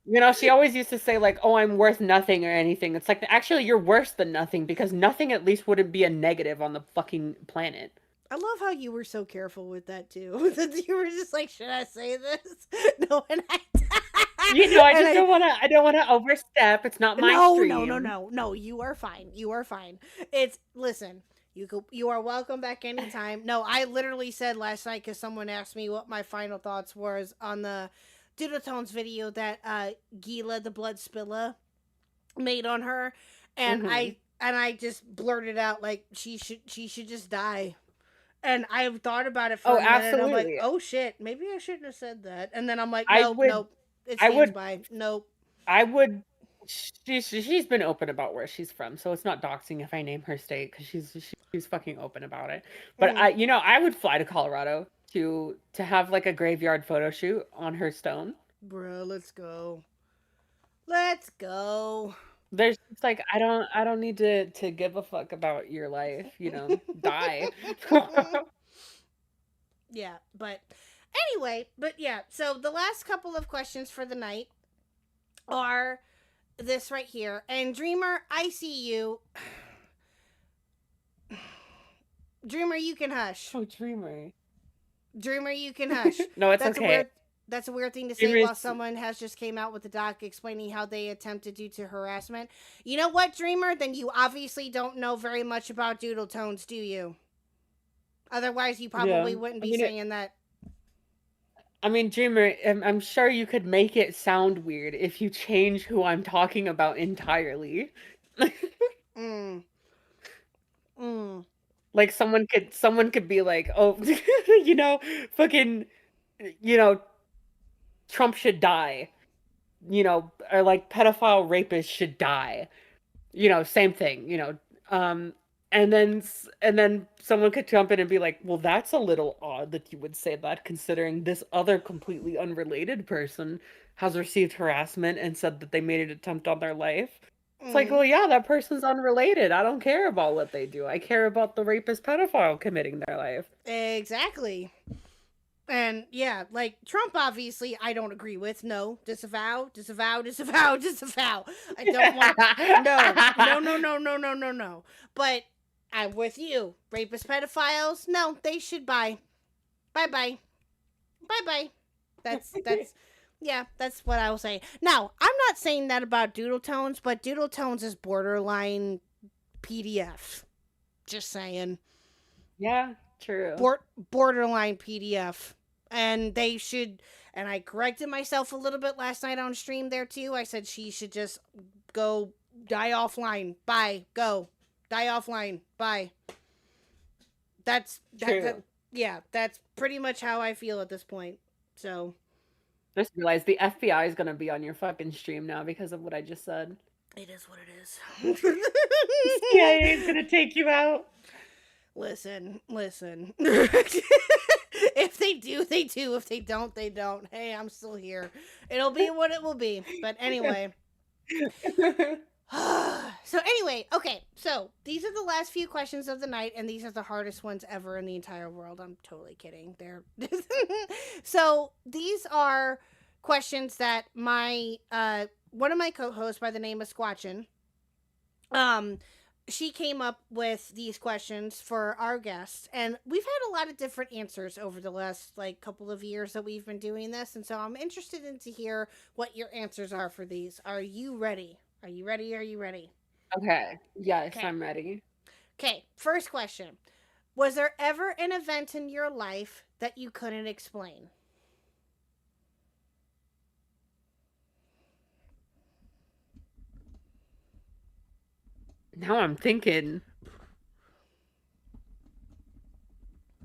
You know, she always used to say like, "Oh, I'm worth nothing" or anything. It's like, actually, you're worse than nothing, because nothing at least wouldn't be a negative on the fucking planet. I love how you were so careful with that too. That you were just like, "Should I say this?" No, and you know, I don't want to overstep. It's not my stream. No. You are fine. Listen. You are welcome back anytime. No, I literally said last night, because someone asked me what my final thoughts was on the Doodle Tones video that Gila the Blood Spilla made on her, and I just blurted out like she should just die. And I've thought about it for a minute, and I'm like, oh shit, maybe I shouldn't have said that. And then I'm like, nope, it stands by. Nope. I would. She's been open about where she's from, so it's not doxing if I name her state, because she's fucking open about it. But I would fly to Colorado to have like a graveyard photo shoot on her stone. Bro, let's go. There's like, I don't need to give a fuck about your life, you know. Die. Yeah, but anyway, so the last couple of questions for the night are this right here. And Dreamer, I see you. Dreamer, you can hush. Oh, Dreamer, you can hush. No, it's okay. That's a weird thing to say while someone has just came out with a doc explaining how they attempted due to harassment. You know what, Dreamer? Then you obviously don't know very much about doodle tones, do you? Otherwise, you probably wouldn't be saying that. I mean, Dreamer, I'm sure you could make it sound weird if you change who I'm talking about entirely. Like someone could be like, oh, you know, fucking, you know, Trump should die, you know, or like pedophile rapists should die, you know, same thing, you know, and then someone could jump in and be like, well, that's a little odd that you would say that, considering this other completely unrelated person has received harassment and said that they made an attempt on their life. It's like, well, yeah, that person's unrelated. I don't care about what they do. I care about the rapist pedophile committing their life. Exactly. And yeah, like Trump, obviously, I don't agree with. No, disavow. I don't want. No. But I'm with you. Rapist pedophiles, no, they should bye. Bye. That's yeah, that's what I will say. Now, I'm not saying that about Doodle Tones, but Doodle Tones is borderline PDF. Just saying. Yeah, true. Borderline PDF. And they should, and I corrected myself a little bit last night on stream there too. I said she should just go die offline. Bye. Go. Die offline. Bye. That's pretty much how I feel at this point. So. Just realized the FBI is gonna be on your fucking stream now because of what I just said. It is what it is. CIA is gonna take you out. Listen. If they do, they do. If they don't, they don't. Hey, I'm still here. It'll be what it will be. But anyway. So anyway, okay. So these are the last few questions of the night, and these are the hardest ones ever in the entire world. I'm totally kidding. They're so these are questions that my one of my co-hosts by the name of She came up with these questions for our guests, and we've had a lot of different answers over the last like couple of years that we've been doing this, and so I'm interested in to hear what your answers are for these. Are you ready? Are you ready? Are you ready? Okay. Yes, Okay. I'm ready. Okay, first question. Was there ever an event in your life that you couldn't explain? Now I'm thinking.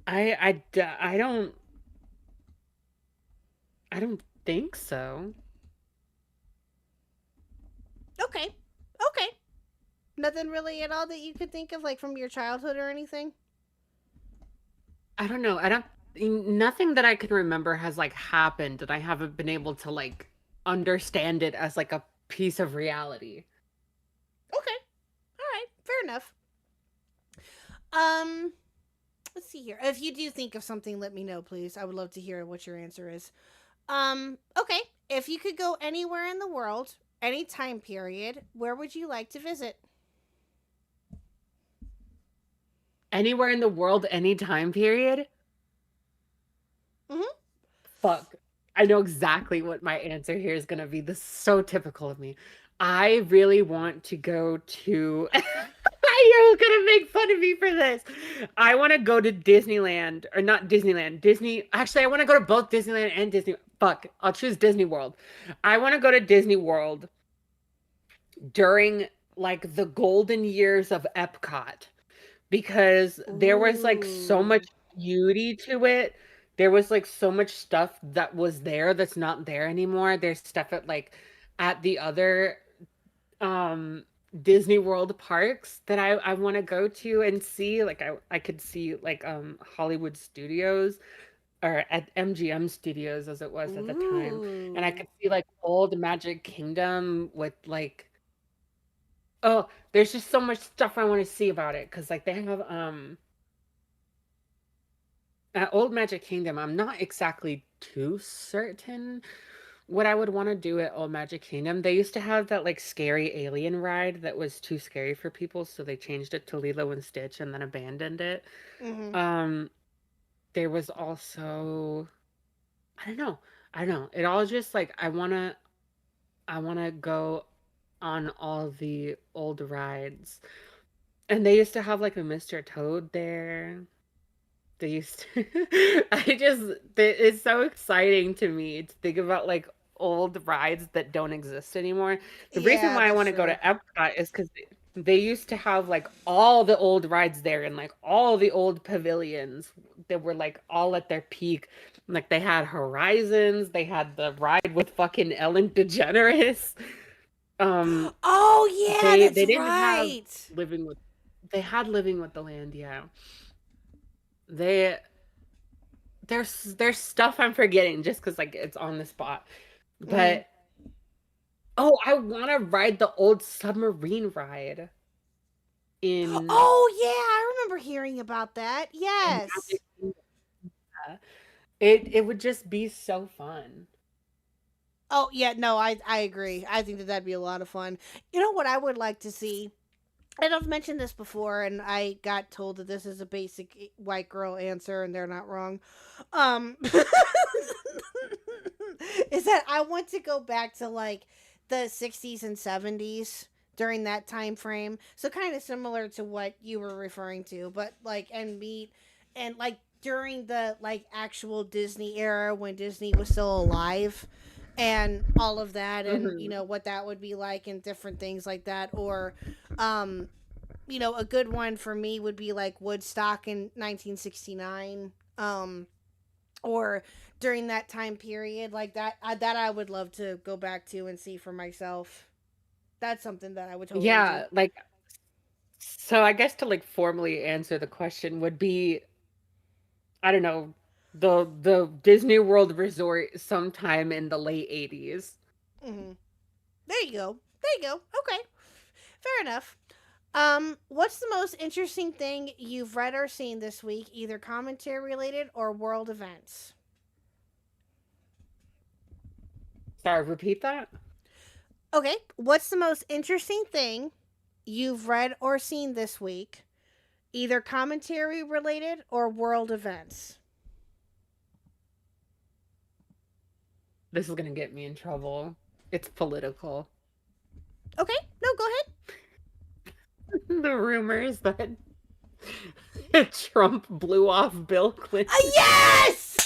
I don't think so. Okay. Okay. Nothing really at all that you could think of, like from your childhood or anything? I don't know. Nothing that I can remember has like happened and I haven't been able to like understand it as like a piece of reality. Okay. All right. Fair enough. Um, let's see here. If you do think of something, let me know, please. I would love to hear what your answer is. Okay. If you could go anywhere in the world, any time period, where would you like to visit? Anywhere in the world, any time period? Mhm. Fuck. I know exactly what my answer here is going to be. This is so typical of me. I really want to go to. You're going to make fun of me for this. I want to go to Disneyland, or not Disneyland, Disney. Actually, I want to go to both Disneyland and Disney. Fuck. I'll choose Disney World. I want to go to Disney World during like the golden years of Epcot because there was like so much beauty to it. There was like so much stuff that was there that's not there anymore. There's stuff at the other um Disney World parks that I want to go to and see. Like I could see like Hollywood Studios or at MGM Studios as it was at the time. And I Ooh. could see like old Magic Kingdom with like oh, there's just so much stuff I want to see about it because like they have at Old Magic Kingdom, I'm not exactly too certain what I would want to do at Old Magic Kingdom. They used to have that like scary alien ride that was too scary for people, so they changed it to Lilo and Stitch and then abandoned it. Mhm. Um, there was also I don't know. I don't know. It all just like I wanna go on all the old rides. And they used to have like a Mr. Toad there. They used to it's so exciting to me to think about like old rides that don't exist anymore. The reason Yeah, why I that's want to go to true. Epcot is because they used to have like all the old rides there and like all the old pavilions that were like all at their peak. Like they had Horizons, they had the ride with fucking Ellen DeGeneres. Um, Oh yeah, they that's didn't have right. living with they had living with the land, yeah. They there's stuff I'm forgetting just because like it's on the spot. Mhm. But oh, I want to ride the old submarine ride in Oh yeah, I remember hearing about that. Magic Yes. Kingdom. It would just be so fun. Oh yeah, no, I agree. I think that that'd be a lot of fun. You know what I would like to see? And I've mentioned this before, and I got told that this is a basic white girl answer, and they're not wrong. Is that I want to go back to like the 60s and 70s during that time frame. So kind of similar to what you were referring to, but like and meet and like during the like actual Disney era when Disney was still alive and all of that and you Mhm. know what that would be like and different things like that or um a good one for me would be like Woodstock in 1969 or during that time period like that I would love to go back to and see for myself. That's something that I would totally do. Yeah, like so I guess to like formally answer the question would be I don't know, the Disney World Resort sometime in the late 80s. Hmm. There you go. There you go. Okay. Fair enough. What's the most interesting thing you've read or seen this week, either commentary related or world events? Sorry, repeat that? Okay. What's the most interesting thing you've read or seen this week, either commentary related or world events. This is gonna get me in trouble. It's political. Okay, no, go ahead. The rumors that Trump blew off Bill Clinton. Yes!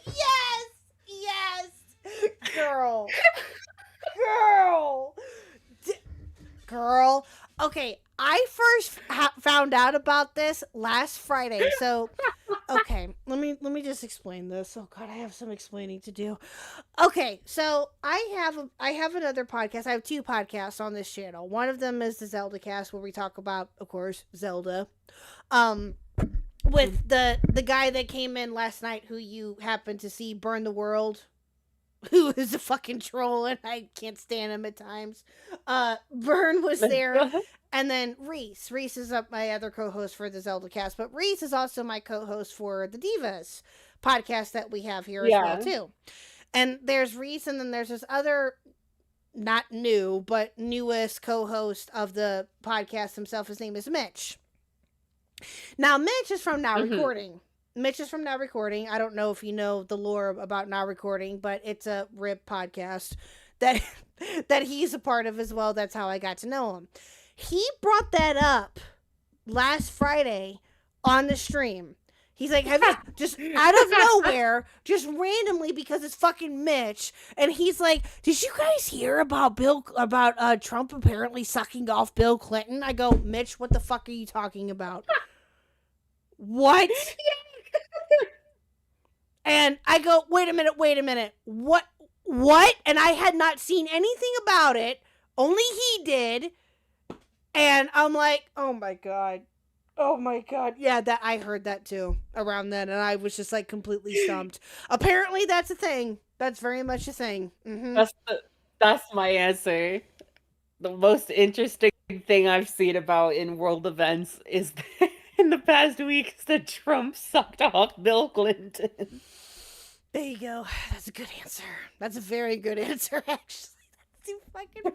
Yes! Yes! Girl. Girl. Okay, I first found out about this last Friday. So, okay, let me just explain this. Oh God, I have some explaining to do. Okay, so I have another podcast. I have 2 podcasts on this channel. One of them is the Zeldacast, where we talk about, of course, Zelda. With the guy that came in last night, who you happened to see burn the world, who is a fucking troll, and I can't stand him at times. Vern was there, and then Reese. Reese is my other co-host for the Zeldacast, but Reese is also my co-host for the Divas podcast that we have here as well too. And there's Reese, and then there's this other, not new, but newest co-host of the podcast himself. His name is Mitch. Now, Mitch is from Now Recording. Mitch is from Now Recording. I don't know if you know the lore about Now Recording, but it's a RIP podcast that he's a part of as well. That's how I got to know him. He brought that up last Friday on the stream. He's like, have you, just out of nowhere, just randomly, because it's fucking Mitch, and he's like, did you guys hear about Trump apparently sucking off Bill Clinton? I go, Mitch, what the fuck are you talking about? What? And I go, wait a minute. What? And I had not seen anything about it. Only he did. And I'm like, oh my God. Yeah, that I heard that too around then. And I was just like completely stumped. Apparently that's a thing. That's very much a thing. Mm-hmm. That's my answer. The most interesting thing I've seen about in world events is in the past weeks that Trump sucked off Bill Clinton. There you go. That's a good answer. That's a very good answer, actually. That's too fucking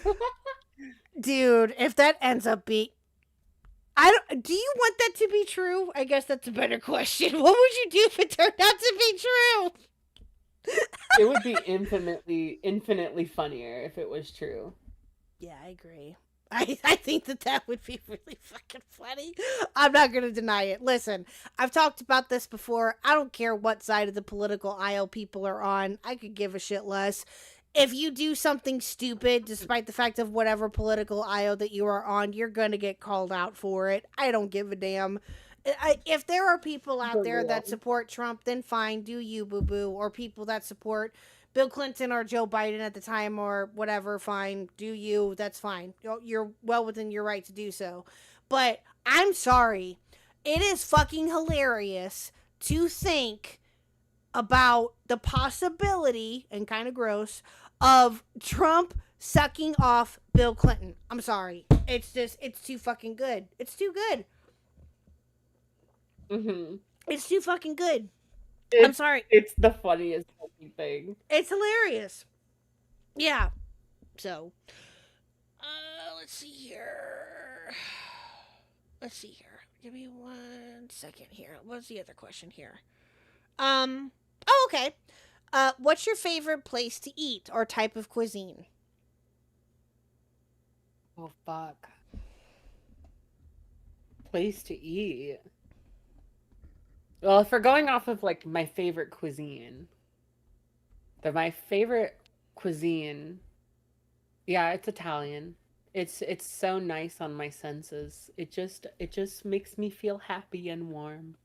funny. Dude, if that ends up being... do you want that to be true? I guess that's a better question. What would you do if it turned out to be true? It would be infinitely funnier if it was true. Yeah, I agree. I think that would be really fucking funny. I'm not going to deny it. Listen, I've talked about this before. I don't care what side of the political aisle people are on. I could give a shit less. If you do something stupid, despite the fact of whatever political aisle that you are on, you're going to get called out for it. I don't give a damn. If there are people out there that support Trump, then fine, do you, boo-boo. Or people that support Bill Clinton or Joe Biden at the time or whatever, fine, do you, that's fine. You're well within your right to do so. But I'm sorry, it is fucking hilarious to think about the possibility, and kind of gross, of Trump sucking off Bill Clinton. I'm sorry. It's too fucking good. It's too good. Mm-hmm. It's too fucking good. I'm sorry. It's the funniest fucking thing. It's hilarious. Yeah. So, let's see here. Give me 1 second here. What's the other question here? Oh, okay. What's your favorite place to eat or type of cuisine? Oh, fuck. Place to eat. Well, if we're going off of, like, my favorite cuisine, my favorite cuisine, yeah, it's Italian. It's so nice on my senses. It just makes me feel happy and warm.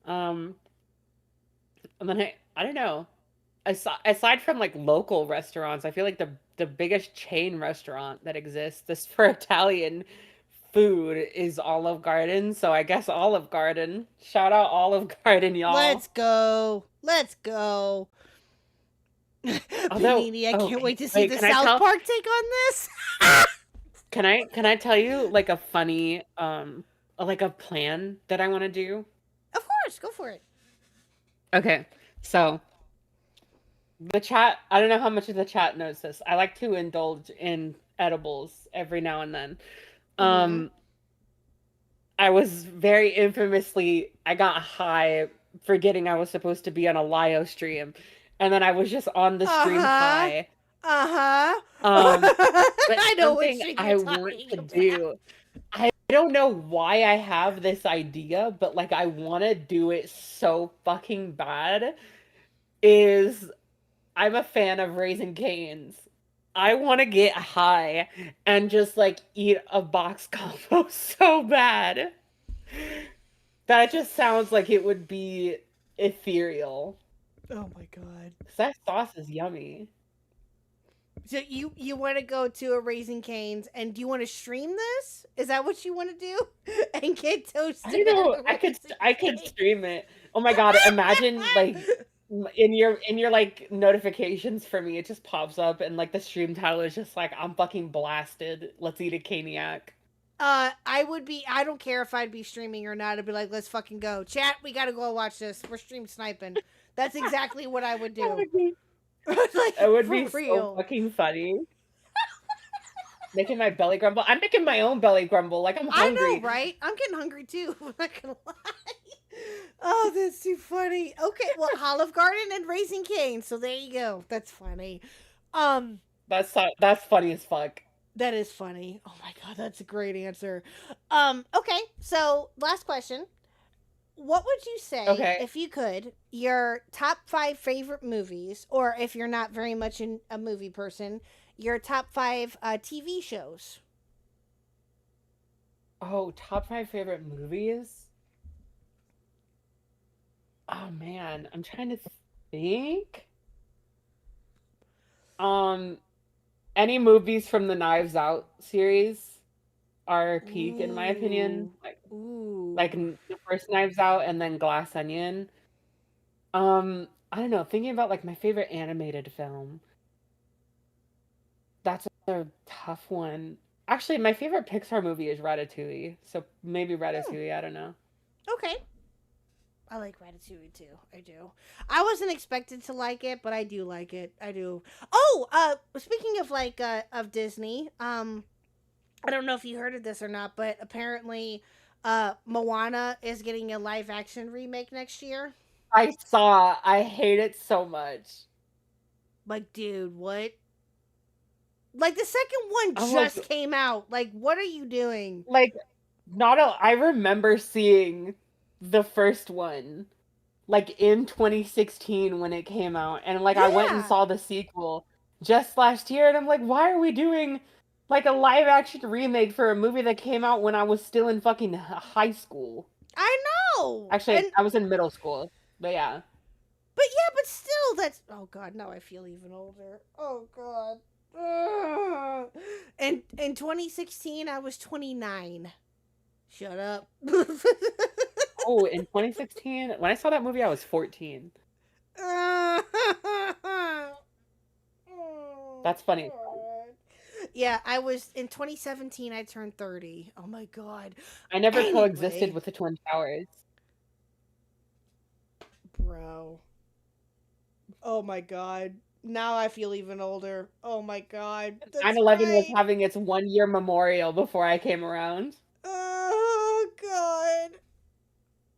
And then I don't know. Aside from, like, local restaurants, I feel like the biggest chain restaurant that exists for Italian food is Olive Garden, so I guess Olive Garden. Shout out Olive Garden, y'all. Let's go. Panini, I can't wait to see the South Park take on this. Can I tell you like a funny like a plan that I want to do? Of course, go for it. Okay, so The chat, I don't know how much of the chat knows this. I like to indulge in edibles every now and then. I was very infamously, I got high forgetting I was supposed to be on a Lio stream. And then I was just on the stream high. But I know what something shit I you're want talking to about. do. I don't know why I have this idea, but like I want to do it so fucking bad. Is I'm a fan of Raising Cane's. I want to get high and just like eat a box combo so bad. That just sounds like it would be ethereal. Oh my god. That sauce is yummy. So you want to go to a Raising Cane's, and do you want to stream this? Is that what you want to do? And get toasted? I know. I could stream it. Oh my god! Imagine like in your like notifications for me, it just pops up, and like the stream title is just like I'm fucking blasted. Let's eat a caniac. I don't care if I'd be streaming or not. I'd be like, let's fucking go. Chat, we gotta go watch this. We're stream sniping. That's exactly what I would do. Like, It would for be real. so fucking funny. Making my belly grumble. I'm making my own belly grumble. Like I'm hungry. I know, right? I'm getting hungry too. I'm not gonna lie. Oh, that's too funny. Okay, well, Olive Garden and Raising Cane. So there you go. That's funny. That's funny as fuck. That is funny. Oh my god, that's a great answer. Okay, so last question. What would you say, if you could, your top 5 favorite movies, or if you're not very much a movie person, your top 5 TV shows? Oh, top 5 favorite movies? Oh man, I'm trying to think. Any movies from the Knives Out series are peak in my opinion. Like the first Knives Out and then Glass Onion. I don't know, thinking about like my favorite animated film. That's a tough one. Actually, my favorite Pixar movie is Ratatouille. So maybe Ratatouille, I don't know. Okay. I like Ratatouille too. I do. I wasn't expected to like it, but I do like it. I do. Oh, speaking of like of Disney, I don't know if you heard of this or not, but apparently Moana is getting a live action remake next year. I saw. I hate it so much. Like, dude, what? Like the second one just came out. Like, what are you doing? Like, I remember seeing the first one like in 2016 when it came out, and like I went and saw the sequel just last year, and I'm like, why are we doing like a live action remake for a movie that came out when I was still in fucking high school? I know. Actually, I was in middle school, but yeah. But yeah, but still, that's oh god, now I feel even older. Oh god. And in 2016, I was 29. Shut up. Oh, in 2016, when I saw that movie, I was 14. That's funny. Yeah, I was in 2017. I turned 30. Oh my god. I never coexisted with the Twin Towers. Bro. Oh my god. Now I feel even older. Oh my god. 9/11 was having its 1-year memorial before I came around. Oh god.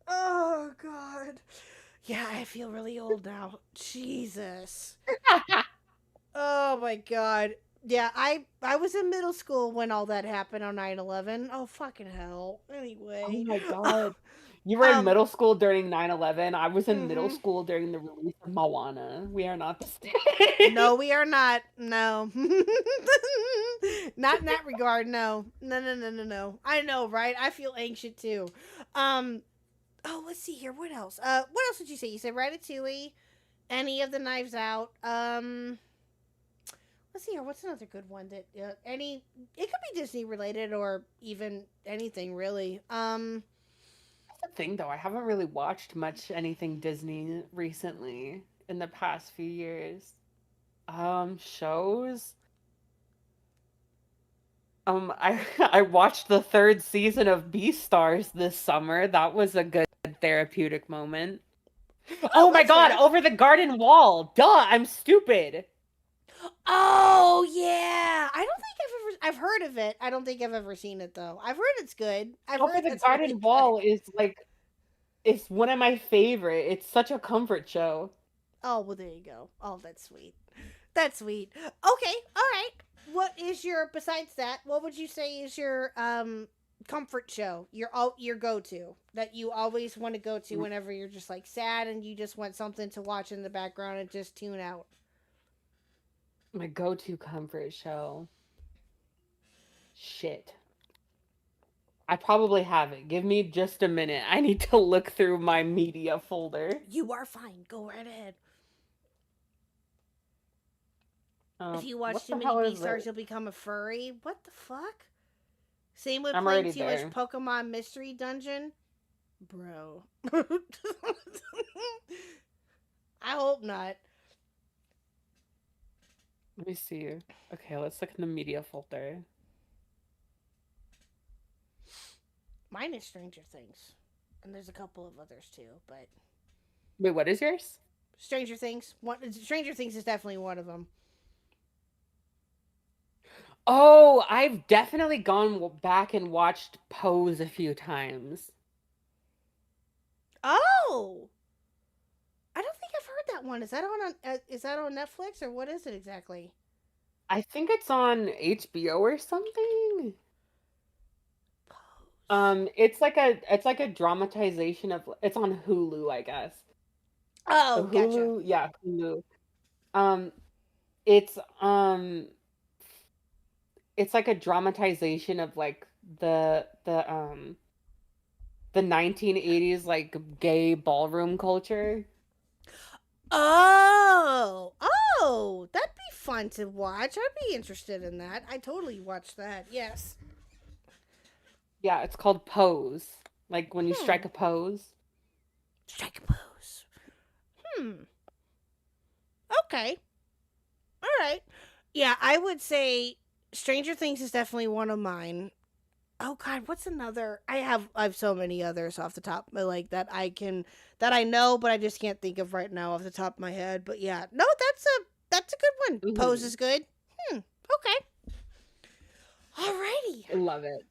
Oh god. Yeah, I feel really old now. Jesus. Oh my god. Yeah, I was in middle school when all that happened on 9/11. Oh fucking hell. Anyway. Oh my god. You were in middle school during 9/11. I was in middle school during the release of Moana. We are not the same. No, we are not. No. Not in that regard, no. No. I know, right? I feel anxious too. Oh, let's see here. What else? What else did you say? You said Ratatouille, any of the Knives Out. Let's see here. What's another good one that it could be Disney related or even anything really. That's the thing though. I haven't really watched much anything Disney recently in the past few years. Shows. I watched the 3rd season of Beastars this summer. That was a good therapeutic moment. Oh my that's god, fair. over the garden wall. Duh, I'm stupid. Oh yeah, I don't think I've heard of it. I don't think I've ever seen it though. I've heard it's good. I've Over heard the it's garden really wall good. is like, it's one of my favorite. It's such a comfort show. Oh well, there you go. Oh, that's sweet. That's sweet. Okay, all right. What is your besides that? What would you say is your comfort show? Your go to that you always want to go to whenever you're just like sad and you just want something to watch in the background and just tune out. My go-to comfort show. Shit. I probably have it. Give me just a minute. I need to look through my media folder. You are fine. Go right ahead. If you watch What too the many hell is Beastars, it? you'll become a furry. What the fuck? Same with I'm playing already too much there. Pokemon Mystery Dungeon. Bro. I hope not. Let me see. Okay, let's look in the media folder. Mine is Stranger Things. And there's a couple of others too, but Wait, what is yours? Stranger Things. Stranger Things is definitely one of them. Oh, I've definitely gone back and watched Pose a few times. Oh! I don't think I've heard that one. Is that on Netflix or what is it exactly? I think it's on HBO or something. It's like a dramatization of, it's on Hulu, I guess. Oh, So gotcha. Hulu, yeah, Hulu. It's it's like a dramatization of like the 1980s like gay ballroom culture. Oh, that'd be fun to watch. I'd be interested in that. I totally watch that. Yes. Yeah, it's called Pose. Like when you strike a pose. Strike a pose. Okay. All right. Yeah, I would say Stranger Things is definitely one of mine. Oh God, what's another? I have so many others off the top, like that I know, but I just can't think of right now off the top of my head. But yeah, no, that's a good one. Pose is good. Okay. Alrighty. Love it.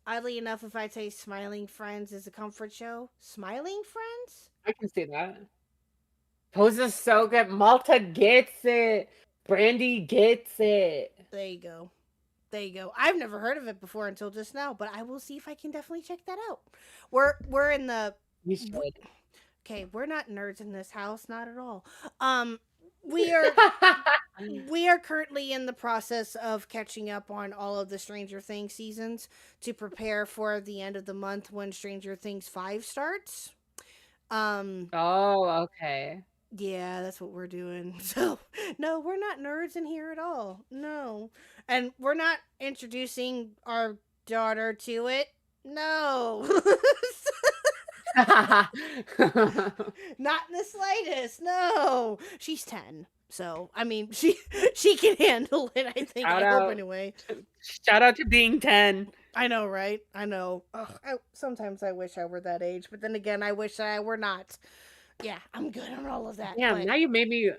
Oddly enough, if I say Smiling Friends is a comfort show, Smiling Friends. I can see that. Pose is so good. Malta gets it. Brandy gets it. There you go. There you go. I've never heard of it before until just now, but I will see if I can definitely check that out. We're in the You should. Okay, we're not nerds in this house, not at all. We are currently in the process of catching up on all of the Stranger Things seasons to prepare for the end of the month when Stranger Things 5 starts. Oh, okay. Yeah, that's what we're doing. So, no, we're not nerds in here at all. No. And we're not introducing our daughter to it. No. Not in the slightest. No. She's 10. So, I mean, she can handle it, I think. I hope anyway. Shout out to being 10. I know, right? I know. Ugh, sometimes I wish I were that age, but then again, I wish I were not. Yeah, I'm good on all of that. Yeah, but now you made me.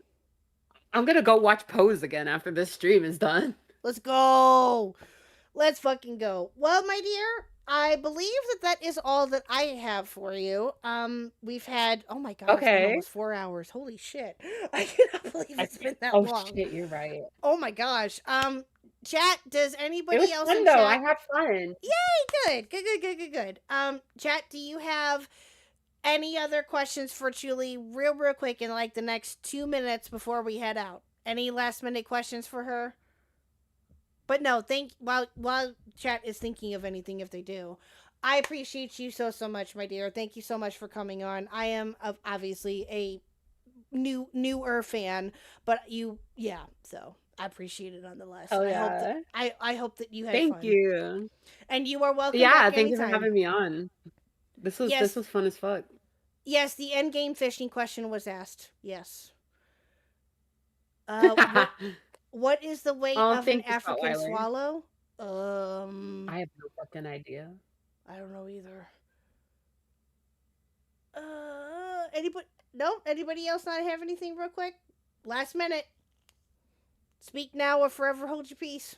I'm gonna go watch Pose again after this stream is done. let's go. Let's fucking go. Well, my dear, I believe that is all that I have for you. We've had, oh my god, It's been almost 4 hours. Holy shit. I cannot believe it's been that long. Oh shit, you're right. Oh my gosh. Chat, does anybody It was else fun in though. chat? I had fun. Yay, good. Chat, do you have any other questions for Chuli real quick in like the next 2 minutes before we head out? Any last minute questions for her? But no, while chat is thinking of anything, if they do, I appreciate you so much, my dear. Thank you so much for coming on. I am obviously a newer fan, but so I appreciate it nonetheless. Oh, I hope that you had Thank fun. you. And you are welcome. Yeah, back thank you for anytime. having me on. This was fun as fuck. Yes, the end game fishing question was asked. Yes. What is the weight of an African swallow? I have no fucking idea. I don't know either. Anybody? No? Anybody else not have anything real quick? Last minute. Speak now or forever hold your peace.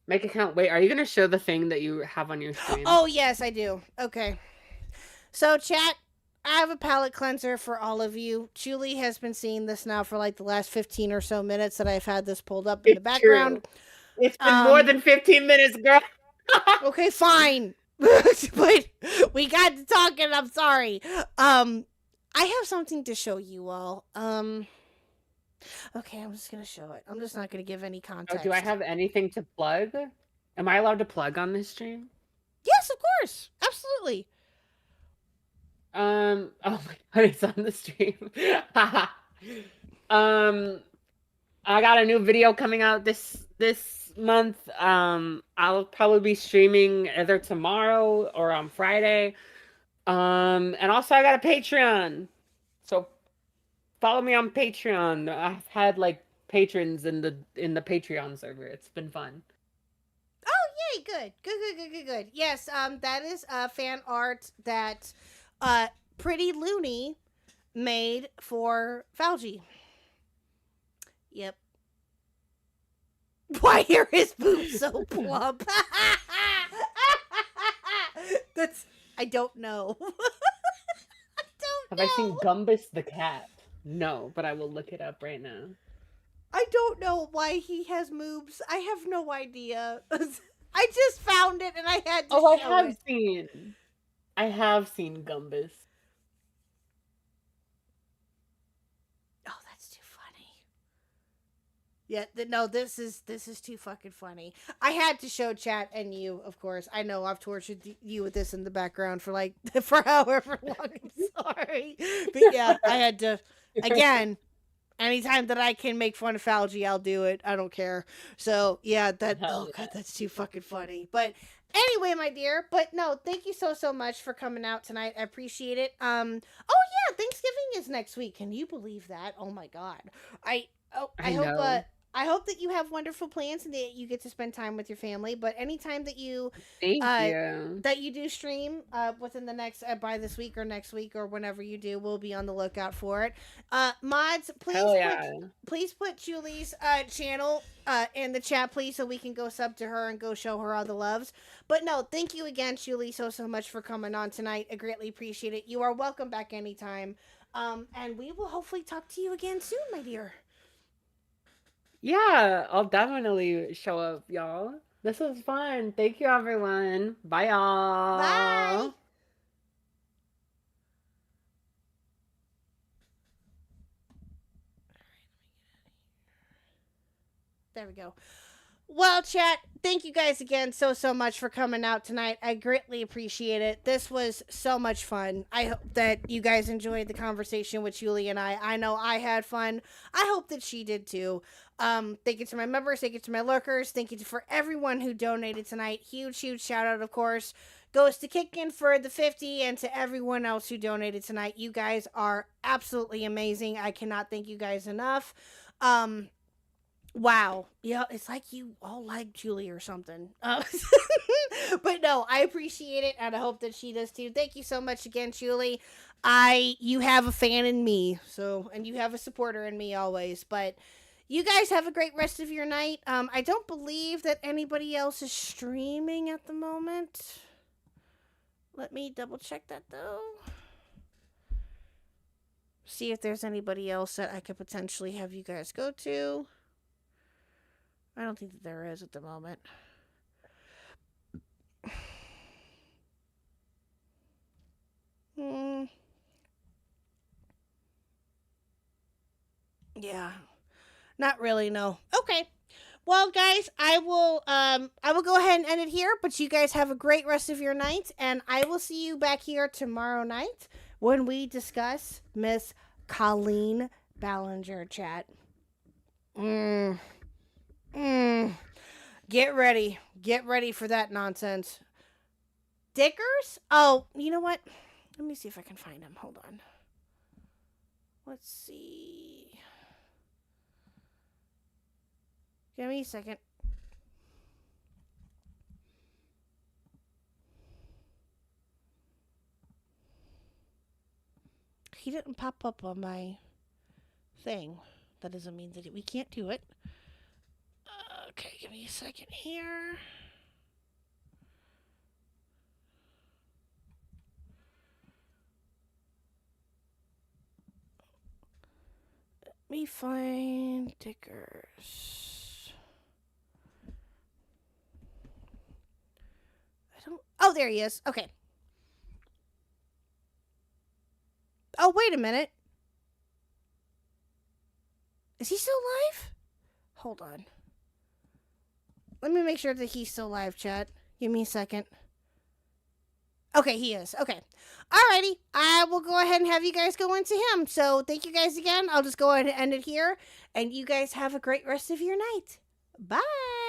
Make it count. Wait, are you going to show the thing that you have on your screen? Oh, yes, I do. Okay. So, chat, I have a palette cleanser for all of you. Julie has been seeing this now for like the last 15 or so minutes that I've had this pulled up in the background. True. It's been more than 15 minutes, girl. Okay, fine. But we got to talking. I'm sorry. I have something to show you all. Okay, I'm just gonna show it. I'm just not gonna give any context. Oh, do I have anything to plug? Am I allowed to plug on this stream? Yes, of course. Absolutely. Oh my god, it's on the stream. I got a new video coming out this month. I'll probably be streaming either tomorrow or on Friday. And also I got a Patreon. So follow me on Patreon. I've had like patrons in the Patreon server. It's been fun. Oh, yay, good. Yes, that is fan art that Pretty Looney made for Falgi. Yep. Why are his boobs so plump? I don't know. Have I seen Gumbus the cat? No, but I will look it up right now. I don't know why he has moobs. I have no idea. I just found it and I had to show it. I have seen Gumbus. Oh, that's too funny. Yeah, no, this is too fucking funny. I had to show chat and you, of course. I know I've tortured you with this in the background for however long. I'm sorry. But yeah, I had to, again, anytime that I can make fun of Falgi, I'll do it. I don't care. So yeah, God, that's too fucking funny. But anyway, my dear, but no, thank you so much for coming out tonight. I appreciate it. Oh yeah, Thanksgiving is next week. Can you believe that? Oh my god. I hope that you have wonderful plans and that you get to spend time with your family. But anytime that you that you do stream within the next by this week or next week or whenever you do, we'll be on the lookout for it. Mods, please put Julie's channel in the chat, please, so we can go sub to her and go show her all the loves. But no, thank you again, Julie, so much for coming on tonight. I greatly appreciate it. You are welcome back anytime. And we will hopefully talk to you again soon, my dear. Yeah, I'll definitely show up, y'all. This was fun. Thank you, everyone. Bye, y'all. Bye. There we go. Well, chat, thank you guys again so much for coming out tonight. I greatly appreciate it. This was so much fun. I hope that you guys enjoyed the conversation with Julie and I. I know I had fun. I hope that she did too. Thank you to my members. Thank you to my lurkers. Thank you for everyone who donated tonight. Huge shout out, of course, goes to Kickin' for the 50 and to everyone else who donated tonight. You guys are absolutely amazing. I cannot thank you guys enough. Wow. Yeah, it's like you all like Julie or something. But no, I appreciate it, and I hope that she does too. Thank you so much again, Julie. You have a fan in me, and you have a supporter in me always. But you guys have a great rest of your night. I don't believe that anybody else is streaming at the moment. Let me double check that though. See if there's anybody else that I could potentially have you guys go to. I don't think that there is at the moment. Yeah. Not really, no. Okay. Well, guys, I will go ahead and end it here, but you guys have a great rest of your night, and I will see you back here tomorrow night when we discuss Miss Colleen Ballinger, chat. Get ready. Get ready for that nonsense. Dickers? Oh, you know what? Let me see if I can find him. Hold on. Let's see. Give me a second. He he didn't pop up on my thing. That doesn't mean that we can't do it. Okay, give me a second here. Let me find Dickers. Oh, there he is. Okay. Oh, wait a minute. Is he still alive? Hold on. Let me make sure that he's still alive, chat. Give me a second. Okay, he is. Okay. Alrighty. I will go ahead and have you guys go into him. So thank you guys again. I'll just go ahead and end it here. And you guys have a great rest of your night. Bye.